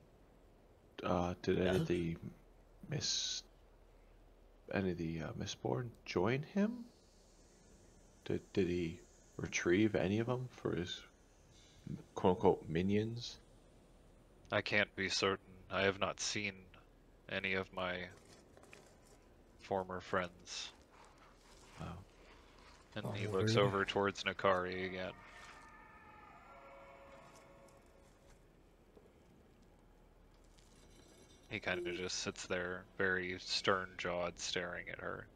Did any of the Mistborn join him? Did he retrieve any of them for his quote unquote minions? I can't be certain. I have not seen any of my former friends. Wow. And he looks over towards Nacari again. He kind of just sits there, very stern-jawed, staring at her.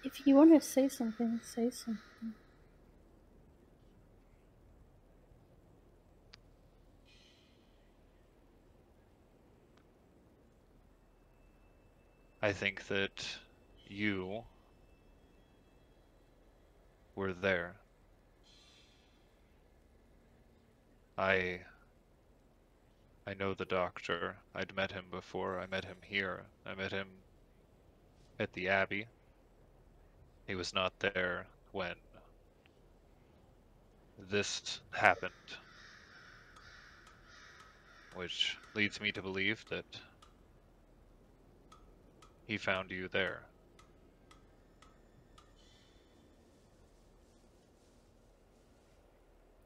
If you want to say something, say something. I think that you were there. I know the doctor. I'd met him before. I met him here. I met him at the Abbey. He was not there when this happened. Which leads me to believe that he found you there.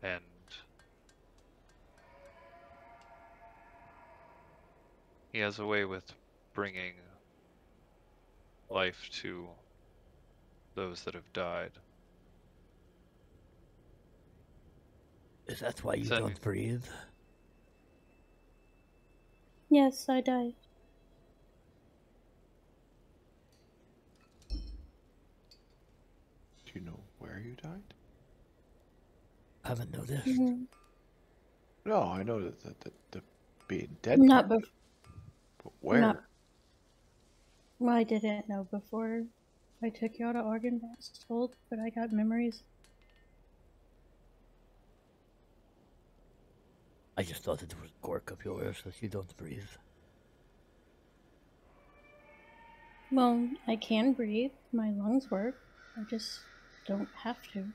And he has a way with bringing life to those that have died. Is that why you don't breathe? Yes, I died. Do you know where you died? Haven't noticed. Mm-hmm. No, I know that the being dead. Not before. But where? Well, I didn't know before I took you out of Argynvost Holt, but I got memories. I just thought it was a quirk of yours that you don't breathe. Well, I can breathe. My lungs work. I just don't have to.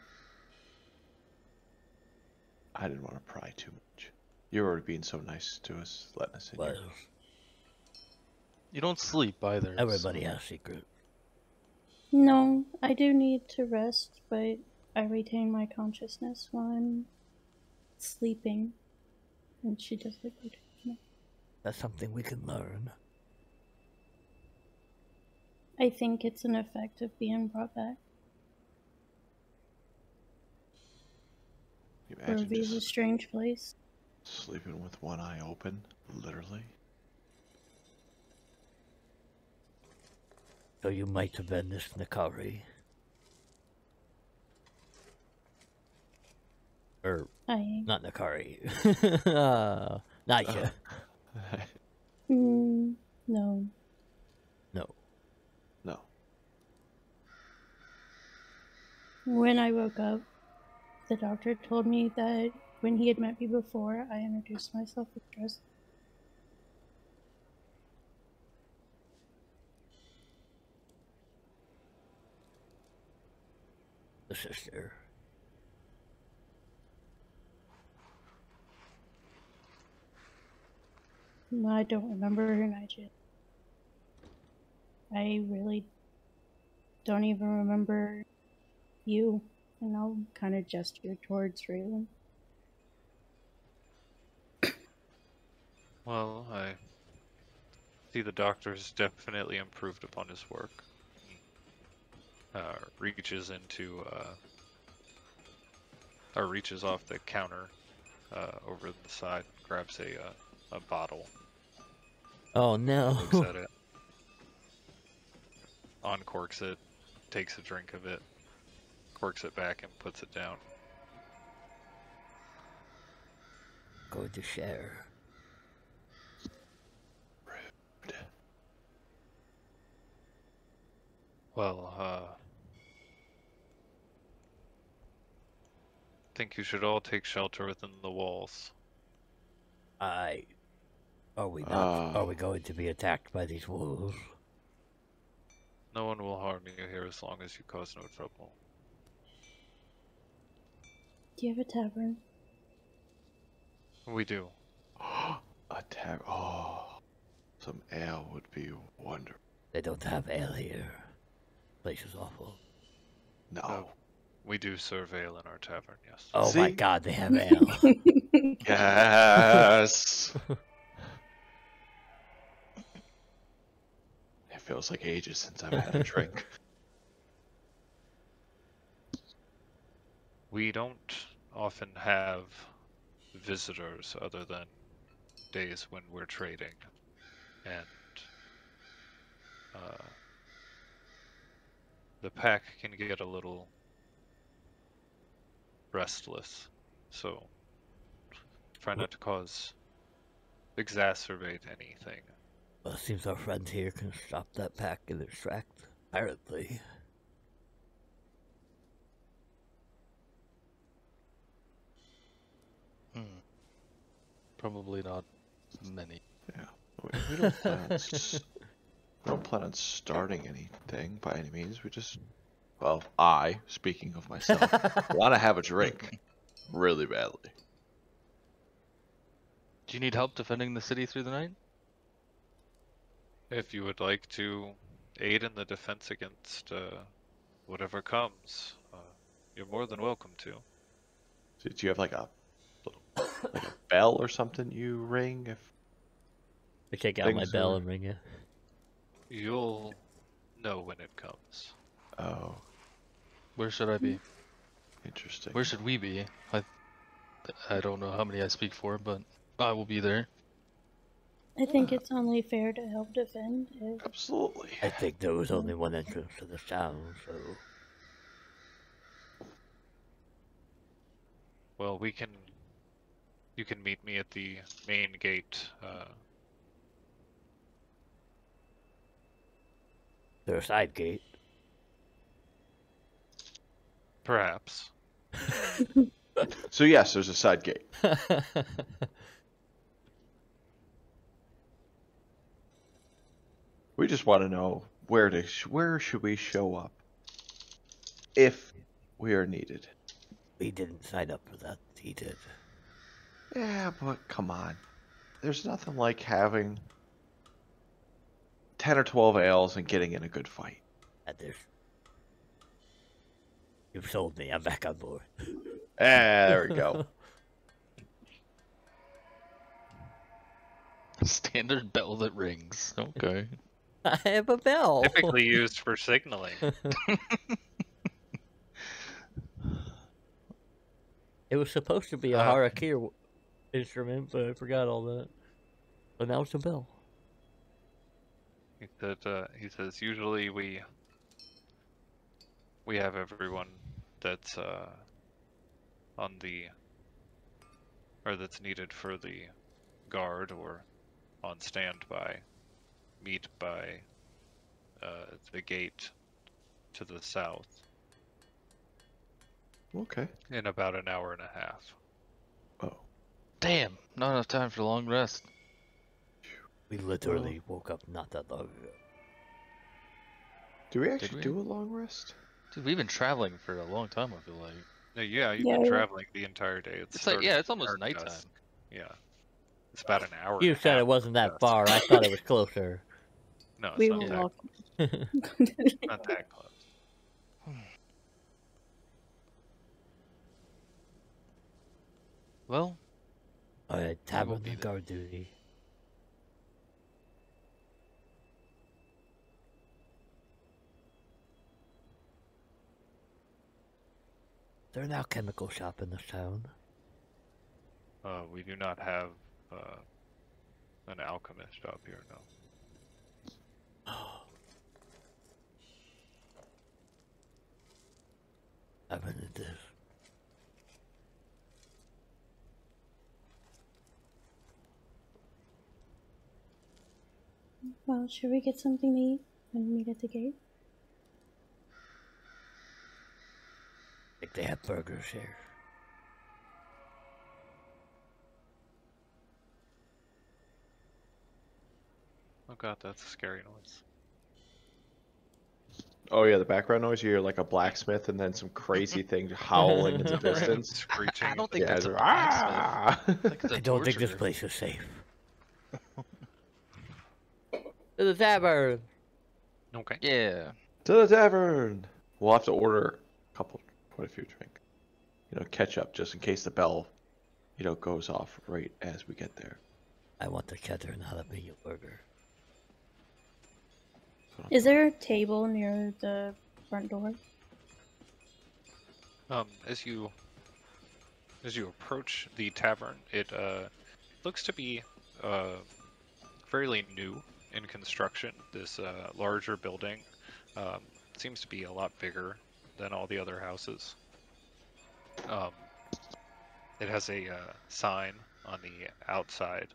I didn't want to pry too much. You were being so nice to us, letting us in. Well, Here. You don't sleep either. Everybody has secrets. No, I do need to rest, but I retain my consciousness while I'm sleeping. And she just looked at me. That's something we can learn. I think it's an effect of being brought back. You imagine Ruby's a just strange place. sleeping with one eye open, literally. So you might have been this Nacari. Or, not Nacari. Naija. No. No. No. When I woke up, the doctor told me that when he had met me before, I introduced myself as Krezk. The sister. I don't remember her, Nigel. I really don't even remember you. And I'll kind of gesture towards Raylan. Well, I see the doctor's definitely improved upon his work. Reaches into, or reaches off the counter over the side, grabs a bottle, Oh no. looks at it, uncorks it, takes a drink of it, corks it back, and puts it down. Going to share. Well, think you should all take shelter within the walls. Are we not? Are we going to be attacked by these wolves? No one will harm you here as long as you cause no trouble. Do you have a tavern? We do. A tab. Oh, some ale would be wonderful. They don't have ale here. Place is awful. No. We do serve ale in our tavern, yes. Oh See? my god, they have ale. Yes. It feels like ages since I've had a drink. We don't often have visitors other than days when we're trading. And the pack can get a little restless. So try not to exacerbate anything. Well, it seems our friends here can stop that pack in its tracks, apparently. Probably not many. Yeah. We don't plan on we don't plan on starting anything by any means. We just, well, speaking of myself, want to have a drink really badly. Do you need help defending the city through the night? If you would like to aid in the defense against whatever comes, you're more than welcome to. Do you have like a bell or something you ring if I take out my things bell are- and ring it. You'll know when it comes. Oh, Where should I be? interesting. Where should we be? I don't know how many I speak for, but I will be there. I think it's only fair to help defend. Absolutely. I think there was only one entrance to this town, so... Well, you can meet me at the main gate. There's a side gate. Perhaps. So yes, there's a side gate. We just want to know where should we show up if we are needed. We didn't sign up for that, he did. Yeah, but come on. There's nothing like having 10 or 12 ales and getting in a good fight. And there's... You've sold me, I'm back on board. There we go. Standard bell that rings. Okay. I have a bell! Typically used for signaling. It was supposed to be a harakiri instrument, but I forgot all that. But now it's a bell. He says usually we have everyone that's on the that's needed for the guard or on standby meet by the gate to the south. Okay. In about an hour and a half. Oh. Damn, not enough time for a long rest. We literally woke up not that long ago. Do we actually we? do a long rest? Dude, we've been traveling for a long time, I feel like. No, yeah, you've been traveling the entire day. It's like, yeah, it's almost dark nighttime. dusk. Yeah. It's about an hour. You and a said half it wasn't that dusk. far, I thought it was closer. No, it's We not will that, walk. not that close. Well, Alright, I will tavern be and there. guard duty. there an alchemical shop in this town? We do not have an alchemist shop here, no. I've been at this. Well, should we get something to eat and meet at the gate? I think they have burgers here. Oh god, that's a scary noise. Oh yeah, the background noise. You hear like a blacksmith and then some crazy thing howling in the distance. Screeching. I don't think Yeah, that's a it's- blacksmith. I think it's a I don't think this torturer. place is safe. To the tavern! Okay. Yeah. To the tavern. We'll have to order quite a few drink. Catch up just in case the bell, goes off right as we get there. I want to catch her and how to make a burger. Is there a table near the front door? As you approach the tavern, it looks to be fairly new in construction. This larger building seems to be a lot bigger than all the other houses. It has a sign on the outside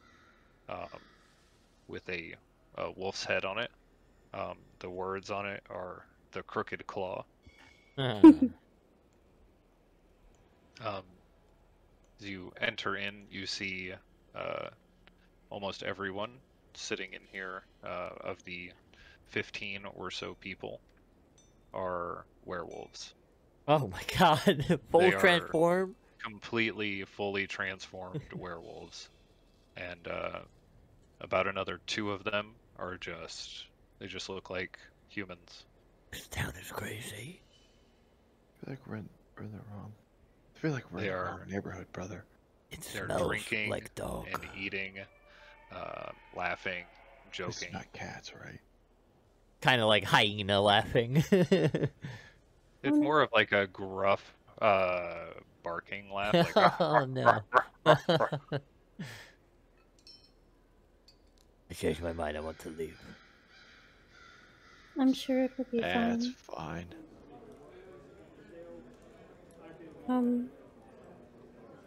with a wolf's head on it. The words on it are the Crooked Claw. As you enter in, you see almost everyone sitting in here. Of the 15 or so people are werewolves. Oh my god, full They are- transform? Completely, fully transformed werewolves. And about another 2 of them are they just look like humans. This town is crazy. I feel like we're in the wrong. I feel like we're in the wrong neighborhood, brother. It They're smells drinking like dog. and eating, laughing, This joking. is not cats, right? Kind of like hyena laughing. It's more of like a gruff, barking laugh. Like, Oh no. I changed my mind, I want to leave. I'm sure it will be That's fine. fine.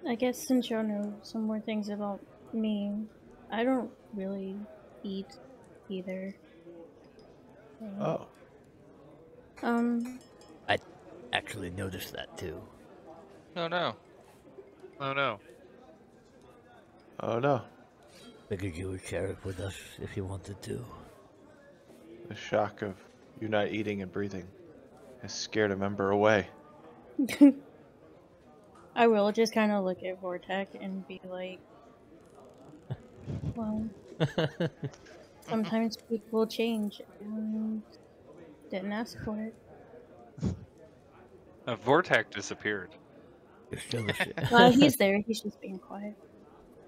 I guess since y'all know some more things about me, I don't really eat either. Oh. I actually noticed that too. No, no. oh no. Oh no. Figured you would share it with us if you wanted to. The shock of you not eating and breathing has scared a member away. I will just kind of look at Vortek and be like, well, sometimes people change and didn't ask for it. Vortek disappeared. You're still the shit. He's there, he's just being quiet.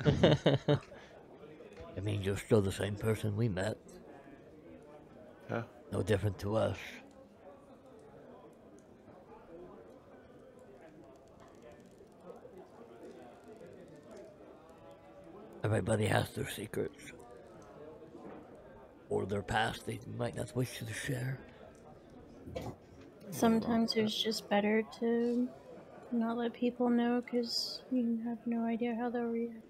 I mean, you're still the same person we met. Yeah. No different to us. Everybody has their secrets. Or their past they might not wish to share. Sometimes it's just better to not let people know because you have no idea how they'll react.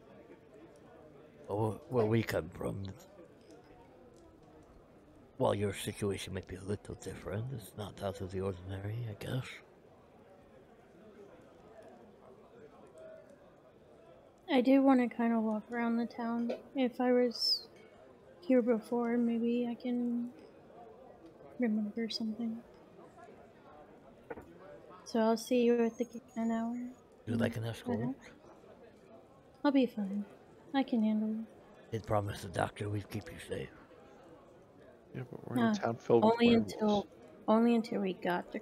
Or where we come from, while your situation might be a little different, it's not out of the ordinary, I guess. I do want to kind of walk around the town. If I was here before, maybe I can remember something. So I'll see you at the gate in an hour. You like an escort? I'll be fine. I can handle it. Did promise the doctor we'd keep you safe. Yeah, but we're in a town filled with Only werewolves. until we got to.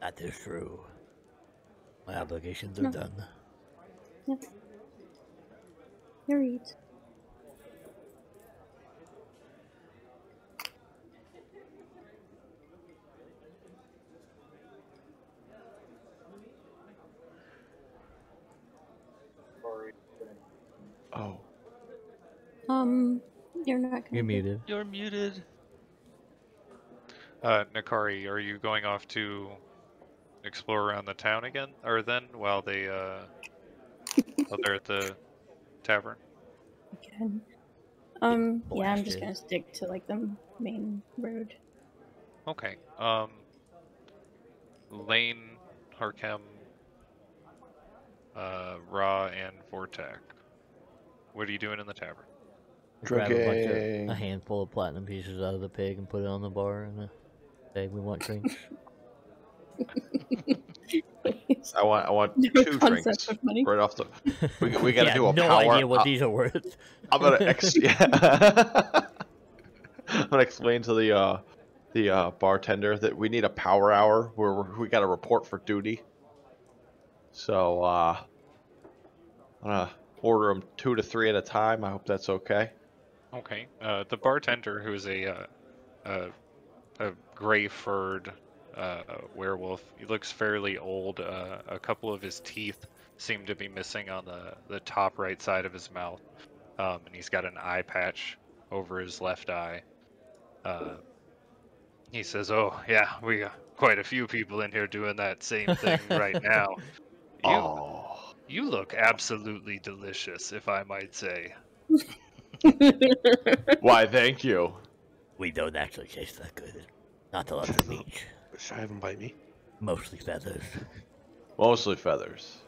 That is true. My obligations are done. Yep. You're eat. You're not gonna. You're muted. You're muted. Nacari, are you going off to explore around the town again, or then while they're at the tavern? Again. Yeah, I'm just gonna stick to like the main road. Okay. Lane, Harkem, Ra, and Vortek. What are you doing in the tavern? Grab a Drinking. handful of platinum pieces out of the pig and put it on the bar and say we want drinks. I want No 2 concept drinks of money. right off the. We gotta Yeah, do a no power. idea what these are worth. I'm gonna I'm gonna explain to the bartender that we need a power hour where we got to report for duty. So I'm gonna order them 2 to 3 at a time. I hope that's okay. Okay. The bartender, who's a gray-furred werewolf, he looks fairly old. A couple of his teeth seem to be missing on the top right side of his mouth, and he's got an eye patch over his left eye. He says, "Oh yeah, we got quite a few people in here doing that same thing right now. You look absolutely delicious, if I might say." Why, thank you. We don't actually taste that good. Not a lot of meat. Should I have him bite me? Mostly feathers. Mostly feathers.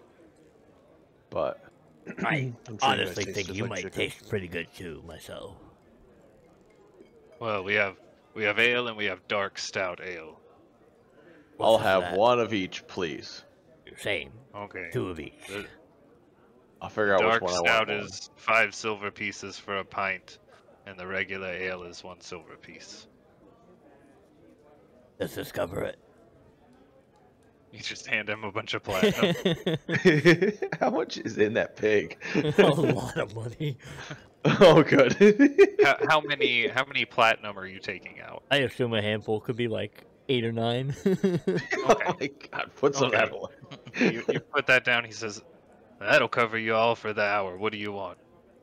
But I I'm sure you guys honestly taste think just you like might chicken. taste pretty good too, myself. Well, we have ale and we have dark stout ale. I'll What's have that? 1 of each, please. Same. Okay. 2 of each. The I'll figure out dark which one I stout want. more. is 5 silver pieces for a pint, and the regular ale is 1 silver piece. Does this cover it? You just hand him a bunch of platinum. How much is in that pig? A lot of money. Oh, good. how many platinum are you taking out? I assume a handful could be like 8 or 9. Oh my God, put some Okay. that away. You put that down. He says, "That'll cover you all for the hour. What do you want?"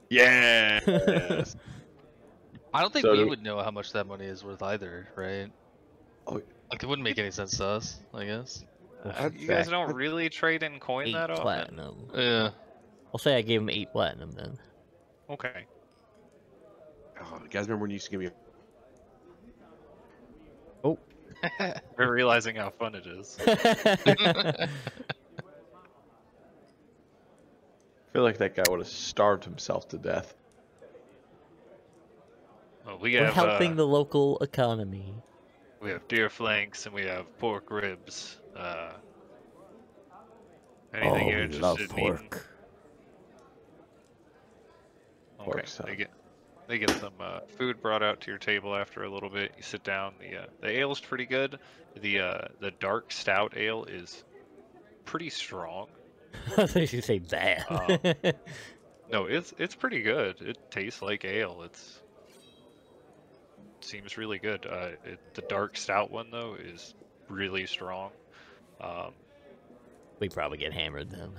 Yes. I don't think So we do- would know how much that money is worth either, right? Oh. Like it wouldn't make any sense to us, I guess. You guys don't really trade in coin 8 that often. platinum. Yeah. I'll say I gave him 8 platinum then. Okay. Oh, you guys remember when you used to give me? We're realizing how fun it is. I feel like that guy would have starved himself to death. Well, we We're have helping the local economy. we have deer flanks and we have pork ribs. Anything you're we love interested in eating? pork. Okay. Pork sub. They get some food brought out to your table after a little bit. You sit down. The ale's pretty good. The dark stout ale is pretty strong. I thought you say bad. No, it's pretty good. It tastes like ale. It seems really good. The dark stout one though is really strong. We probably get hammered then.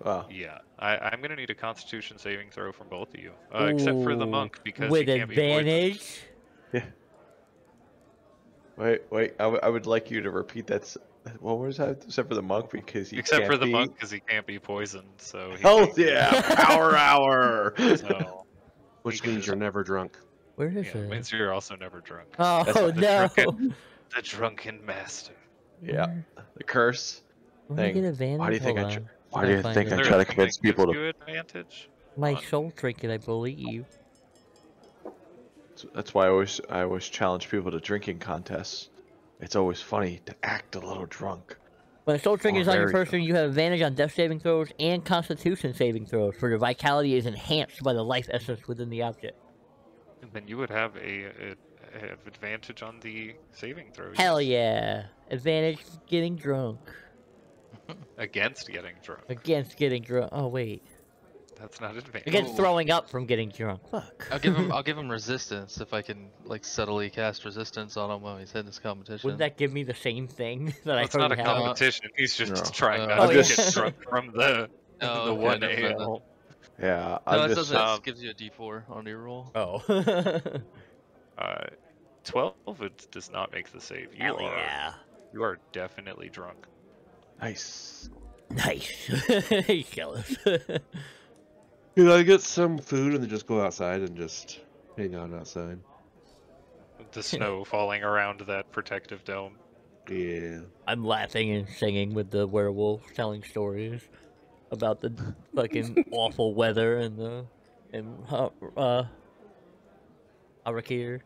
Wow. Yeah, I'm gonna need a Constitution saving throw from both of you, except for the Ooh, monk because with he can't be poisoned. advantage. Wait. I would like you to repeat that. What was that? Except for the monk because he Except can't for the be... monk because he can't be poisoned. So he Hell can't be- yeah! Power hour. So Which means you're never drunk. Where is yeah, it? means you're also never drunk. Oh That's no! The drunken master. Yeah. The curse. Where do I thing. get advantage? Why do you think Hold I? on. Why do you Gotta think find I it. try to Anything convince that gives people to? you advantage? My on- soul trinket, I believe. That's why I always challenge people to drinking contests. It's always funny to act a little drunk. When a soul trinket Or is on your very person, you have advantage on death saving throws and Constitution saving throws, for your vitality is enhanced by the life essence within the object. Then you would have have advantage on the saving throws. Hell yeah! Advantage getting drunk. Against getting drunk. Against getting drunk. Oh wait. That's not advantage. Against Ooh. throwing up from getting drunk. Fuck. I'll give him resistance if I can like subtly cast resistance on him while he's in this competition. Wouldn't that give me the same thing that Well, I it's not a already have? competition. He's just No. trying not Oh, to yeah. get drunk from the Oh, the okay, one never mind ale. Yeah, No, I'm it just. doesn't. It gives you a D4 on your roll. Oh. 12 it does not make the save. Hell yeah. You are definitely drunk. Nice. Nice. He's jealous. Can I get some food and then just go outside and just hang out outside? The snow falling around that protective dome. Yeah. I'm laughing and singing with the werewolf, telling stories about the fucking awful weather and Arakir.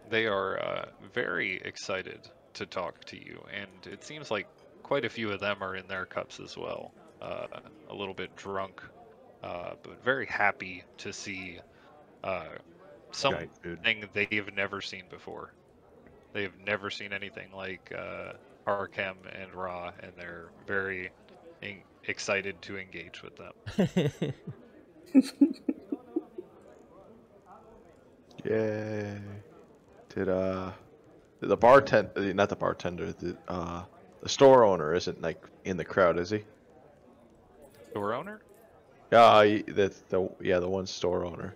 They are very excited to talk to you, and it seems like quite a few of them are in their cups as well. A little bit drunk, but very happy to see something they've never seen before. They've never seen anything like Arkham and Ra, and they're very excited to engage with them. Yay. Did the bartender, not the bartender, the store owner isn't like in the crowd, is he? Store owner? That's the one store owner.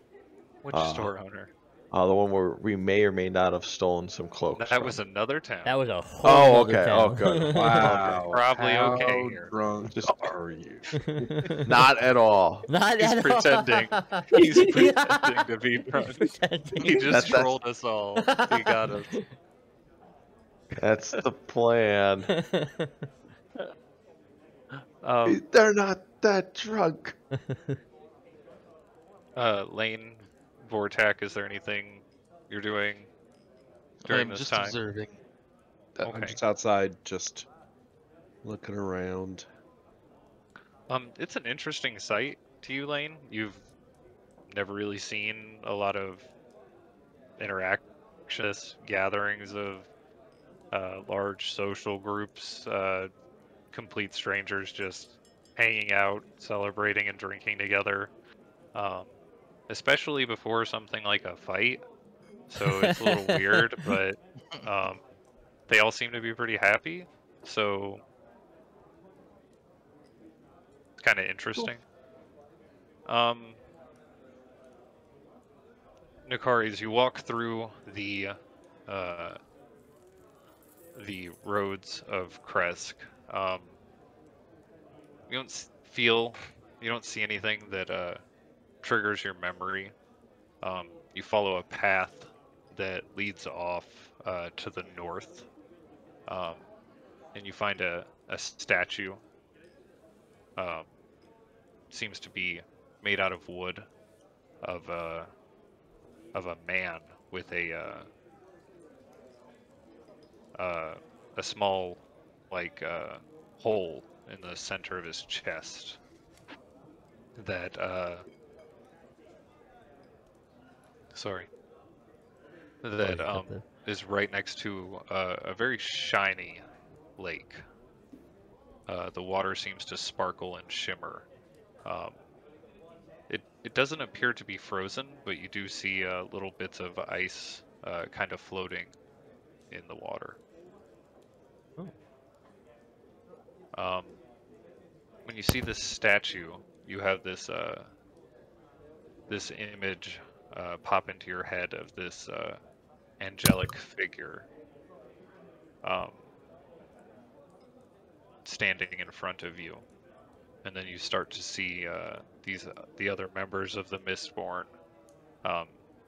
Which store owner? The one where we may or may not have stolen some cloaks. That was another town. That was a whole okay. town. Oh, good. Wow. Probably How okay here. drunk Just- are you? Not at all. Not He's at pretending. all. He's pretending to be drunk. He's pretending. He just That's- trolled us all. He got us. That's the plan. They're not that drunk. Lane, Vortak, is there anything you're doing during I'm this just time? observing. I'm Okay. just outside, just looking around. It's an interesting sight to you, Lane. You've never really seen a lot of interactions, gatherings of large social groups, complete strangers just hanging out, celebrating and drinking together. Especially before something like a fight. So it's a little weird, but they all seem to be pretty happy. So it's kind of interesting. Nacari, as you walk through the roads of Krezk, you don't see anything that triggers your memory. You follow a path that leads off to the north, and you find a statue. Seems to be made out of wood, of a man with a small hole in the center of his chest that is right next to a very shiny lake. The water seems to sparkle and shimmer. It doesn't appear to be frozen, but you do see little bits of ice kind of floating in the water. When you see this statue, you have this image pop into your head of this angelic figure standing in front of you, and then you start to see the other members of the Mistborn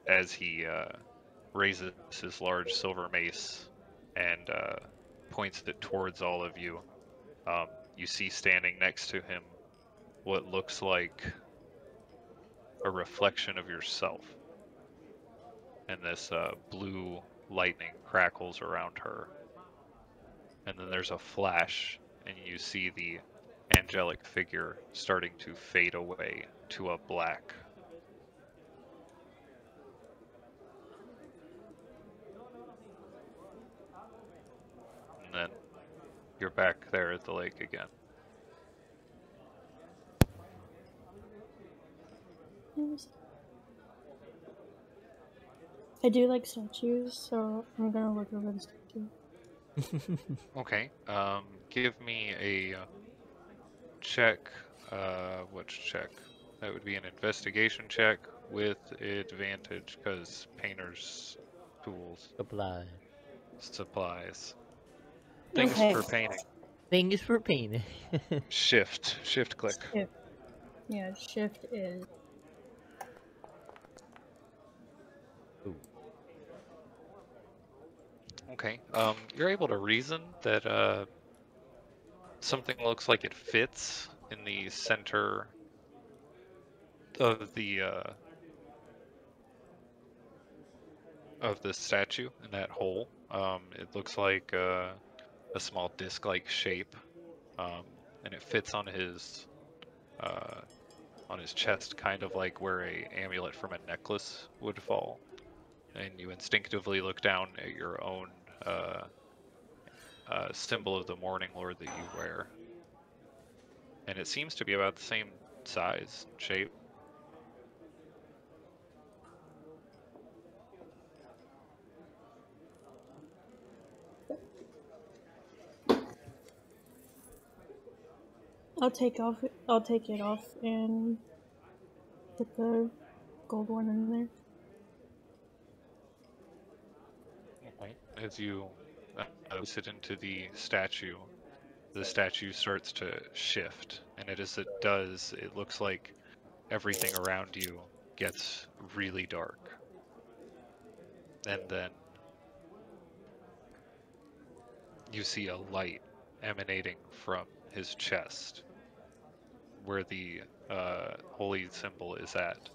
as he raises his large silver mace and points it towards all of you. You see standing next to him what looks like a reflection of yourself, and this blue lightning crackles around her, and then there's a flash, and you see the angelic figure starting to fade away to a black. And then you're back there at the lake again. I do like statues, so I'm gonna look over the statue. Okay. Give me a check. Which check? That would be an investigation check with advantage, because painter's tools, Supply. supplies, things Okay. for painting. Thing is for painting. Shift click. Shift. Yeah, shift is. Okay. You're able to reason that something looks like it fits in the center of the statue in that hole. It looks like a small disc-like shape, and it fits on his chest, kind of like where a amulet from a necklace would fall. And you instinctively look down at your own symbol of the Morning Lord that you wear, and it seems to be about the same size, shape. I'll take it off and put the gold one in there. As you sit into the statue starts to shift, and as it does, it looks like everything around you gets really dark. And then you see a light emanating from his chest, where the holy symbol is at.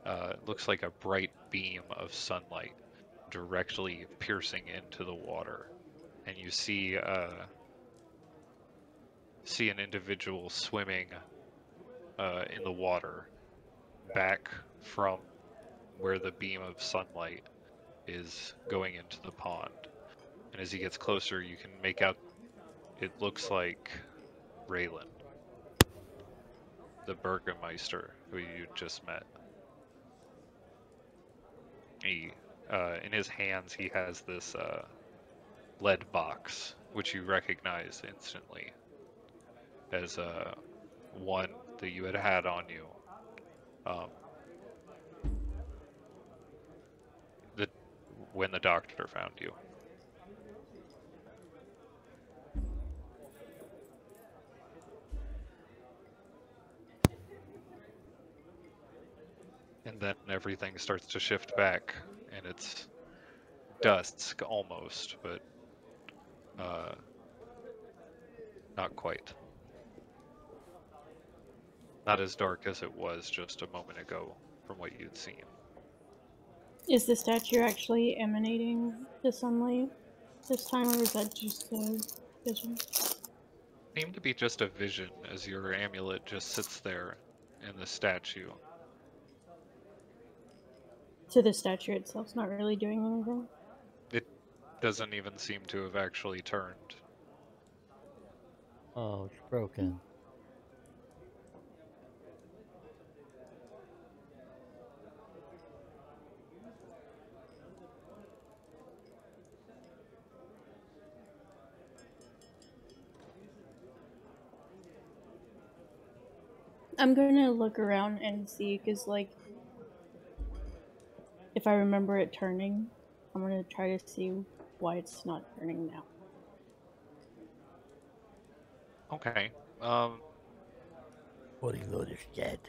It looks like a bright beam of sunlight directly piercing into the water, and you see an individual swimming in the water back from where the beam of sunlight is going into the pond. And as he gets closer, you can make out it looks like Raylan, the Burgomaster who you just met. He, in his hands, he has this lead box, which you recognize instantly as one that you had on you. When the doctor found you. And then everything starts to shift back, and it's dusk almost, but not quite. Not as dark as it was just a moment ago from what you'd seen. Is the statue actually emanating the sunlight this time, or is that just a vision? Seemed to be just a vision as your amulet just sits there in the statue. So the statue itself's not really doing anything? It doesn't even seem to have actually turned. Oh, it's broken. I'm gonna look around and see, because, like, if I remember it turning, I'm gonna try to see why it's not turning now. Okay. Morning Lord is dead.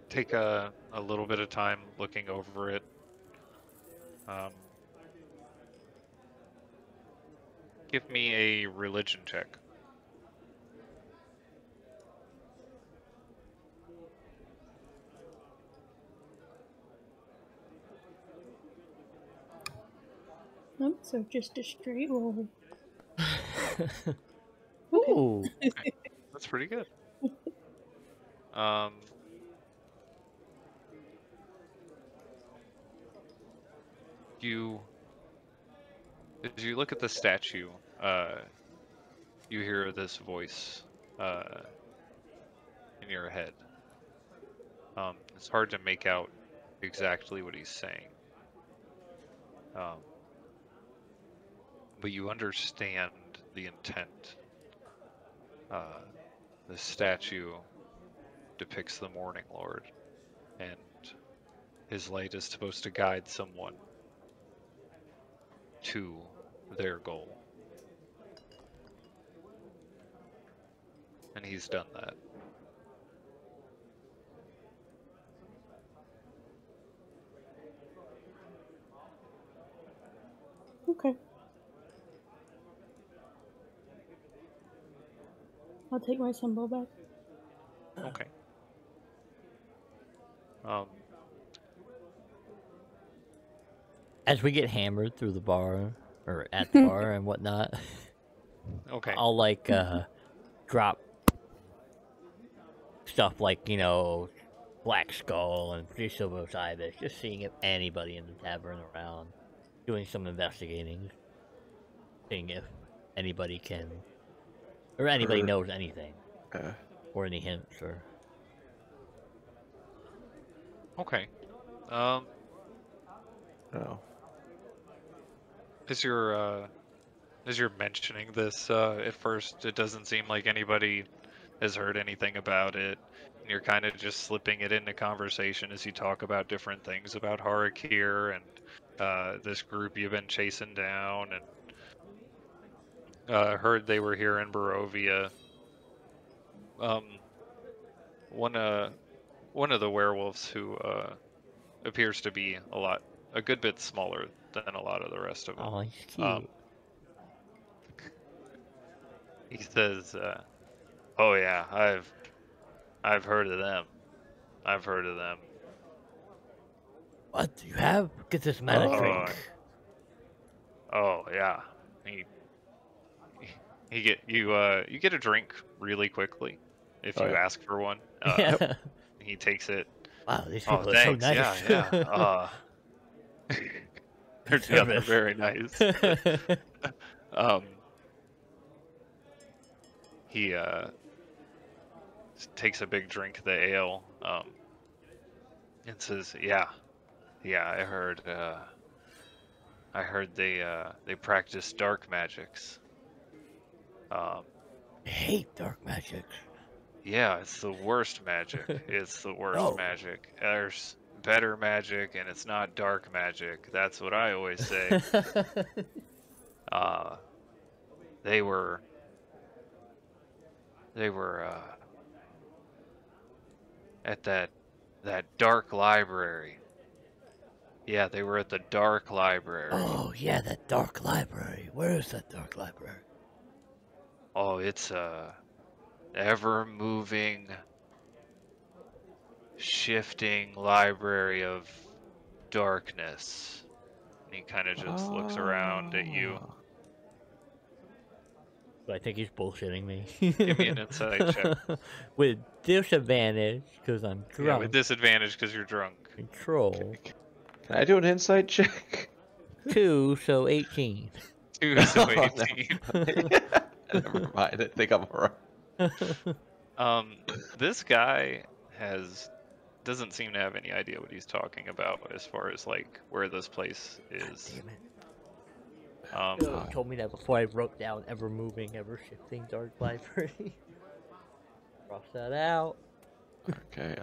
Take a little bit of time looking over it. Give me a religion check. Nope, so just a straight roll. Ooh. Okay. That's pretty good. As you look at the statue, you hear this voice in your head. It's hard to make out exactly what he's saying. But you understand the intent. The statue depicts the Morning Lord, and his light is supposed to guide someone to their goal. And he's done that. Okay. I'll take my symbol back. Okay. As we get hammered through the bar, or at the bar and whatnot, Okay. I'll like drop stuff like, you know, Black Skull and Silver Ibis, just seeing if anybody in the tavern around, doing some investigating, seeing if anybody can, or anybody knows anything, or any hints, or... Okay. Oh. As you're mentioning this, at first it doesn't seem like anybody has heard anything about it, and you're kind of just slipping it into conversation as you talk about different things about Harakir and this group you've been chasing down, and heard they were here in Barovia. One of the werewolves who appears to be a good bit smaller than a lot of the rest of them. Oh, he's cute. He says, "Oh yeah, I've heard of them. I've heard of them." What do you have? Get this man a drink. Oh yeah, you get a drink really quickly if you ask for one. He takes it. Wow, these people are thanks. so nice. Yeah. They're very nice. He takes a big drink of the ale, and says, "Yeah, I heard they practice dark magics." I hate dark magic. Yeah, it's the worst magic. It's the worst magic. There's better magic, and it's not dark magic. That's what I always say. They were at that dark library. Yeah, they were at the dark library. Oh, yeah, that dark library. Where is that dark library? Oh, it's a ever-moving, shifting library of darkness. And he kind of just looks around at you. I think he's bullshitting me. Give me an insight check. With disadvantage, because I'm drunk. Yeah, with disadvantage because you're drunk. Control. Can I do an insight check? 2, so 18. 2, so 18. Never mind. I think I'm alright. This guy doesn't seem to have any idea what he's talking about as far as like where this place is. God damn it. You told me that before I wrote down ever moving, ever shifting dark library. Cross that out. Okay,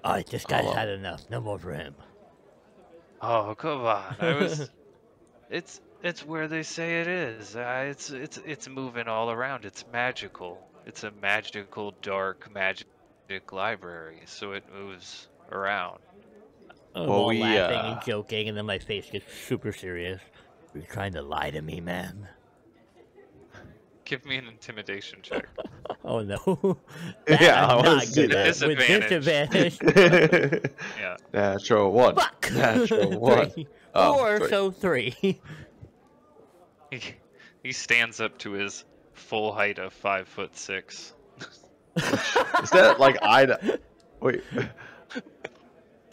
Alright, this guy's had enough. No more for him. Oh, come on. It's where they say it is. It's moving all around. It's magical. It's a magical, dark, magic library, so it moves around. I'm all laughing and joking, and then my face gets super serious. You're trying to lie to me, man. Give me an intimidation check. Oh no. Yeah, I'm I not was good that. at. With disadvantage. Yeah. Natural 1. Fuck! Natural 1. 3. Oh, 4, 3. so 3. He stands up to his full height of 5'6". Is that like Wait.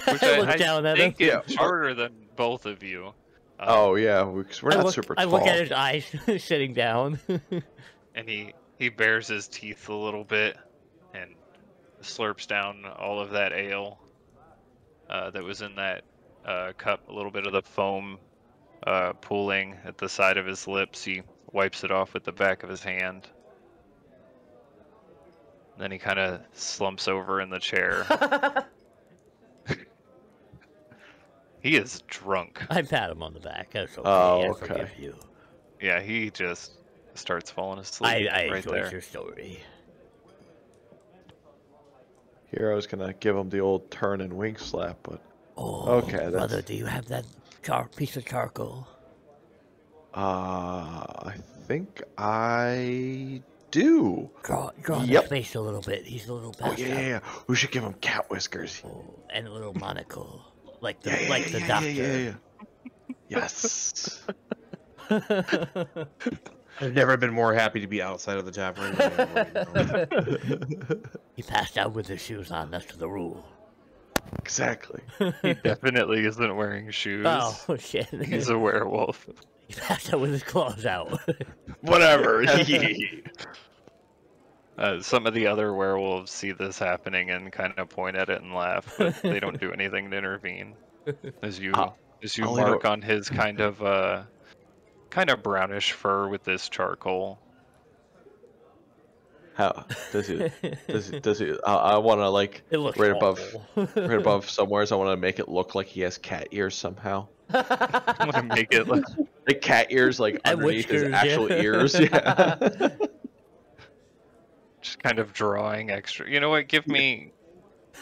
Which I look down at him. think is shorter than both of you. Oh yeah, because we're not super tall. I look at his eyes sitting down. And he bares his teeth a little bit and slurps down all of that ale that was in that cup. A little bit of the foam pooling at the side of his lips. He wipes it off with the back of his hand. Then he kind of slumps over in the chair. He is drunk. I pat him on the back. That's okay. Oh, I okay. forgive you. Yeah, he just starts falling asleep I right enjoyed there. your story. Here I was gonna give him the old turn and wink slap, but Oh, okay, brother, that's. do you have that piece of charcoal? I think I do. Draw Yep. his face a little bit. He's a little Oh passed yeah. out. We should give him cat whiskers. Oh, and a little monocle, like the Yeah. doctor. Yes. I've never been more happy to be outside of the tavern than I am right now. He passed out with his shoes on. That's the rule. Exactly. He definitely isn't wearing shoes. Oh shit! He's a werewolf. He passed out with his claws out. Whatever. Some of the other werewolves see this happening and kind of point at it and laugh, but they don't do anything to intervene. As you I'll mark on his kind of brownish fur with this charcoal. How does he? I want to like It looks right awful. above somewheres. I want to make it look like he has cat ears somehow. I want to make it look Like cat ears, like And underneath his whiskers, actual yeah. ears. Yeah. just kind of drawing extra. You know what? Give me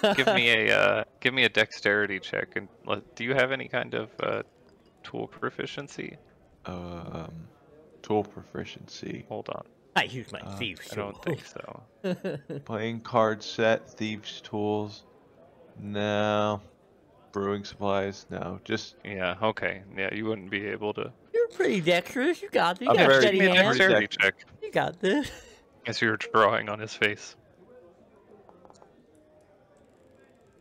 a dexterity check. And do you have any kind of tool proficiency? Tool proficiency. Hold on. I use my thieves I don't think so. Playing card set, thieves tools. No. Brewing supplies. No. Just Yeah. Okay. Yeah, you wouldn't be able to. You're pretty dexterous. You got this. You I'm got very steady Give me a hands. dexterity check. You got this. As you're drawing on his face.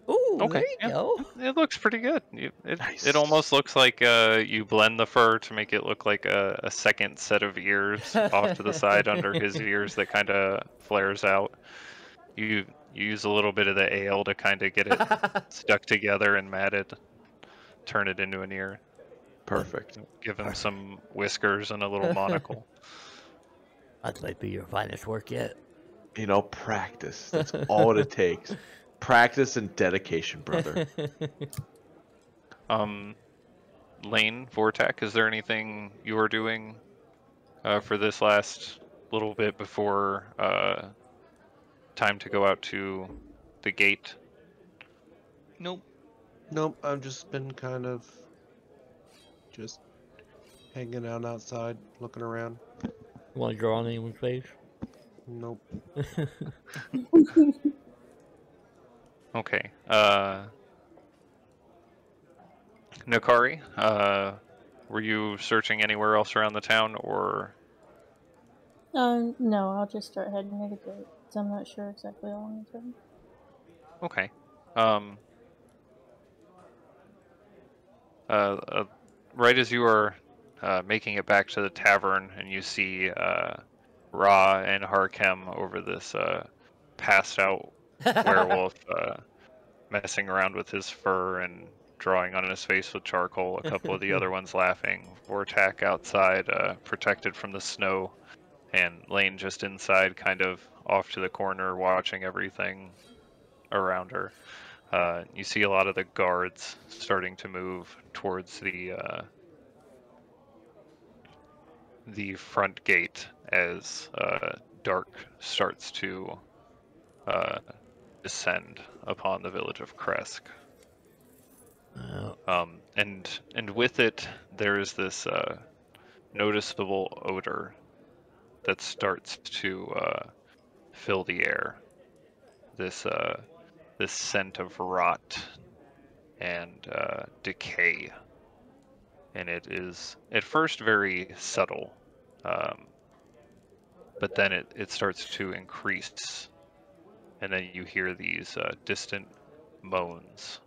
Ooh, Okay, there you yeah. go. It looks pretty good. Nice. It almost looks like you blend the fur to make it look like a second set of ears off to the side under his ears that kind of flares out. You use a little bit of the ale to kind of get it stuck together and matted. Turn it into an ear. perfect. Give him some whiskers and a little monocle. That might be your finest work yet. You know, practice. That's all it takes. Practice and dedication, brother. Lane, Vortak, is there anything you are doing for this last little bit before time to go out to the gate? Nope. Nope, I've just been kind of just hanging out outside, looking around. You want to draw on anyone's face? Nope. Okay. Nacari, were you searching anywhere else around the town, or? No, I'll just start heading to the gate, 'cause I'm not sure exactly how long it's been. Okay. Right as you are making it back to the tavern, and you see Ra and Harkem over this passed out werewolf messing around with his fur and drawing on his face with charcoal. A couple of the other ones laughing. Vortak outside, protected from the snow, and Lane just inside, kind of off to the corner, watching everything around her. You see a lot of the guards starting to move towards the front gate as dark starts to descend upon the village of Krezk. And with it, there is this noticeable odor that starts to fill the air. This scent of rot and decay, and it is at first very subtle, but then it starts to increase, and then you hear these distant moans.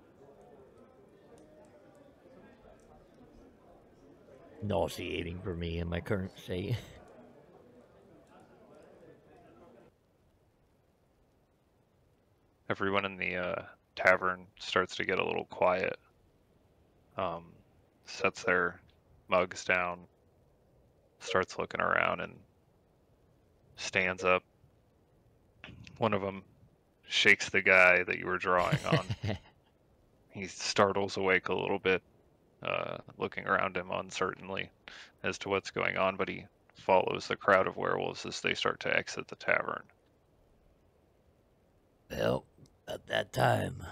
Nauseating for me in my current state. Everyone in the tavern starts to get a little quiet, sets their mugs down, starts looking around, and stands up, One of them shakes the guy that you were drawing on. He startles awake a little bit, looking around him uncertainly as to what's going on, but he follows the crowd of werewolves as they start to exit the tavern. Well, at that time.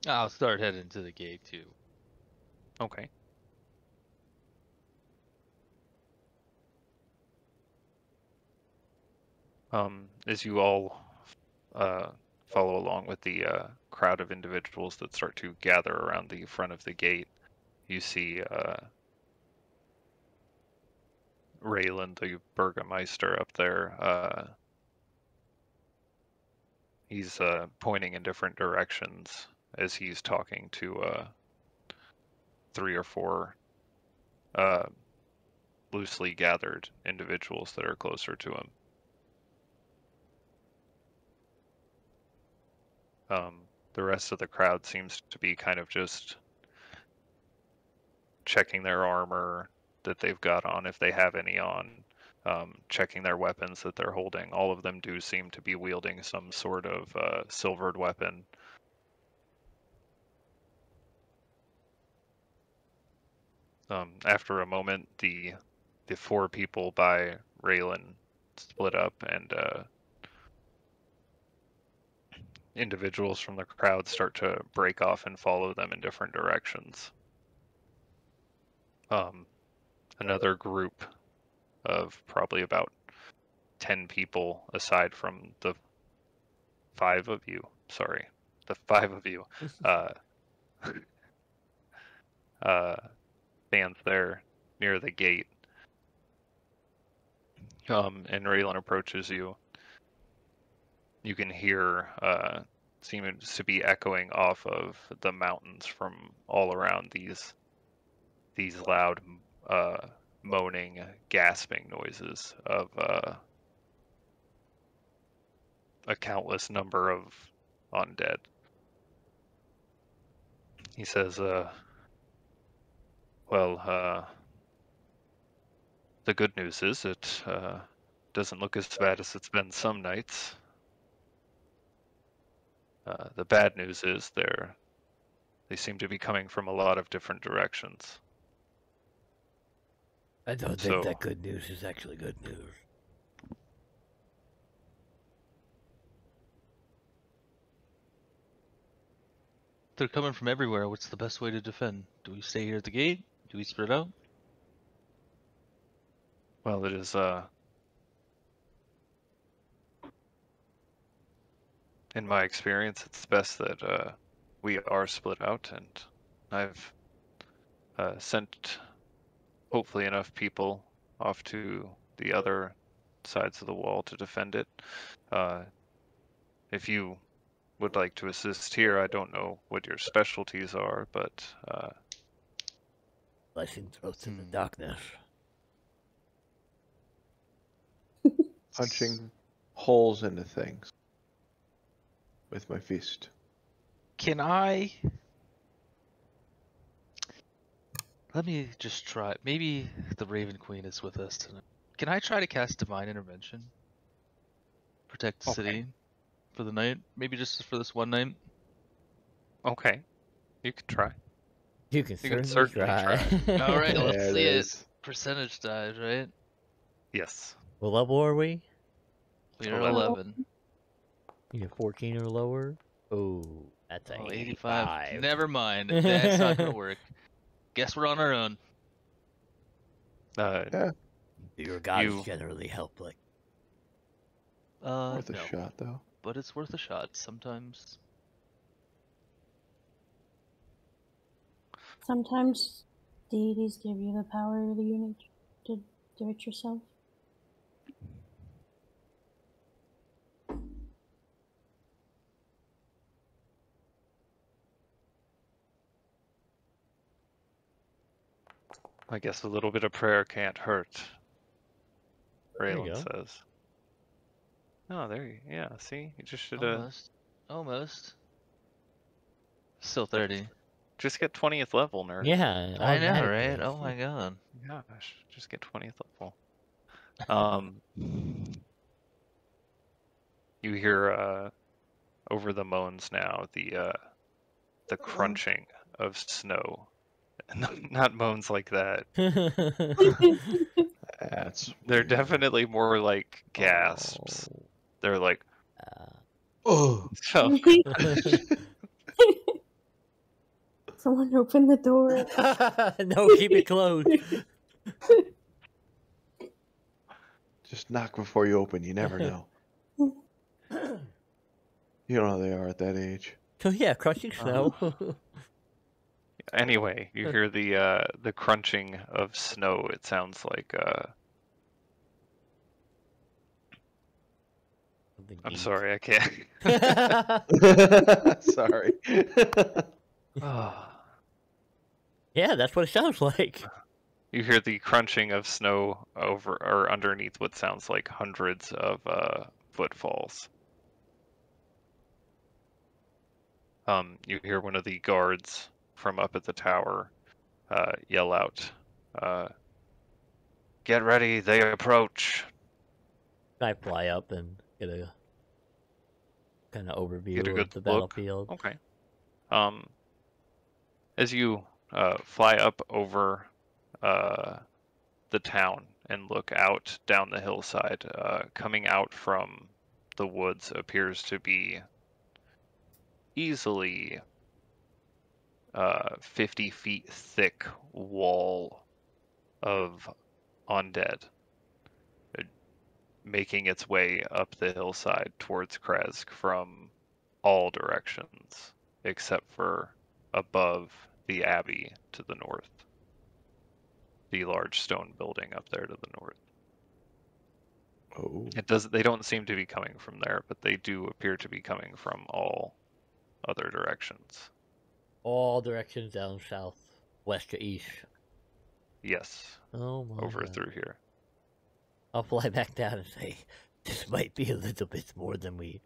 I'll start heading to the gate too. Okay. As you all follow along with the crowd of individuals that start to gather around the front of the gate, you see Raylan, the Burgomaster, up there. He's pointing in different directions as he's talking to 3 or 4 loosely gathered individuals that are closer to him. The rest of the crowd seems to be kind of just checking their armor that they've got on, if they have any on, checking their weapons that they're holding. All of them do seem to be wielding some sort of silvered weapon. After a moment, the 4 people by Raylan split up, and individuals from the crowd start to break off and follow them in different directions. Another group of probably about 10 people, aside from the 5 of you, stands there near the gate. And Raylan approaches you. You can hear seems to be echoing off of the mountains from all around these loud moaning, gasping noises of a countless number of undead. He says, the good news is it doesn't look as bad as it's been some nights. The bad news is they seem to be coming from a lot of different directions. I don't think that good news is actually good news. They're coming from everywhere. What's the best way to defend? Do we stay here at the gate? Do we spread out? Well, it is in my experience, it's best that we are split out, and I've sent hopefully enough people off to the other sides of the wall to defend it. If you would like to assist here, I don't know what your specialties are, but Slicing throats in the darkness. Punching holes into things with my fist. Can I? Let me just try. Maybe the Raven Queen is with us tonight. Can I try to cast Divine Intervention? Protect the city for the night? Maybe just for this one night? Okay. You can try. You can certainly try. Alright, let's There it see it. is. Percentage dies, right? Yes. What level are we? We are 11. 11. You're 14 or lower? Oh, that's a 85. Never mind. That's not gonna work. Guess we're on our own. Yeah, Your gods generally help, like. worth a No. shot though. But it's worth a shot sometimes. Sometimes deities give you the power that you need to do it yourself. I guess a little bit of prayer can't hurt, There you Raylan go. says. Oh, there you, yeah, see? You just should have... Almost. Almost. Still 30. Just get 20th level, nerd. Yeah, I know, automatically. right? Oh my god. Gosh, just get 20th level. You hear over the moans now the crunching of snow. Not moans like that. That's They're weird. definitely more like gasps. Oh. They're like, Oh, so. Someone open the door. No, keep it closed. Just knock before you open. You never know. You don't know how they are at that age. So yeah, crushing snow. Anyway, you hear the crunching of snow. It sounds like Something I'm neat. sorry, I can't. Sorry. Yeah, that's what it sounds like. You hear the crunching of snow over or underneath what sounds like hundreds of footfalls. You hear one of the guards from up at the tower yell out, "Get ready, they approach." I fly up and get a kind of overview Get a good of the look. battlefield. Okay. As you fly up over the town and look out down the hillside, coming out from the woods appears to be easily 50 feet thick wall of undead, making its way up the hillside towards Krezk from all directions, except for above the abbey to the north. The large stone building up there to the north. Oh. They don't seem to be coming from there, but they do appear to be coming from all other directions. All directions down south, west to east. Yes. Oh my Over God. through here. I'll fly back down and say, this might be a little bit more than we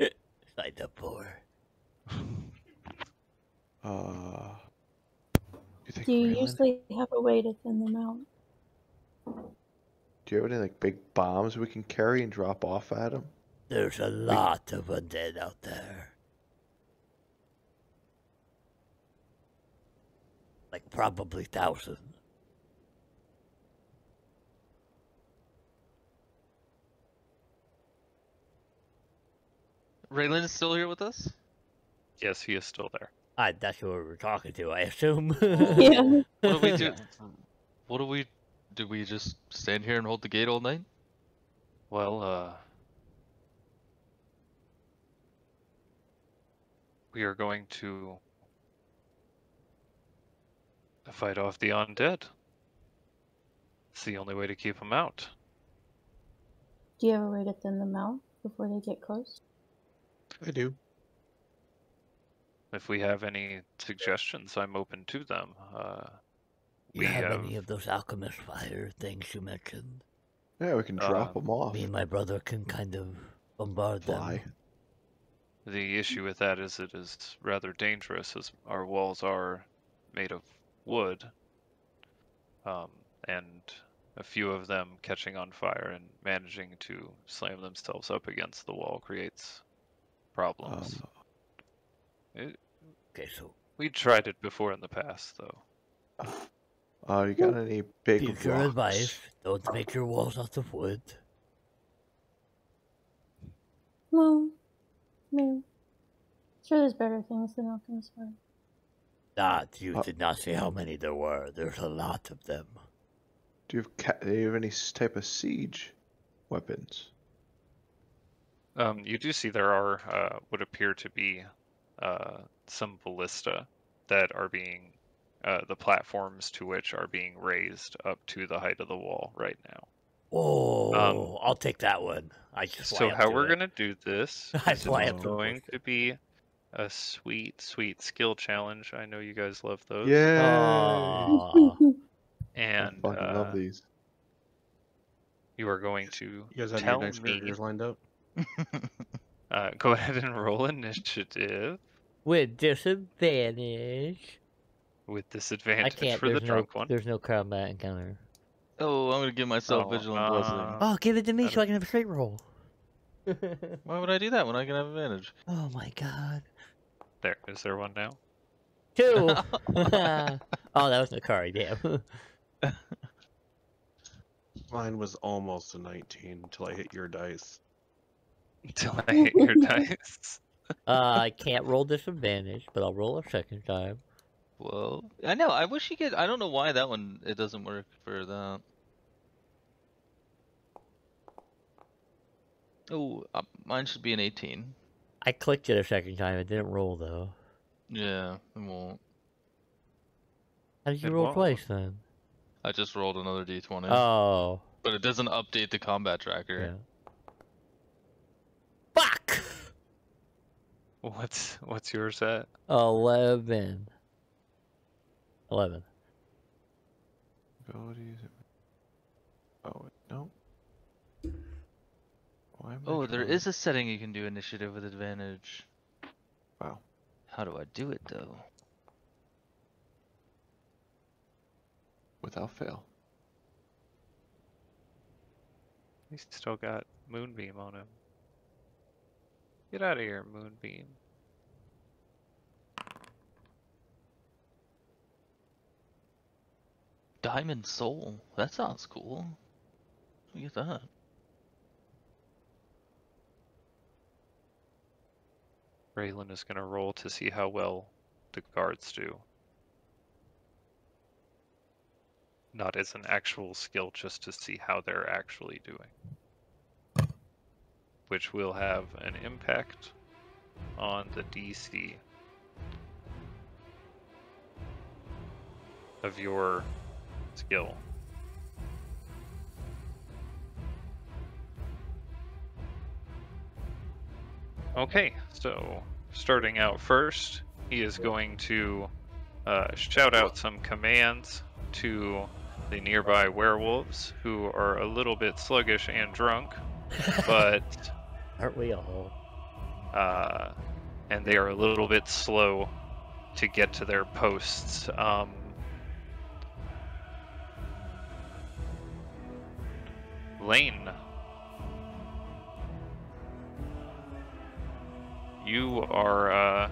signed up for. You think Do you Raylan? usually have a way to thin them out? Do you have any like big bombs we can carry and drop off at them? There's a lot of undead out there. Like probably thousands. Raylan is still here with us? Yes, he is still there. That's who we were talking to, I assume. Yeah. What do we do? What do we... Do we just stand here and hold the gate all night? Well, we are going to fight off the undead. It's the only way to keep them out. Do you have a way to thin them out before they get close? I do. If we have any suggestions, I'm open to them. You have any of those alchemist fire things you mentioned? Yeah, we can drop them off. Me and my brother can kind of bombard Fly. them. The issue with that is it is rather dangerous, as our walls are made of wood, and a few of them catching on fire and managing to slam themselves up against the wall creates problems. Okay, so We tried it before in the past, though. You got any big future rocks? advice, don't make your walls out of wood. Well, no. Sure, there's better things than alchemist fire. You did not say how many there were. There's a lot of them. Do you have any type of siege weapons? You do see there are what appear to be some ballista that are being the platforms to which are being raised up to the height of the wall right now. Oh, I'll take that one. I just So fly up how to we're it. gonna do this I is fly it's up to it. going to be a sweet skill challenge. I know you guys love those. Yeah. Aw. And I fucking love these. you are going to You guys have tell your next me. burgers lined up? Go ahead and roll initiative. With disadvantage. with I disadvantage can't. for the drunk one. There's no combat encounter. Oh, I'm gonna give myself Oh, vigilant blessing. Oh, give it to me that so I can have a straight roll. Why would I do that when I can have advantage? Oh my god. There, is there one now? 2! Oh, that was Nacari, damn. Mine was almost a 19 until I hit your dice. Until I hit your dice. I can't roll disadvantage, but I'll roll a second time. Well, I know. I wish you could. I don't know why that one it doesn't work for that. Oh, mine should be an 18. I clicked it a second time. It didn't roll though. Yeah, it won't. How did you It roll won't. twice then? I just rolled another d20. Oh. But it doesn't update the combat tracker. Yeah. Fuck! What's yours at? 11. 11. Abilities. Oh no. Why am I Oh, there drawing- is a setting you can do initiative with advantage. Wow. How do I do it though? Without fail. He's still got Moonbeam on him. Get out of here, Moonbeam. Diamond Soul. That sounds cool. Let me get that. Raylan is going to roll to see how well the guards do. Not as an actual skill, just to see how they're actually doing. Which will have an impact on the DC of your skill. Okay, so starting out first, he is going to shout out some commands to the nearby werewolves, who are a little bit sluggish and drunk, but Aren't we all? and they are a little bit slow to get to their posts. Lane, you are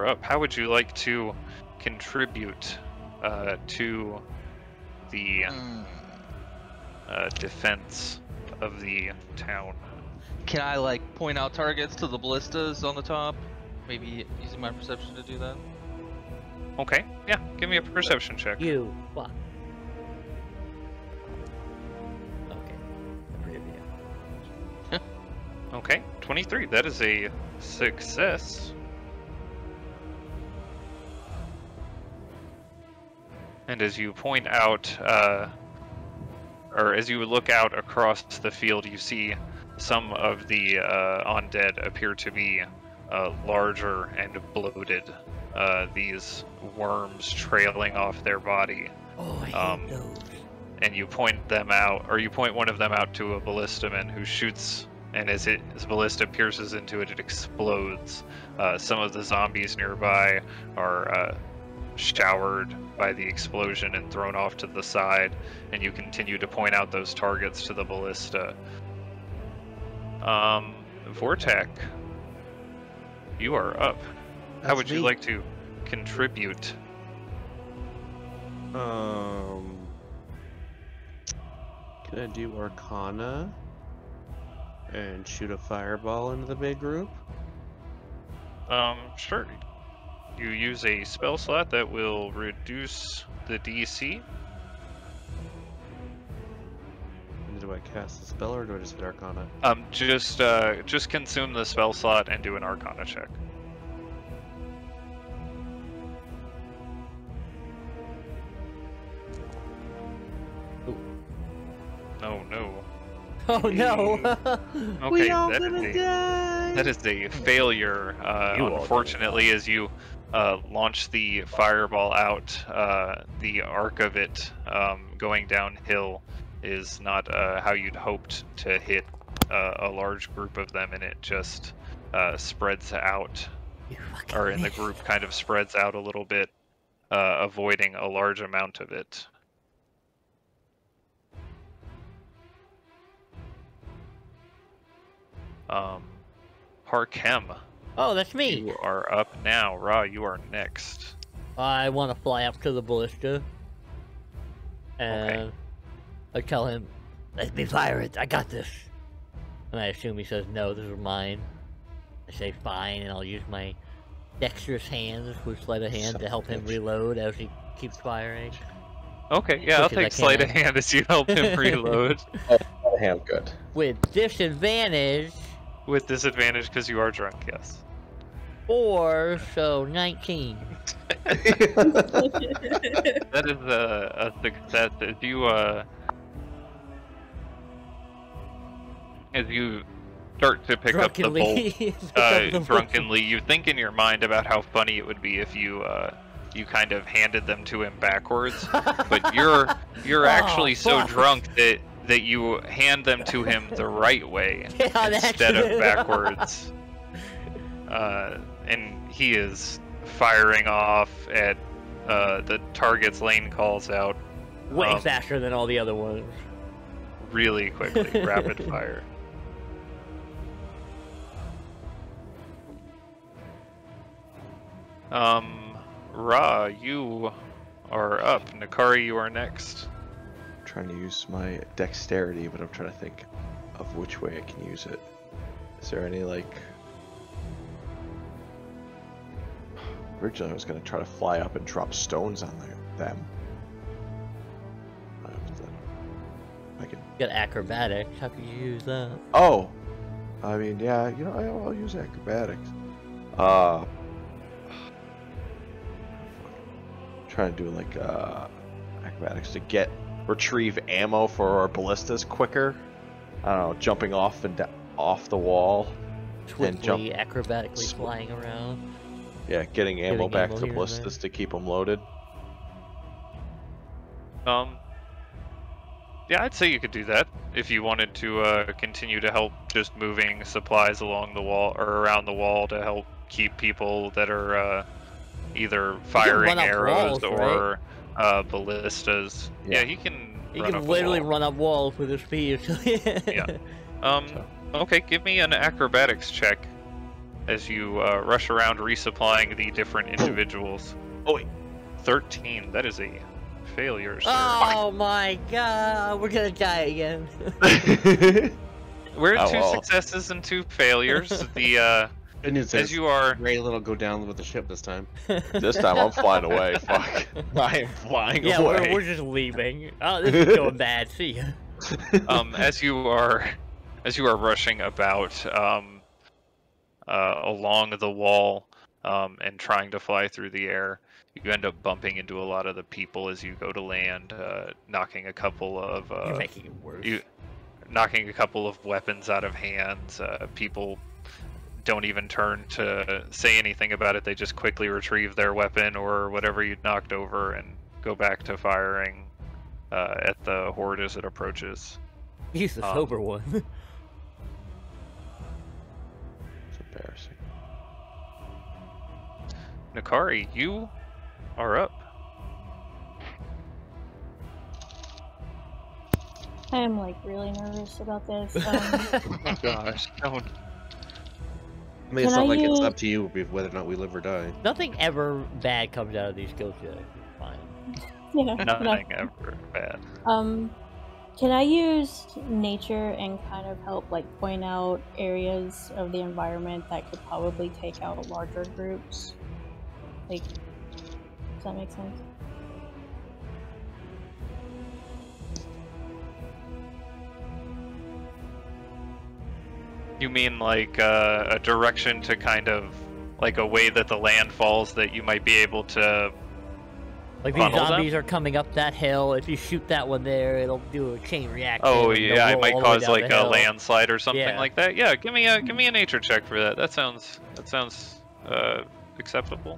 up. How would you like to contribute to the defense of the town? Can I like point out targets to the ballistas on the top? Maybe using my perception to do that. Okay, yeah, give me a perception check. You. Fuck. Okay. Forgive me. Okay, 23. That is a success. And as you point out, or as you look out across the field, you see some of the undead appear to be larger and bloated. These worms trailing off their body. Oh, I hate those. And you point them out, or you point one of them out to a ballistaman who shoots, and as his ballista pierces into it, it explodes. Some of the zombies nearby are showered by the explosion and thrown off to the side, and you continue to point out those targets to the ballista. Vortek, you are up. How That's would you me. like to contribute? Can I do Arcana and shoot a fireball into the big group? Sure. You use a spell slot that will reduce the DC. Do I cast the spell or do I just hit Arcana? Just consume the spell slot and do an Arcana check. Oh no. Oh no! Okay, all that gonna is die! that is a failure. You all Unfortunately, as you launch the fireball out, the arc of it going downhill is not how you'd hoped to hit a large group of them, and it just spreads out, You fucking or in the missed. group kind of spreads out a little bit, avoiding a large amount of it. Harkem, Oh, that's me. you are up now. Ra, you are next. I want to fly up to the ballista. And I tell him, let me fire it, I got this. And I assume he says, no, this is mine. I say, fine, and I'll use my dexterous hands with sleight of hand to help him reload as he keeps firing. Okay, yeah, I'll Quick as I take sleight of can. hand as you help him reload. Hand good. With disadvantage, With disadvantage because you are drunk, yes. 4, so 19. That is a success. As you start to pick up the bolt drunkenly, you think in your mind about how funny it would be if you kind of handed them to him backwards, but you're actually so drunk that you hand them to him the right way instead of backwards. And he is firing off at the target's lane calls out. Way faster than all the other ones. Really quickly, rapid fire. Ra, you are up. Nacari, you are next. I'm trying to use my dexterity, but I'm trying to think of which way I can use it. Is there any, like... Originally I was going to try to fly up and drop stones on them. I can... You got acrobatics, how can you use that? Oh! I mean, yeah, you know, I'll use acrobatics. Trying to do like acrobatics to retrieve ammo for our ballistas quicker. I don't know, jumping off and off the wall. Swiftly, acrobatically flying around. Yeah, getting ammo back ammo to the here and ballistas to keep them loaded. Yeah, I'd say you could do that if you wanted to continue to help just moving supplies along the wall or around the wall to help keep people that are either firing arrows walls, or ballistas. Yeah, he can. He can literally run up walls with his speed. Yeah. Okay, give me an acrobatics check as you rush around resupplying the different individuals. Oh wait. 13. That is a failure, sir. Oh my god, we're gonna die again. We're at 2 successes and 2 failures. The Good news as is, you are Raylan will go down with the ship this time. This time I'm flying away. Fuck. I am flying yeah, away. we're just leaving. Oh, this is going bad. See ya. as you are rushing about along the wall and trying to fly through the air, you end up bumping into a lot of the people as you go to land, knocking a couple of You're making it worse. knocking a couple of weapons out of hands. People don't even turn to say anything about it. They just quickly retrieve their weapon or whatever you knocked over and go back to firing at the horde as it approaches. He's the sober one. It's embarrassing. Nacari, you are up. I am like really nervous about this. Oh my gosh, don't. I mean, it's Can not I like it's use- up to you whether or not we live or die. Nothing ever bad comes out of these skill checks. Fine. Yeah, Nothing ever bad. Can I use nature and kind of help like point out areas of the environment that could probably take out larger groups? Like, does that make sense? You mean like a direction to kind of like a way that the land falls that you might be able to Like these funnel zombies them? are coming up that hill. If you shoot that one there, it'll do a chain reaction. Oh and yeah, they'll it roll might all the way cause down like the a hill. landslide or something Yeah. like that. Yeah, give me a nature check for that. That sounds acceptable.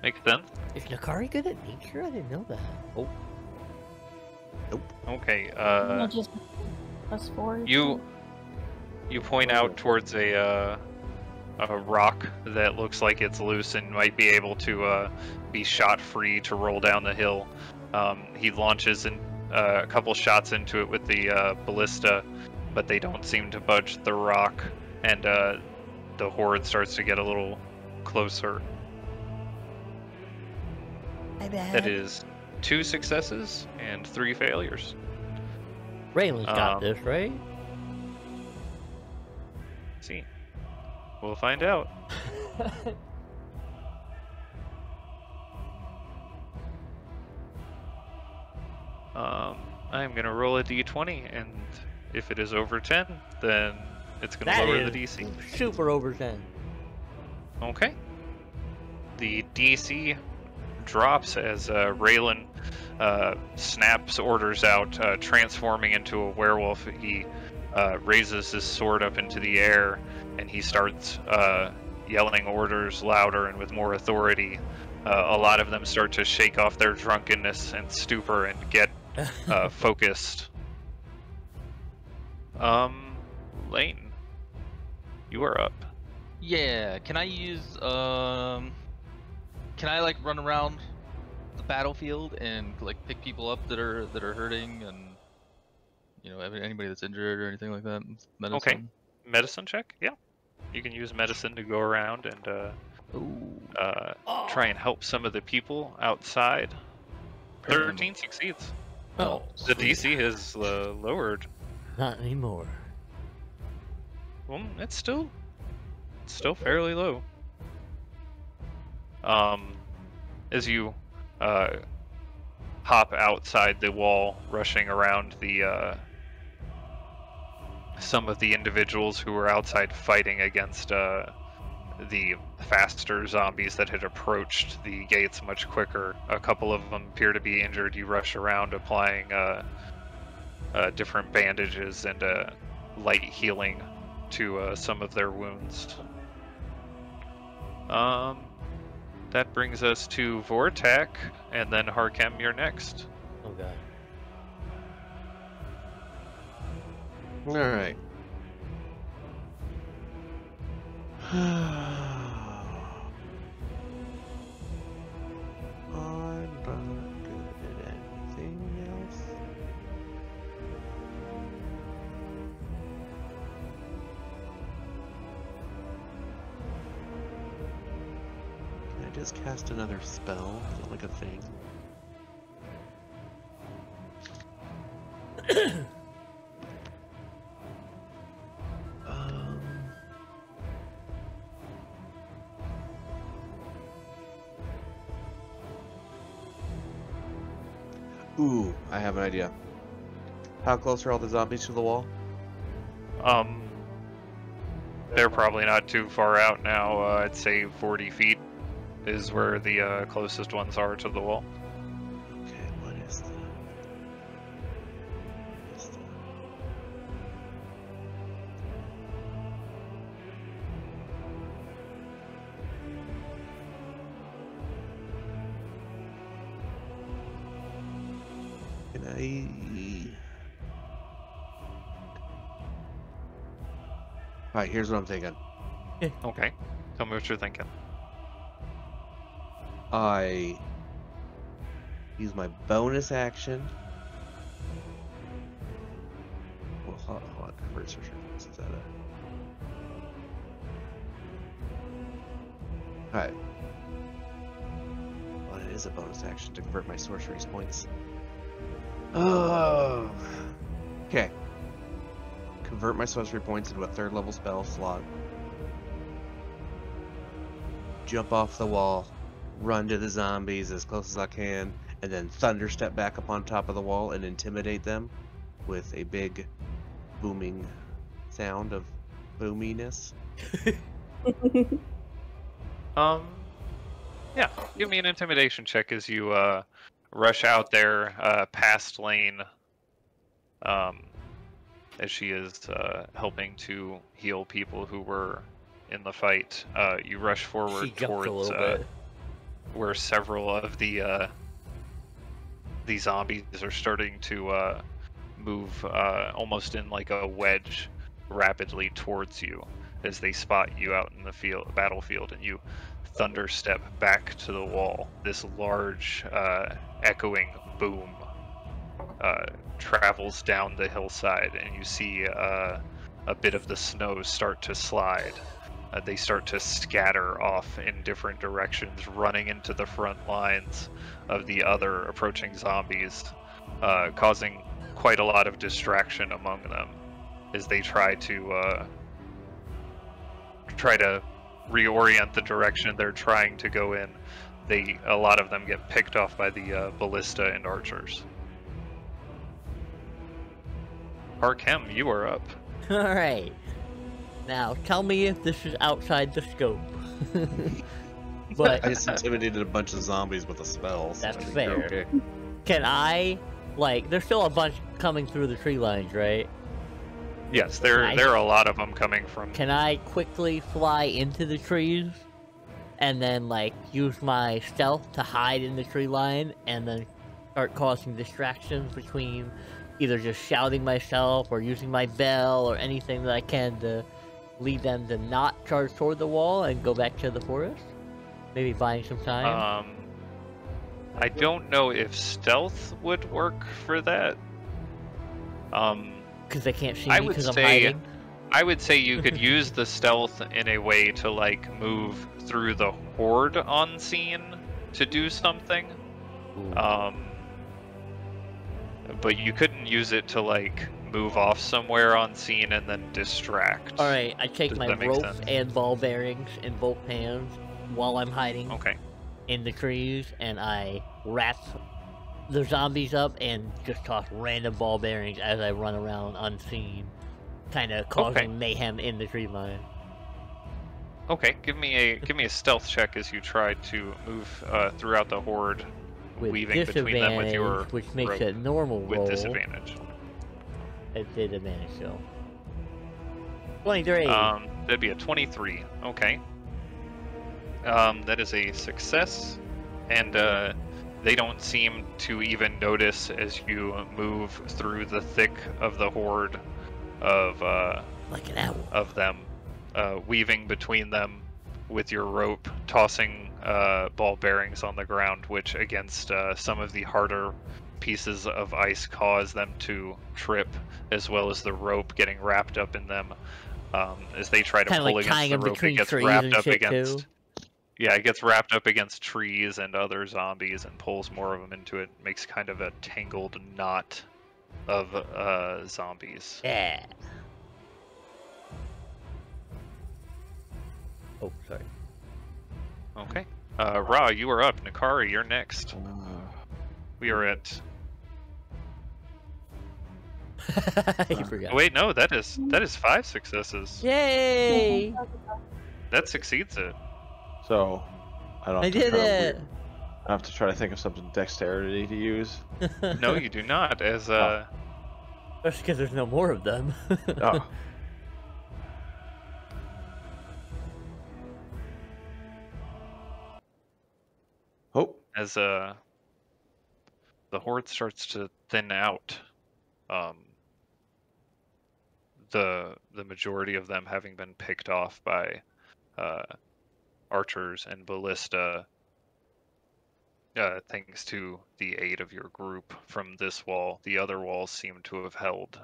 Makes sense. Is Nacari good at nature? I didn't know that. Oh, Okay. Not just +4. You point out towards a rock that looks like it's loose and might be able to be shot free to roll down the hill. He launches a couple shots into it with the ballista, but they don't seem to budge the rock, and the horde starts to get a little closer. That is 2 successes and 3 failures. Raylan's got this, right? See, we'll find out. I'm gonna roll a d20, and if it is over 10, then it's gonna That lower is the DC. super over 10. Okay. The DC drops as Raylan snaps orders out, transforming into a werewolf. He raises his sword up into the air, and he starts yelling orders louder and with more authority. A lot of them start to shake off their drunkenness and stupor and get focused. Lane, you are up. Yeah, can I use can I like run around the battlefield and like pick people up that are hurting, and you know, anybody that's injured or anything like that? Medicine? Okay. Medicine check? Yeah. You can use medicine to go around and try and help some of the people outside. 13 succeeds. Oh, The DC is lowered. not anymore. Well, it's still fairly low. As you hop outside the wall, rushing around the some of the individuals who were outside fighting against the faster zombies that had approached the gates much quicker. A couple of them appear to be injured. You rush around applying different bandages and light healing to some of their wounds. That brings us to Vortek, and then Harkem, you're next. Oh god. All right. I'm not good at anything else. Can I just cast another spell? Is that like a thing? Ooh, I have an idea. How close are all the zombies to the wall? They're probably not too far out now. I'd say 40 feet is where the closest ones are to the wall. Okay, what is the... Can I... Alright, here's what I'm thinking. Okay. Tell me what you're thinking. I use my bonus action. Well, hold on. Convert search points. Is that it? Alright. Well, it is a bonus action to convert my sorcery's points. Oh. Okay. Convert my sorcery points into a 3rd level spell slot. Jump off the wall. Run to the zombies as close as I can. And then thunder step back up on top of the wall and intimidate them with a big booming sound of boominess. Yeah. Give me an intimidation check as you rush out there past Lane. As she is helping to heal people who were in the fight. You rush forward towards where several of the zombies are starting to move almost in like a wedge rapidly towards you. as they spot you out in the battlefield, and you thunderstep back to the wall. This large, echoing boom travels down the hillside, and you see a bit of the snow start to slide. They start to scatter off in different directions, running into the front lines of the other approaching zombies, causing quite a lot of distraction among them as they try to reorient the direction they're trying to go in. A lot of them get picked off by the ballista and archers. Arkham, you are up. Alright. Now, tell me if this is outside the scope. But I just intimidated a bunch of zombies with a spell. So that's I think fair. you're okay. Can I, like, there's still a bunch coming through the tree lines, right? Yes, there are a lot of them coming from. Can I quickly fly into the trees and then, like, use my stealth to hide in the tree line and then start causing distractions between either just shouting myself or using my bell or anything that I can to lead them to not charge toward the wall and go back to the forest? Maybe buying some time? I don't know if stealth would work for that. Because they can't see I me would because I'm say hiding? I would say you could use the stealth in a way to like move through the horde unseen to do something. Ooh. But you couldn't use it to like move off somewhere unseen and then distract. Alright, I take Does my that make rope sense? and ball bearings in both hands while I'm hiding Okay. in the trees, and I wrap the zombies up and just toss random ball bearings as I run around unseen, kind of causing mayhem in the tree line. Okay. Give me a stealth check as you try to move throughout the horde, With weaving between them with your disadvantage, which makes rope it normal with roll. disadvantage. At disadvantage, so 23. That'd be a 23. Okay. That is a success, and they don't seem to even notice as you move through the thick of the horde of Like an owl. of them, weaving between them with your rope, tossing ball bearings on the ground, which against some of the harder pieces of ice cause them to trip, as well as the rope getting wrapped up in them. As they try to Kinda pull like against tying the them rope, it between gets trees wrapped and up shit, against. too. Yeah, it gets wrapped up against trees and other zombies and pulls more of them into it. Makes kind of a tangled knot of zombies. Yeah. Oh, sorry. Okay. Ra, you are up. Nacari, you're next. We are at. You forgot. Wait, no, that is 5 successes. Yay! That succeeds it. So, I don't. I Have to did try to it! I have to try to think of something dexterity to use. No, you do not. As That's because there's no more of them. Oh. Oh. as the horde starts to thin out, the majority of them having been picked off by archers and ballista, thanks to the aid of your group from this wall. The other walls seem to have held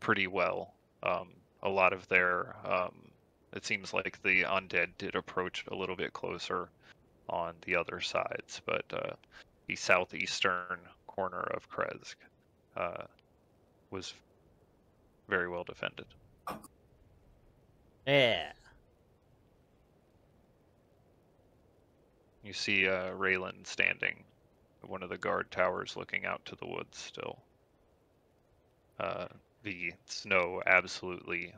pretty well. A lot of their, it seems like the undead did approach a little bit closer on the other sides, but the southeastern corner of Krezk was very well defended. Yeah. You see Raylan standing at one of the guard towers looking out to the woods still. The snowy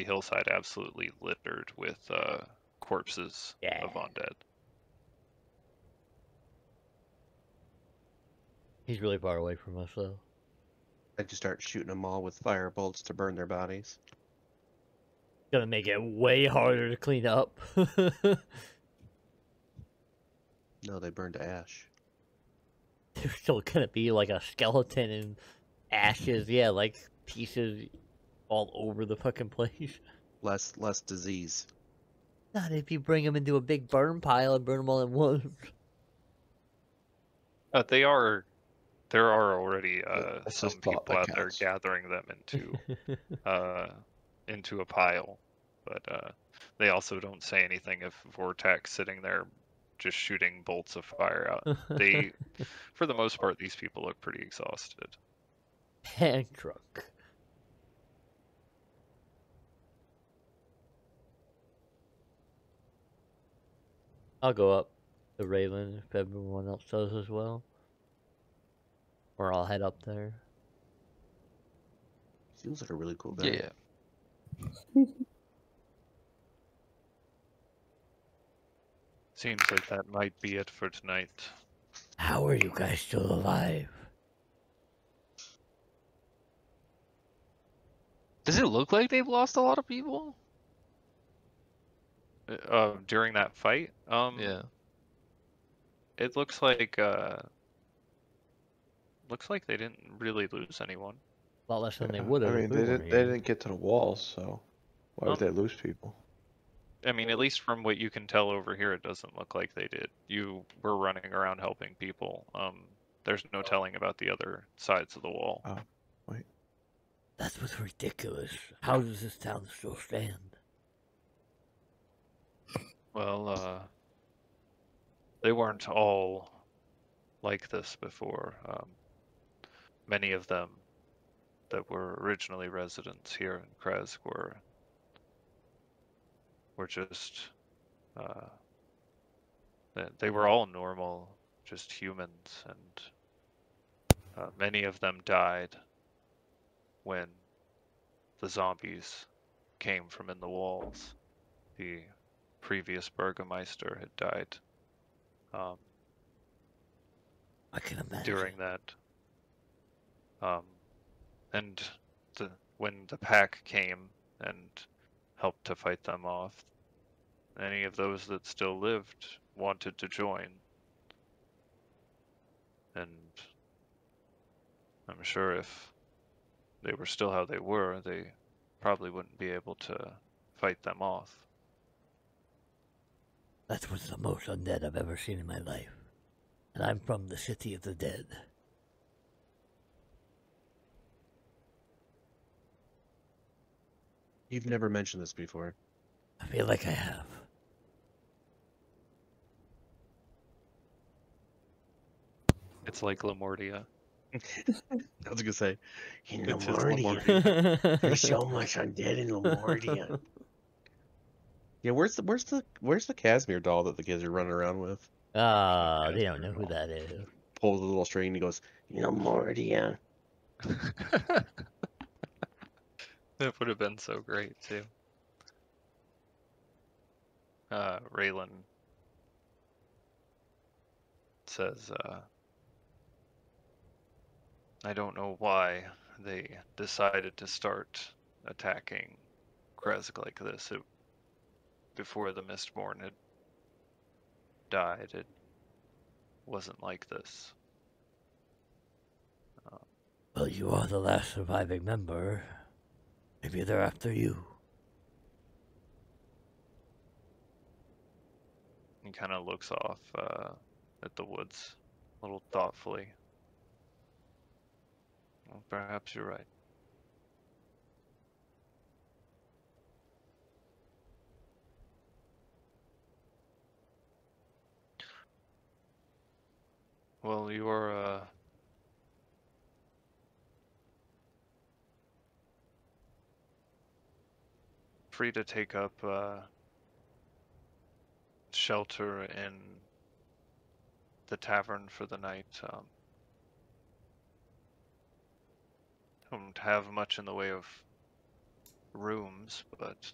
hillside absolutely littered with corpses of undead. He's really far away from us, though. I just start shooting them all with fire bolts to burn their bodies. Gonna make it way harder to clean up. No, they burn to ash. There's still gonna be like a skeleton and ashes, yeah, like pieces all over the fucking place. less disease. Not if you bring them into a big burn pile and burn them all at once. There are already That's some just thought people that out there counts. gathering them into a pile, but they also don't say anything if Vortex sitting there just shooting bolts of fire out. They, for the most part, these people look pretty exhausted. And drunk. I'll go up to Raylan if everyone else does as well. Or I'll head up there. Seems like a really cool guy. Yeah. Seems like that might be it for tonight. How are you guys still alive? Does it look like they've lost a lot of people? During that fight, Yeah. it looks like they didn't really lose anyone. A lot less than they Yeah, would have. I mean, if we they weren't didn't. here. They didn't get to the walls, so why would they lose people? I mean, at least from what you can tell over here, it doesn't look like they did. You were running around helping people. There's no telling about the other sides of the wall. Oh, wait. That was ridiculous. How does this town still stand? Well, they weren't all like this before. Many of them that were originally residents here in Krezk were just they were all normal, just humans, and many of them died when the zombies came from in the walls. The previous Burgomaster had died I can imagine. during that. And when the pack came and helped to fight them off, any of those that still lived wanted to join. And I'm sure if they were still how they were, they probably wouldn't be able to fight them off. That was the most undead I've ever seen in my life. And I'm from the city of the dead. You've never mentioned this before. I feel like I have. It's like Lamortia. I was gonna say, in It's his Lamortia. There's so much undead in Lamortia. Yeah, where's the Casimir doll that the kids are running around with? Oh, they don't know who that is. Pulls a little string and he goes, Lamortia. That would have been so great too. Raylan says, I don't know why they decided to start attacking Krezk like this. Before the Mistborn had died, it wasn't like this. Well, you are the last surviving member. Maybe they're after you. He kind of looks off at the woods a little thoughtfully. Well, perhaps you're right. Well, you are free to take up shelter in the tavern for the night. Don't have much in the way of rooms, but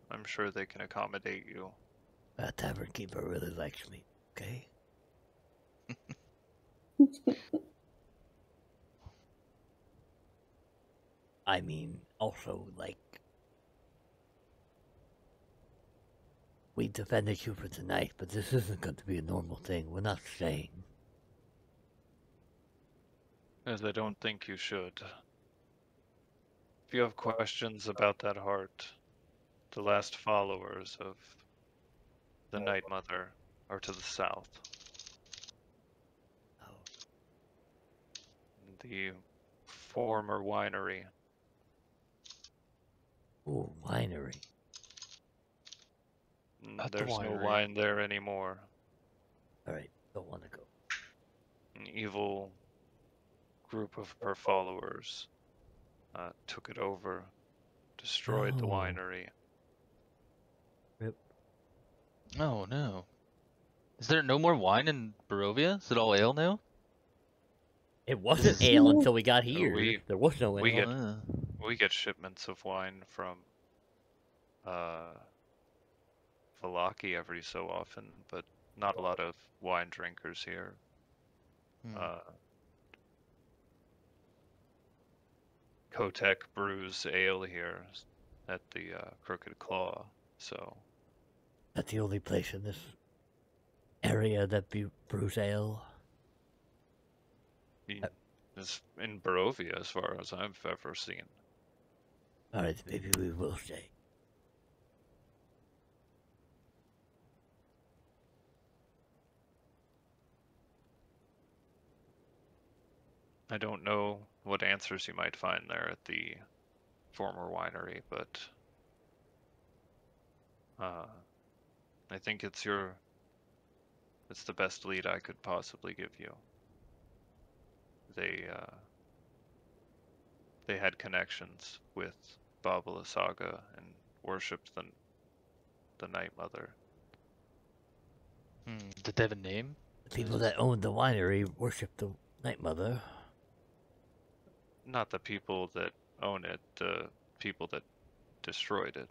I'm sure they can accommodate you. That tavern keeper really likes me, okay? I mean, also, like, we defended you for tonight, but this isn't going to be a normal thing. We're not staying. As I don't think you should. If you have questions about that heart, The last followers of the Night Mother are to the south. Oh, The former winery. ooh, winery. At the There's no winery. wine there anymore. All right, don't want to go. An evil group of her followers took it over, destroyed the No. winery. Rip. Oh no. Is there no more wine in Barovia? Is it all ale now? It wasn't is- ale until we got No, here. we- There was no we ale. get- We get shipments of wine from Valaki every so often, but not a lot of wine drinkers here. Hmm. Kotek brews ale here at the Crooked Claw, so That's the only place in this area that brews ale. it's in Barovia as far as I've ever seen. All right, maybe we will stay. I don't know what answers you might find there at the former winery, but I think it's the best lead I could possibly give you. They had connections with Babala Saga and worshipped the Night Mother. Did they have a name? The people that owned the winery worship the Night Mother. Not the people that own it, the people that destroyed it.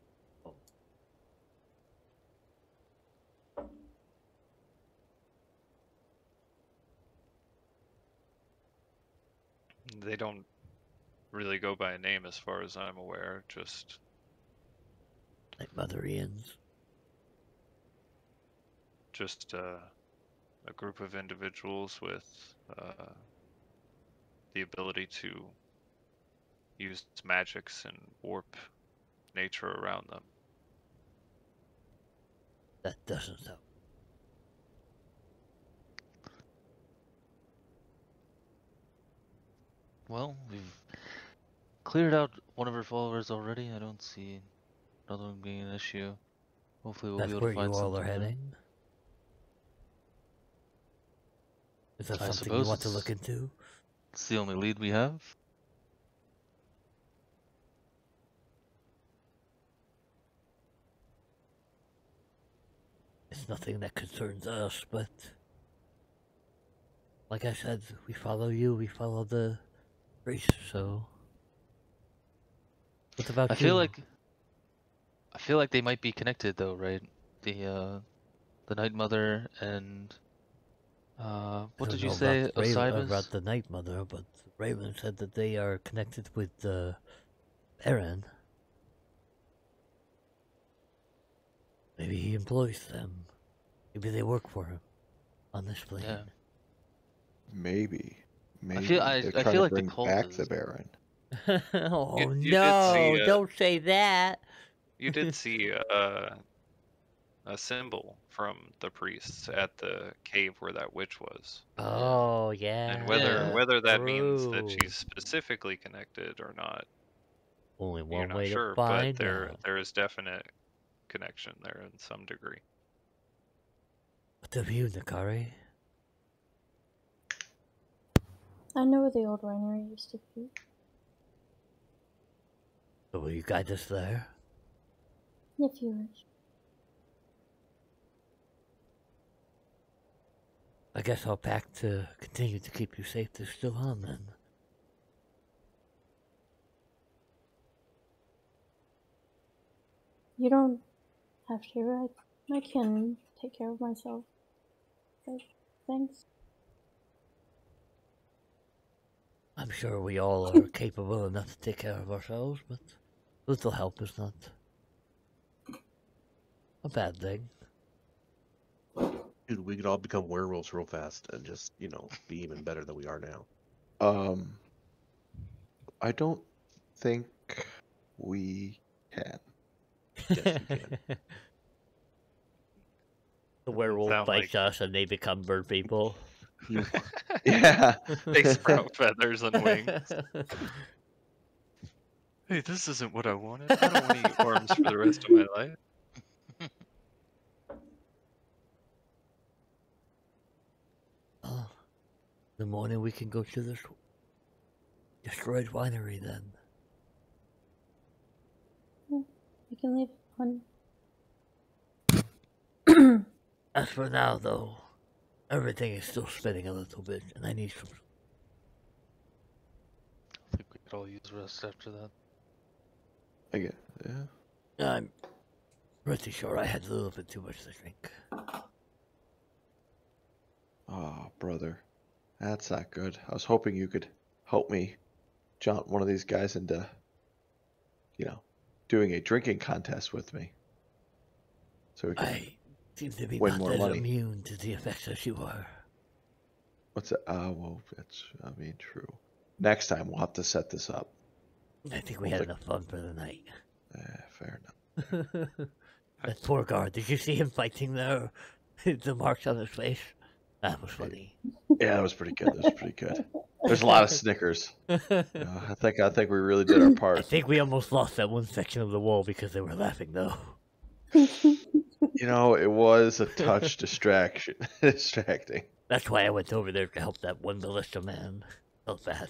They don't really go by a name as far as I'm aware, just Night Motherians. a group of individuals with the ability to use magics and warp nature around them. That doesn't sound. Well, we've cleared out one of her followers already. I don't see another one being an issue. Hopefully we'll That's be able where to find you all something are there. heading. Is that I something you suppose want to it's- look into? It's the only lead we have. It's nothing that concerns us, but like I said, we follow you, we follow the priest, so what about I you? feel like they might be connected though, right? The Night Mother and I what don't did you know say, about Osiris? the Night Mother, but Raven said that they are connected with Baron. Maybe he employs them. Maybe they work for him on this plane. Yeah. Maybe. Maybe. feel They're trying like to the bring cult back is- the Baron. Oh You did no! see, Don't say that. You did see a symbol from the priests at the cave where that witch was. Oh yeah. And Yeah. whether that means that True. she's specifically connected or not, Only you're one not way sure, to but find there out. is definite connection there in some degree. What of you, Nacari? I know where the old winery used to be. So will you guide us there? If you wish. I guess I'll pack to continue to keep you safe. They're still on then. You don't have to. I can take care of myself. So, thanks. I'm sure we all are capable enough to take care of ourselves, but little help is not a bad thing. Dude, we could all become werewolves real fast and just, you know, be even better than we are now. I don't think we can. Yes, you can. The werewolf Sound bites us and they become bird people. Yeah. They sprout feathers and wings. Hey, this isn't what I wanted. I don't want to eat worms for the rest of my life. Oh, in the morning we can go to this destroyed winery then. We can leave one. As for now, though, everything is still spinning a little bit, and I need some. I think we could all use rest after that. I get, yeah. I'm pretty sure I had a little bit too much to drink. Oh, brother. That's not good. I was hoping you could help me jaunt one of these guys into, doing a drinking contest with me. So we can I seem to be win not more as money. immune to the effects as you are. What's that? Well, that's, true. Next time we'll have to set this up. I think we had enough fun for the night. Fair enough. That poor guard, did you see him fighting there? The marks on his face? That was funny. Yeah, that was pretty good. That was pretty good. There's a lot of Snickers. I think we really did our I part. think we almost lost that one section of the wall because they were laughing, though. It was a touch distracting. That's why I went over there to help that one militia man. Felt bad.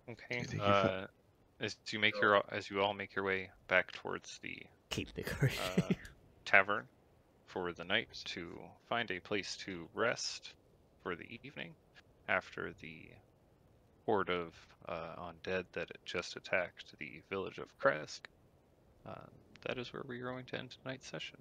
Okay. You think you As you all make your way back towards the Keep the courage. tavern for the night to find a place to rest for the evening after the horde of undead that had just attacked the village of Krezk. That is where we're going to end tonight's session.